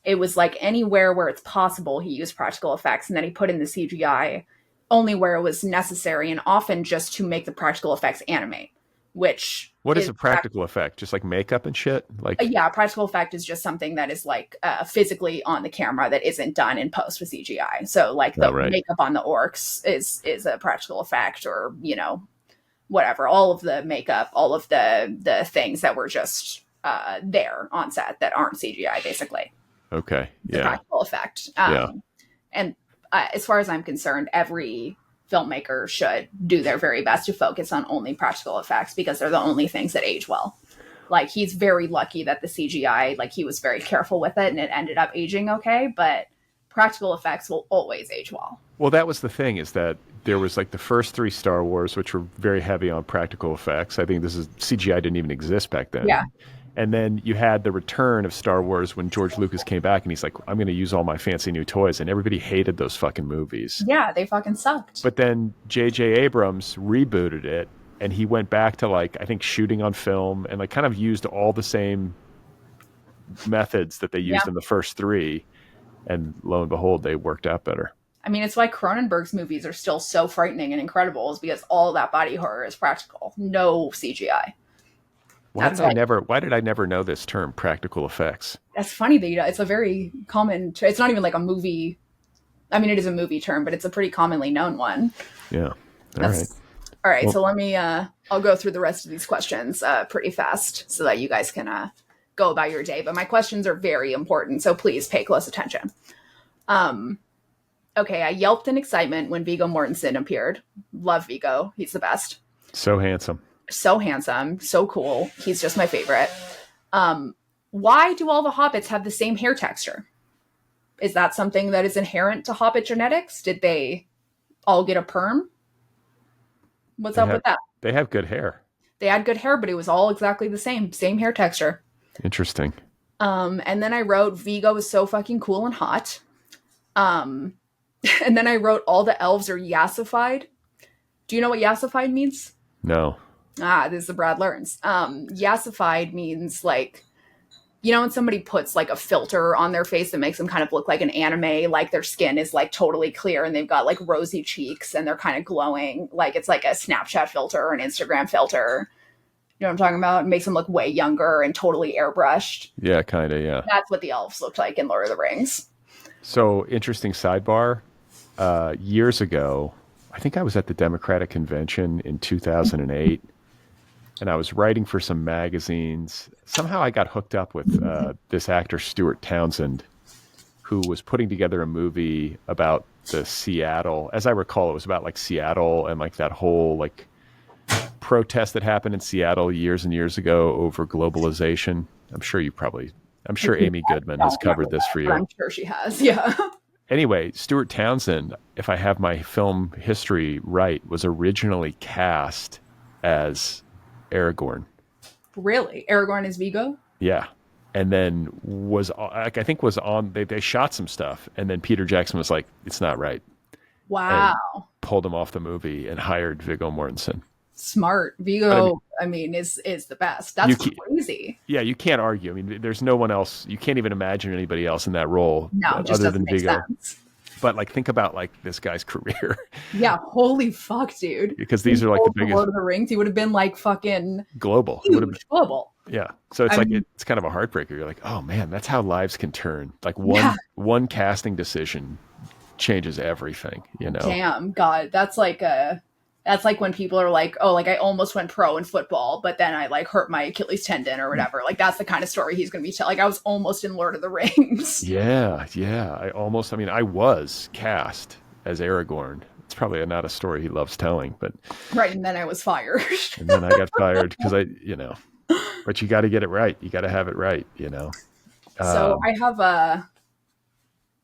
It was like anywhere where it's possible he used practical effects, and then he put in the CGI only where it was necessary, and often just to make the practical effects animate. What is a practical effect? Just like makeup and shit? Like yeah, practical effect is just something that is like physically on the camera that isn't done in post with CGI. So like the makeup on the orcs is a practical effect, or whatever. All of the makeup, all of the things that were just there on set that aren't CGI, basically. Okay, yeah, the practical effect. And as far as I'm concerned, every filmmaker should do their very best to focus on only practical effects, because they're the only things that age well. Like he's very lucky that the CGI, like he was very careful with it and it ended up aging okay, but practical effects will always age well. Well, that was the thing, is that there was like the first 3 Star Wars, which were very heavy on practical effects. I think CGI didn't even exist back then. Yeah. And then you had the return of Star Wars when George Lucas came back and he's like, I'm going to use all my fancy new toys. And everybody hated those fucking movies. Yeah, they fucking sucked. But then J.J. Abrams rebooted it, and he went back to like, I think, shooting on film, and like kind of used all the same methods that they used in the first 3. And lo and behold, they worked out better. I mean, it's why Cronenberg's movies are still so frightening and incredible, is because all that body horror is practical. No CGI. Why did I never know this term, practical effects? That's funny that it's a very common. It's not even like a movie. I mean, it is a movie term, but it's a pretty commonly known one. Yeah. All right. Well, so let me. I'll go through the rest of these questions pretty fast so that you guys can go about your day. But my questions are very important, so please pay close attention. Okay, I yelped in excitement when Viggo Mortensen appeared. Love Viggo. He's the best. So handsome. So cool. He's just my favorite. Why do all the hobbits have the same hair texture? Is that something that is inherent to hobbit genetics? Did they all get a perm? What's up with that? They have good hair. They had good hair, but it was all exactly the same hair texture. Interesting. And then I wrote Viggo is so fucking cool and hot. And then I wrote all the elves are yassified. Do you know what yassified means? No. This is the Brad learns. Yassified means like, when somebody puts like a filter on their face that makes them kind of look like an anime, like their skin is like totally clear and they've got like rosy cheeks and they're kind of glowing. Like it's like a Snapchat filter or an Instagram filter. You know what I'm talking about? It makes them look way younger and totally airbrushed. Yeah, kind of, yeah. That's what the elves looked like in Lord of the Rings. So, interesting sidebar. Years ago, I think I was at the Democratic Convention in 2008, and I was writing for some magazines. Somehow I got hooked up with this actor, Stuart Townsend, who was putting together a movie about the Seattle. As I recall, it was about like Seattle and like that whole like protest that happened in Seattle years and years ago over globalization. I'm sure Amy Goodman has covered this for you. I'm sure she has. Yeah. Anyway, Stuart Townsend, if I have my film history right, was originally cast as Aragorn. Really? Aragorn is Vigo? Yeah. And then I think was on, they shot some stuff, and then Peter Jackson was like, it's not right. Wow. And pulled him off the movie and hired Viggo Mortensen. Smart. Vigo, is the best. That's crazy. Yeah, you can't argue. I mean, there's no one else. You can't even imagine anybody else in that role other than Viggo. Sense. But like, think about like this guy's career. Yeah, holy fuck, dude. Because these are like the biggest. Lord of the Rings, he would have been like fucking global. Global. Yeah. So it's it's kind of a heartbreaker. You're like, oh man, that's how lives can turn. Like one casting decision changes everything, you know? Damn, God. That's like when people are like, oh, like I almost went pro in football, but then I like hurt my Achilles tendon or whatever. Like that's the kind of story he's going to be telling. Like I was almost in Lord of the Rings. Yeah. I was cast as Aragorn. It's probably not a story he loves telling, but. Right. And then I was fired. And then I got fired because but you got to get it right. You got to have it right, you know? So I have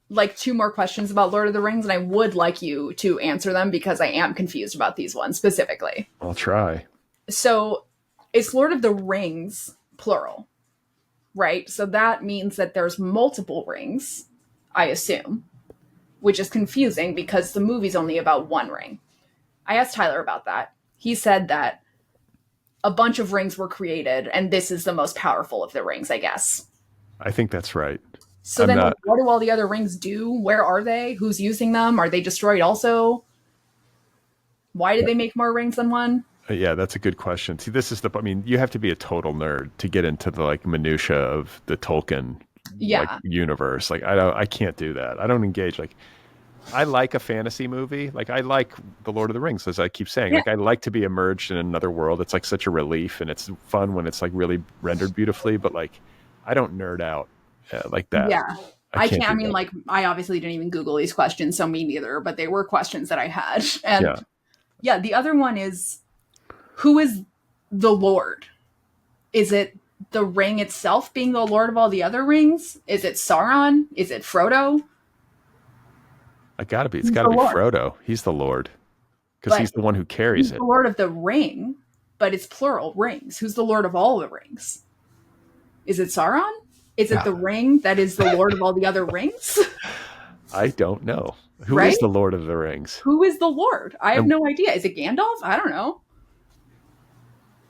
like two more questions about Lord of the Rings, and I would like you to answer them because I am confused about these ones specifically. I'll try. So it's Lord of the Rings, plural, right? So that means that there's multiple rings, I assume, which is confusing because the movie's only about one ring. I asked Tyler about that. He said that a bunch of rings were created, and this is the most powerful of the rings, I guess. I think that's right. So what do all the other rings do? Where are they? Who's using them? Are they destroyed also? Why did they make more rings than one? Yeah, that's a good question. See, you have to be a total nerd to get into the like minutia of the Tolkien universe. Like I can't do that. I don't engage. Like I like a fantasy movie. Like I like The Lord of the Rings, as I keep saying. Yeah. Like I like to be immersed in another world. It's like such a relief, and it's fun when it's like really rendered beautifully, but like I don't nerd out like that. Yeah. I can't. I mean, like, I obviously didn't even Google these questions, so me neither, but they were questions that I had. And the other one is, who is the Lord? Is it the ring itself being the Lord of all the other rings? Is it Sauron? Is it Frodo? It's gotta be Frodo. He's the Lord. Because he's the one who carries it. The Lord of the ring, but it's plural rings. Who's the Lord of all the rings? Is it Sauron? Is it the ring that is the Lord of all the other rings? I don't know. Who is the Lord of the Rings? Who is the Lord? I have no idea. Is it Gandalf? I don't know.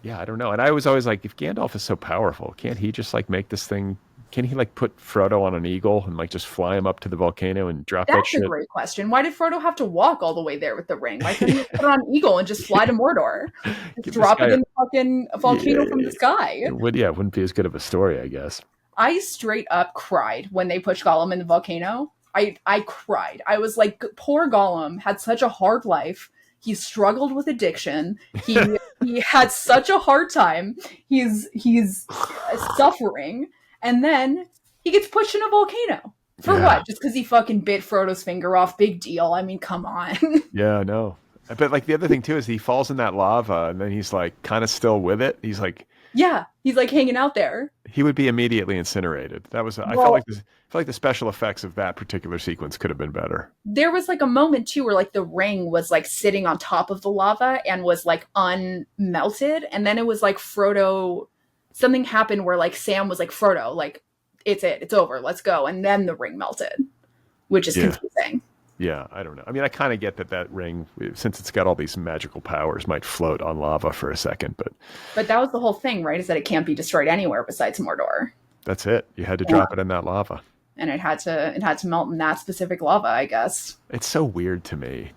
Yeah, I don't know. And I was always like, if Gandalf is so powerful, can't he just like make this thing? Can he like put Frodo on an eagle and like just fly him up to the volcano and drop that shit? That's a great question. Why did Frodo have to walk all the way there with the ring? Why couldn't he put it on an eagle and just fly to Mordor? Just drop it in the fucking volcano from the sky. It wouldn't be as good of a story, I guess. I straight up cried when they pushed Gollum in the volcano. I cried. I was like, poor Gollum had such a hard life. He struggled with addiction. He had such a hard time. He's suffering. And then he gets pushed in a volcano. For what? Just because he fucking bit Frodo's finger off? Big deal. I mean, come on. Yeah, I know. But like the other thing too is he falls in that lava and then he's like kind of still with it. He's like, yeah, he's like hanging out there. He would be immediately incinerated. That was I felt like the special effects of that particular sequence could have been better. There was like a moment too where like the ring was like sitting on top of the lava and was like unmelted, and then it was like Frodo. Something happened where like Sam was like, Frodo, like it's over, let's go, and then the ring melted, which is confusing. Yeah, I don't know. I mean, I kind of get that ring, since it's got all these magical powers, might float on lava for a second, but that was the whole thing, right? Is that it can't be destroyed anywhere besides Mordor. That's it. You had to drop it in that lava, and it had to melt in that specific lava, I guess. It's so weird to me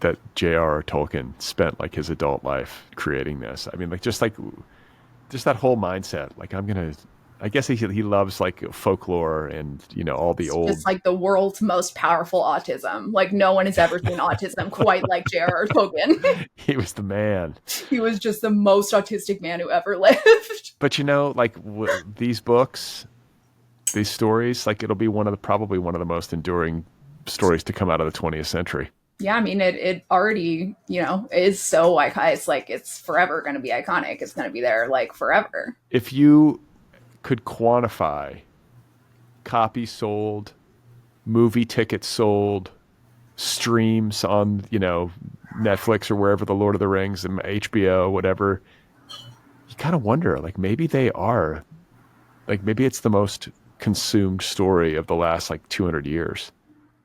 that J.R.R. Tolkien spent like his adult life creating this. I mean, like just like just that whole mindset. Like I guess he loves like folklore and all the old. Just like the world's most powerful autism. Like no one has ever seen autism quite like J.R.R. Tolkien. He was the man. He was just the most autistic man who ever lived. But like these books, these stories, like it'll be probably one of the most enduring stories to come out of the 20th century. Yeah, I mean, it already, is so iconic. It's like, it's forever going to be iconic. It's going to be there like forever. If you could quantify copies sold, movie tickets sold, streams on, Netflix or wherever, the Lord of the Rings and HBO, whatever, you kind of wonder, like maybe they are, like maybe it's the most consumed story of the last like 200 years.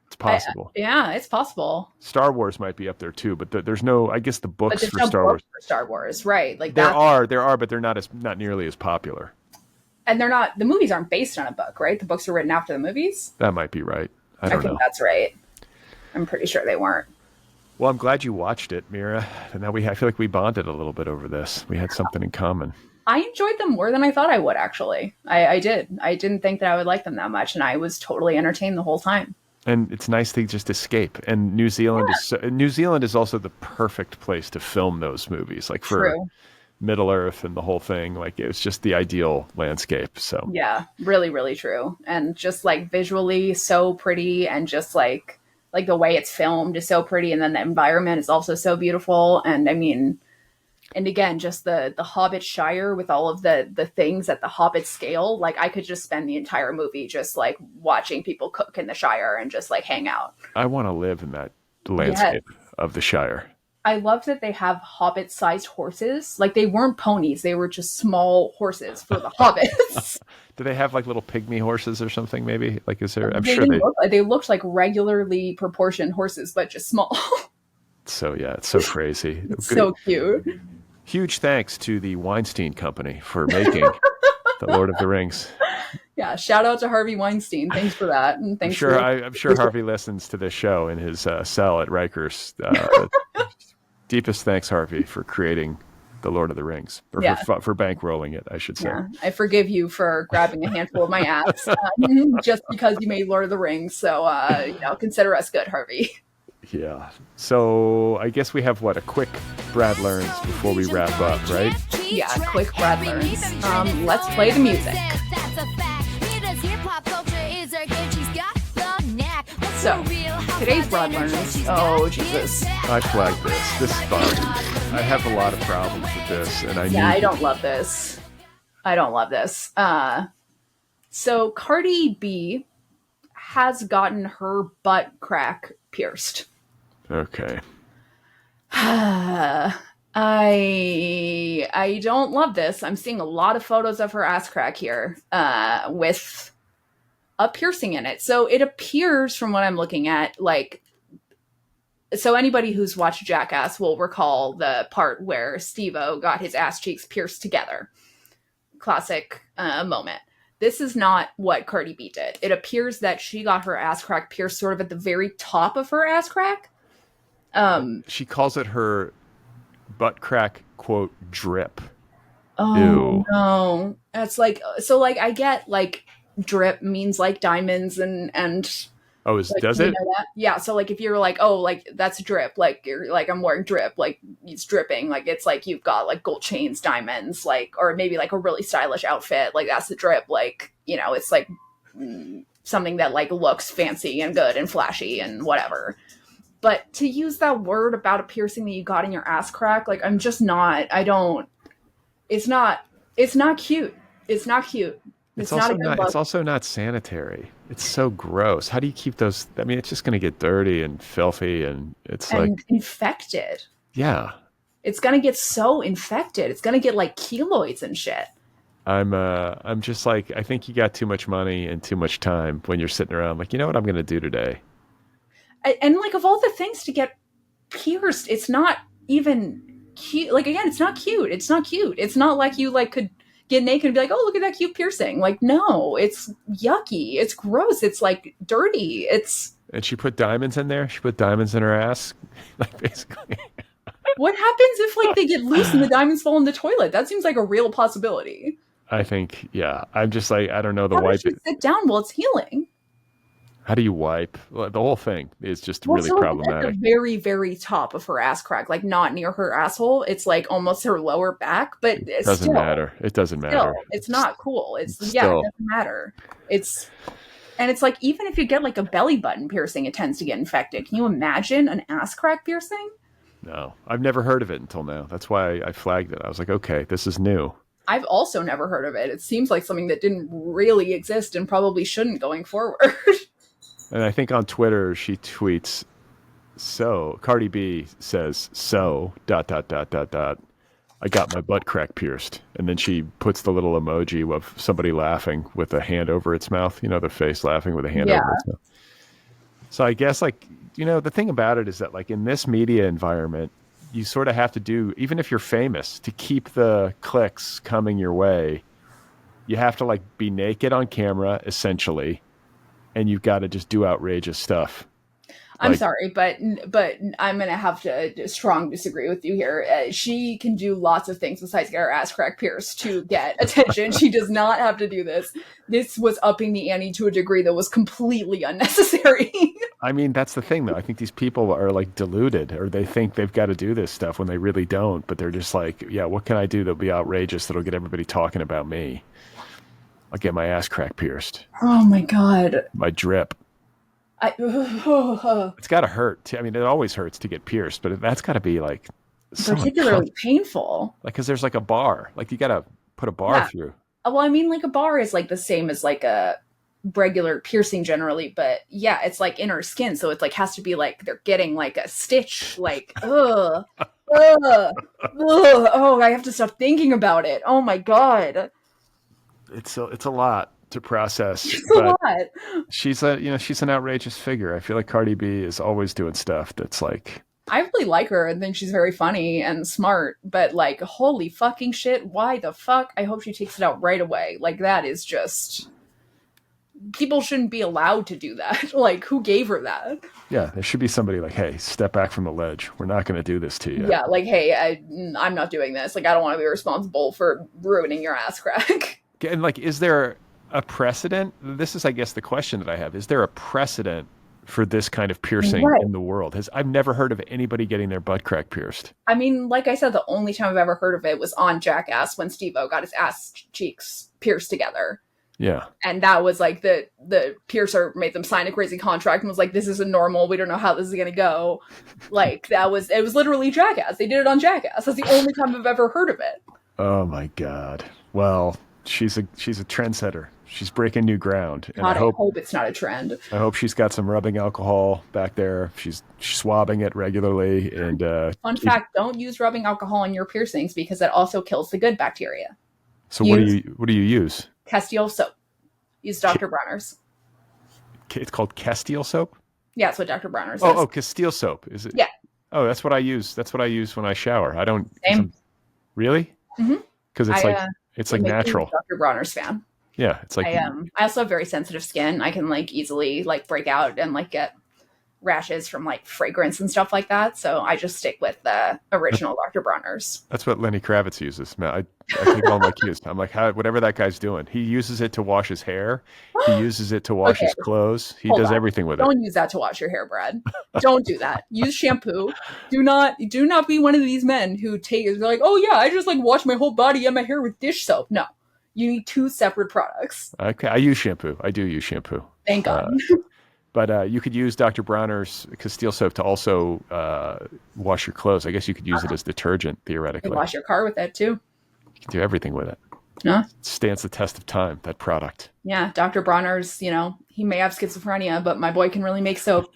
It's possible. Yeah, it's possible. Star Wars might be up there too, but there's no, I guess the books for Star Wars. For Star Wars, right? Like there are, but they're not nearly as popular. And they're not. The movies aren't based on a book, right? The books were written after the movies. That might be right. I don't know. I think that's right. I'm pretty sure they weren't. Well, I'm glad you watched it, Mira. And now I feel like we bonded a little bit over this. We had something in common. I enjoyed them more than I thought I would. Actually, I did. I didn't think that I would like them that much, and I was totally entertained the whole time. And it's nice to just escape. And New Zealand is also the perfect place to film those movies, like for True. Middle Earth and the whole thing. Like it was just the ideal landscape. So yeah, really, really true. And just like visually so pretty, and just like the way it's filmed is so pretty, and then the environment is also so beautiful. And I mean, and again, just the Hobbit Shire with all of the things at the Hobbit scale. Like I could just spend the entire movie just like watching people cook in the Shire and just like hang out. I want to live in that landscape of the Shire. I love that they have Hobbit-sized horses. Like they weren't ponies; they were just small horses for the hobbits. Do they have like little pygmy horses or something? Maybe like is there? They looked like regularly proportioned horses, but just small. So yeah, it's so crazy. It's so cute. Huge thanks to the Weinstein Company for making The Lord of the Rings. Yeah, shout out to Harvey Weinstein. Thanks for that. And thanks I'm sure Harvey listens to this show in his cell at Rikers. Deepest thanks, Harvey, for creating The Lord of the Rings, or for bankrolling it, I should say. Yeah, I forgive you for grabbing a handful of my ass just because you made Lord of the Rings. So, consider us good, Harvey. Yeah. So I guess we have a quick Brad Learns before we wrap up, right? Yeah, quick Brad Learns. Let's play the music. So, today's Brad Learns. Oh, Jesus. I flagged this. This is fun. I have a lot of problems with this, and I don't love this. So Cardi B has gotten her butt crack pierced. Okay. I don't love this. I'm seeing a lot of photos of her ass crack here with a piercing in it. So it appears from what I'm looking at, so anybody who's watched Jackass will recall the part where Steve-O got his ass cheeks pierced together. Classic moment. This is not what Cardi B did. It appears that she got her ass crack pierced sort of at the very top of her ass crack. She calls it her butt crack, quote, drip. Oh, ew. No. That's I get drip means diamonds and oh, does it? Know that? Yeah. So if you're that's drip, you're I'm wearing drip, it's dripping, it's you've got gold chains, diamonds, or maybe a really stylish outfit, that's the drip, it's something that looks fancy and good and flashy and whatever. But to use that word about a piercing that you got in your ass crack, I'm just not. It's not cute. It's not cute. It's also not sanitary. It's so gross. How do you keep those? I mean, it's just going to get dirty and filthy, and it's infected. Yeah. It's going to get so infected. It's going to get keloids and shit. I'm just I think you got too much money and too much time when you're sitting around you know what I'm going to do today. And of all the things to get pierced, it's not even cute. Again, it's not cute. It's not cute. It's not you could get naked and be oh, look at that cute piercing. No, it's yucky. It's gross. It's dirty. And she put diamonds in there. She put diamonds in her ass, basically. What happens if like they get loose and the diamonds fall in the toilet? That seems like a real possibility. I think, yeah. I'm just like, I don't know the How wipe. does she sit down while it's healing? How do you wipe? Well, the whole thing is just Well, really so it's problematic. at the very, very top of her ass crack, like not near her asshole. It's like almost her lower back, but It doesn't matter. It doesn't matter. It's not cool. It still, doesn't matter. It's like, even if you get like a belly button piercing, it tends to get infected. Can you imagine an ass crack piercing? No, I've never heard of it until now. That's why I flagged it. I was like, okay, this is new. I've also never heard of it. It seems like something that didn't really exist and probably shouldn't going forward. And I think on Twitter, she tweets, so, Cardi B says, so, ... I got my butt crack pierced. And then she puts the little emoji of somebody laughing with a hand over its mouth. You know, the face laughing with a hand over its mouth. So I guess, like, you know, the thing about it is that, like, in this media environment, you sort of have to do, even if you're famous, to keep the clicks coming your way, you have to, like, be naked on camera, essentially, and you've got to just do outrageous stuff. I'm sorry, but I'm going to have to strong disagree with you here. She can do lots of things besides get her ass crack pierced to get attention. She does not have to do this. This was upping the ante to a degree that was completely unnecessary. I mean, that's the thing, though. I think these people are, like, deluded, or they think they've got to do this stuff when they really don't. But they're just like, yeah, what can I do that'll be outrageous, that'll get everybody talking about me? I'll get my ass crack pierced. Oh, my God. My drip. It's got to hurt. I mean, it always hurts to get pierced, but that's got to be like particularly painful. Like, because there's like a bar. Like, you got to put a bar through. Well, I mean, like a bar is like the same as like a regular piercing generally, but yeah, it's like inner skin, so it's like has to be like they're getting like a stitch. Like, oh, I have to stop thinking about it. Oh my God, it's a lot to process. It's a lot. She's an outrageous figure. I feel like Cardi B is always doing stuff that's like, I really like her and think she's very funny and smart, but like, holy fucking shit, why the fuck? I hope she takes it out right away. Like, that is just, people shouldn't be allowed to do that. Like, who gave her that? Yeah, there should be somebody like, hey, step back from the ledge. We're not going to do this to you. Yeah, like, hey, I'm not doing this. Like, I don't want to be responsible for ruining your ass crack. And like, is there a precedent? This is, I guess, the question that I have. Is there a precedent for this kind of piercing in the world? I've never heard of anybody getting their butt crack pierced. I mean, like I said, the only time I've ever heard of it was on Jackass when Steve-O got his ass cheeks pierced together. Yeah. And that was like the piercer made them sign a crazy contract and was like, this isn't normal. We don't know how this is going to go. Like, it was literally Jackass. They did it on Jackass. That's the only time I've ever heard of it. Oh my God. Well, she's a trendsetter. She's breaking new ground. And God, I hope it's not a trend. I hope she's got some rubbing alcohol back there. She's swabbing it regularly. And fun fact: don't use rubbing alcohol on your piercings because it also kills the good bacteria. So what do you use? Castile soap. Use Dr. Bronner's. It's called Castile soap? Yeah, that's what Dr. Bronner's is. Oh, Castile soap. Is it? Yeah. Oh, that's what I use. That's what I use when I shower. I don't. Same. Really? Mm-hmm. Because it's like natural. Dr. Bronner's fan. Yeah, it's like I also have very sensitive skin. I can like easily like break out and like get rashes from like fragrance and stuff like that. So I just stick with the original Dr. Bronner's. That's what Lenny Kravitz uses. Man, I take all my cues. I'm like, whatever that guy's doing, he uses it to wash his hair. He uses it to wash his clothes. He does everything with it. Don't use that to wash your hair, Brad. Don't do that. Use shampoo. Do not be one of these men who they're like, oh yeah, I just like wash my whole body and my hair with dish soap. No. You need two separate products. Okay, I use shampoo. I do use shampoo. Thank God. But you could use Dr. Bronner's Castile soap to also wash your clothes. I guess you could use it as detergent, theoretically. You can wash your car with that, too. You can do everything with it. Yeah. It stands the test of time, that product. Yeah, Dr. Bronner's, he may have schizophrenia, but my boy can really make soap.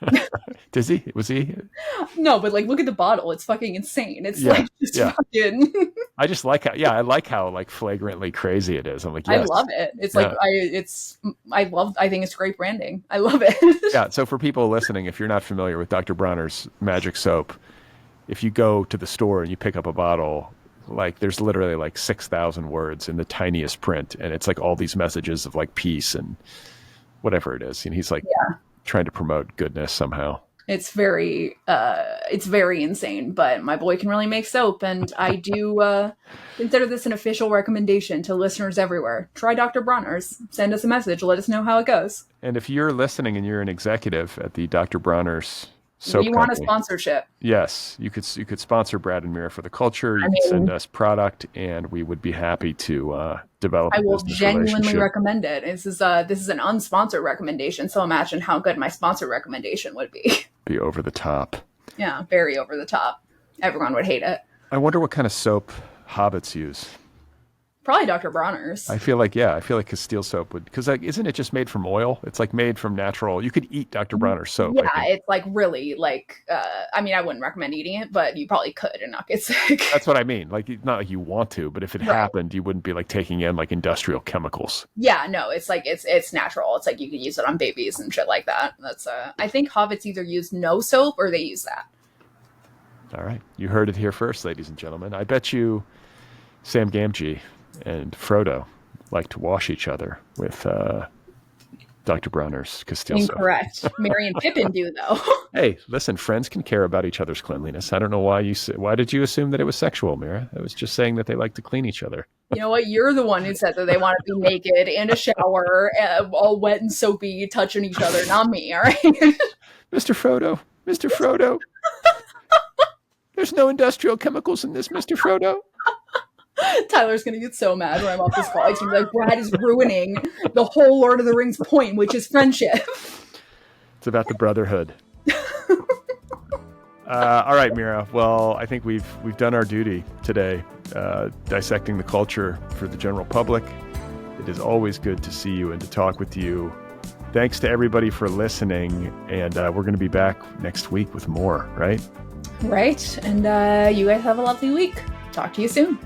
Does he? Was he? No, but like, look at the bottle. It's fucking insane. It's fucking... I just like I like how like flagrantly crazy it is. I'm like, yes. I love it. It's like, I think it's great branding. I love it. Yeah. So for people listening, if you're not familiar with Dr. Bronner's magic soap, if you go to the store and you pick up a bottle, like there's literally like 6,000 words in the tiniest print. And it's like all these messages of like peace and whatever it is. And he's like trying to promote goodness somehow. It's very insane, but my boy can really make soap, and I do consider this an official recommendation to listeners everywhere. Try Dr. Bronner's. Send us a message. Let us know how it goes. And if you're listening and you're an executive at the Dr. Bronner's soap We want a company, sponsorship. yes, you could sponsor Brad and Mira for the culture. You could send us product, and we would be happy to develop. I a will business genuinely relationship. recommend it. This is an unsponsored recommendation, so imagine how good my sponsored recommendation would be. Be over the top. Yeah, very over the top. Everyone would hate it. I wonder what kind of soap hobbits use. Probably Dr. Bronner's. I feel like Castile soap would, because like, isn't it just made from oil? It's like made from natural. You could eat Dr. Bronner's soap. Yeah, it's like really like. I mean, I wouldn't recommend eating it, but you probably could and not get sick. That's what I mean. Like, it's not like you want to, but if it happened, you wouldn't be like taking in like industrial chemicals. Yeah, no, it's like it's natural. It's like you can use it on babies and shit like that. That's I think hobbits either use no soap or they use that. All right, you heard it here first, ladies and gentlemen. I bet you Sam Gamgee and Frodo like to wash each other with Dr. Bronner's Castile soap. Incorrect. Merry and Pippin do though. Hey, listen, friends can care about each other's cleanliness. I don't know why why did you assume that it was sexual, Mira? I was just saying that they like to clean each other. You know what? You're the one who said that they want to be naked in a shower, all wet and soapy, touching each other, not me. All right, Mr. Frodo. There's no industrial chemicals in this, Mr. Frodo. Tyler's gonna get so mad when I'm off this call. He's gonna be like, Brad is ruining the whole Lord of the Rings point, which is friendship. It's about the brotherhood. All right, Mira. Well, I think we've done our duty today, dissecting the culture for the general public. It is always good to see you and to talk with you. Thanks to everybody for listening, and we're going to be back next week with more, right? Right, and you guys have a lovely week. Talk to you soon.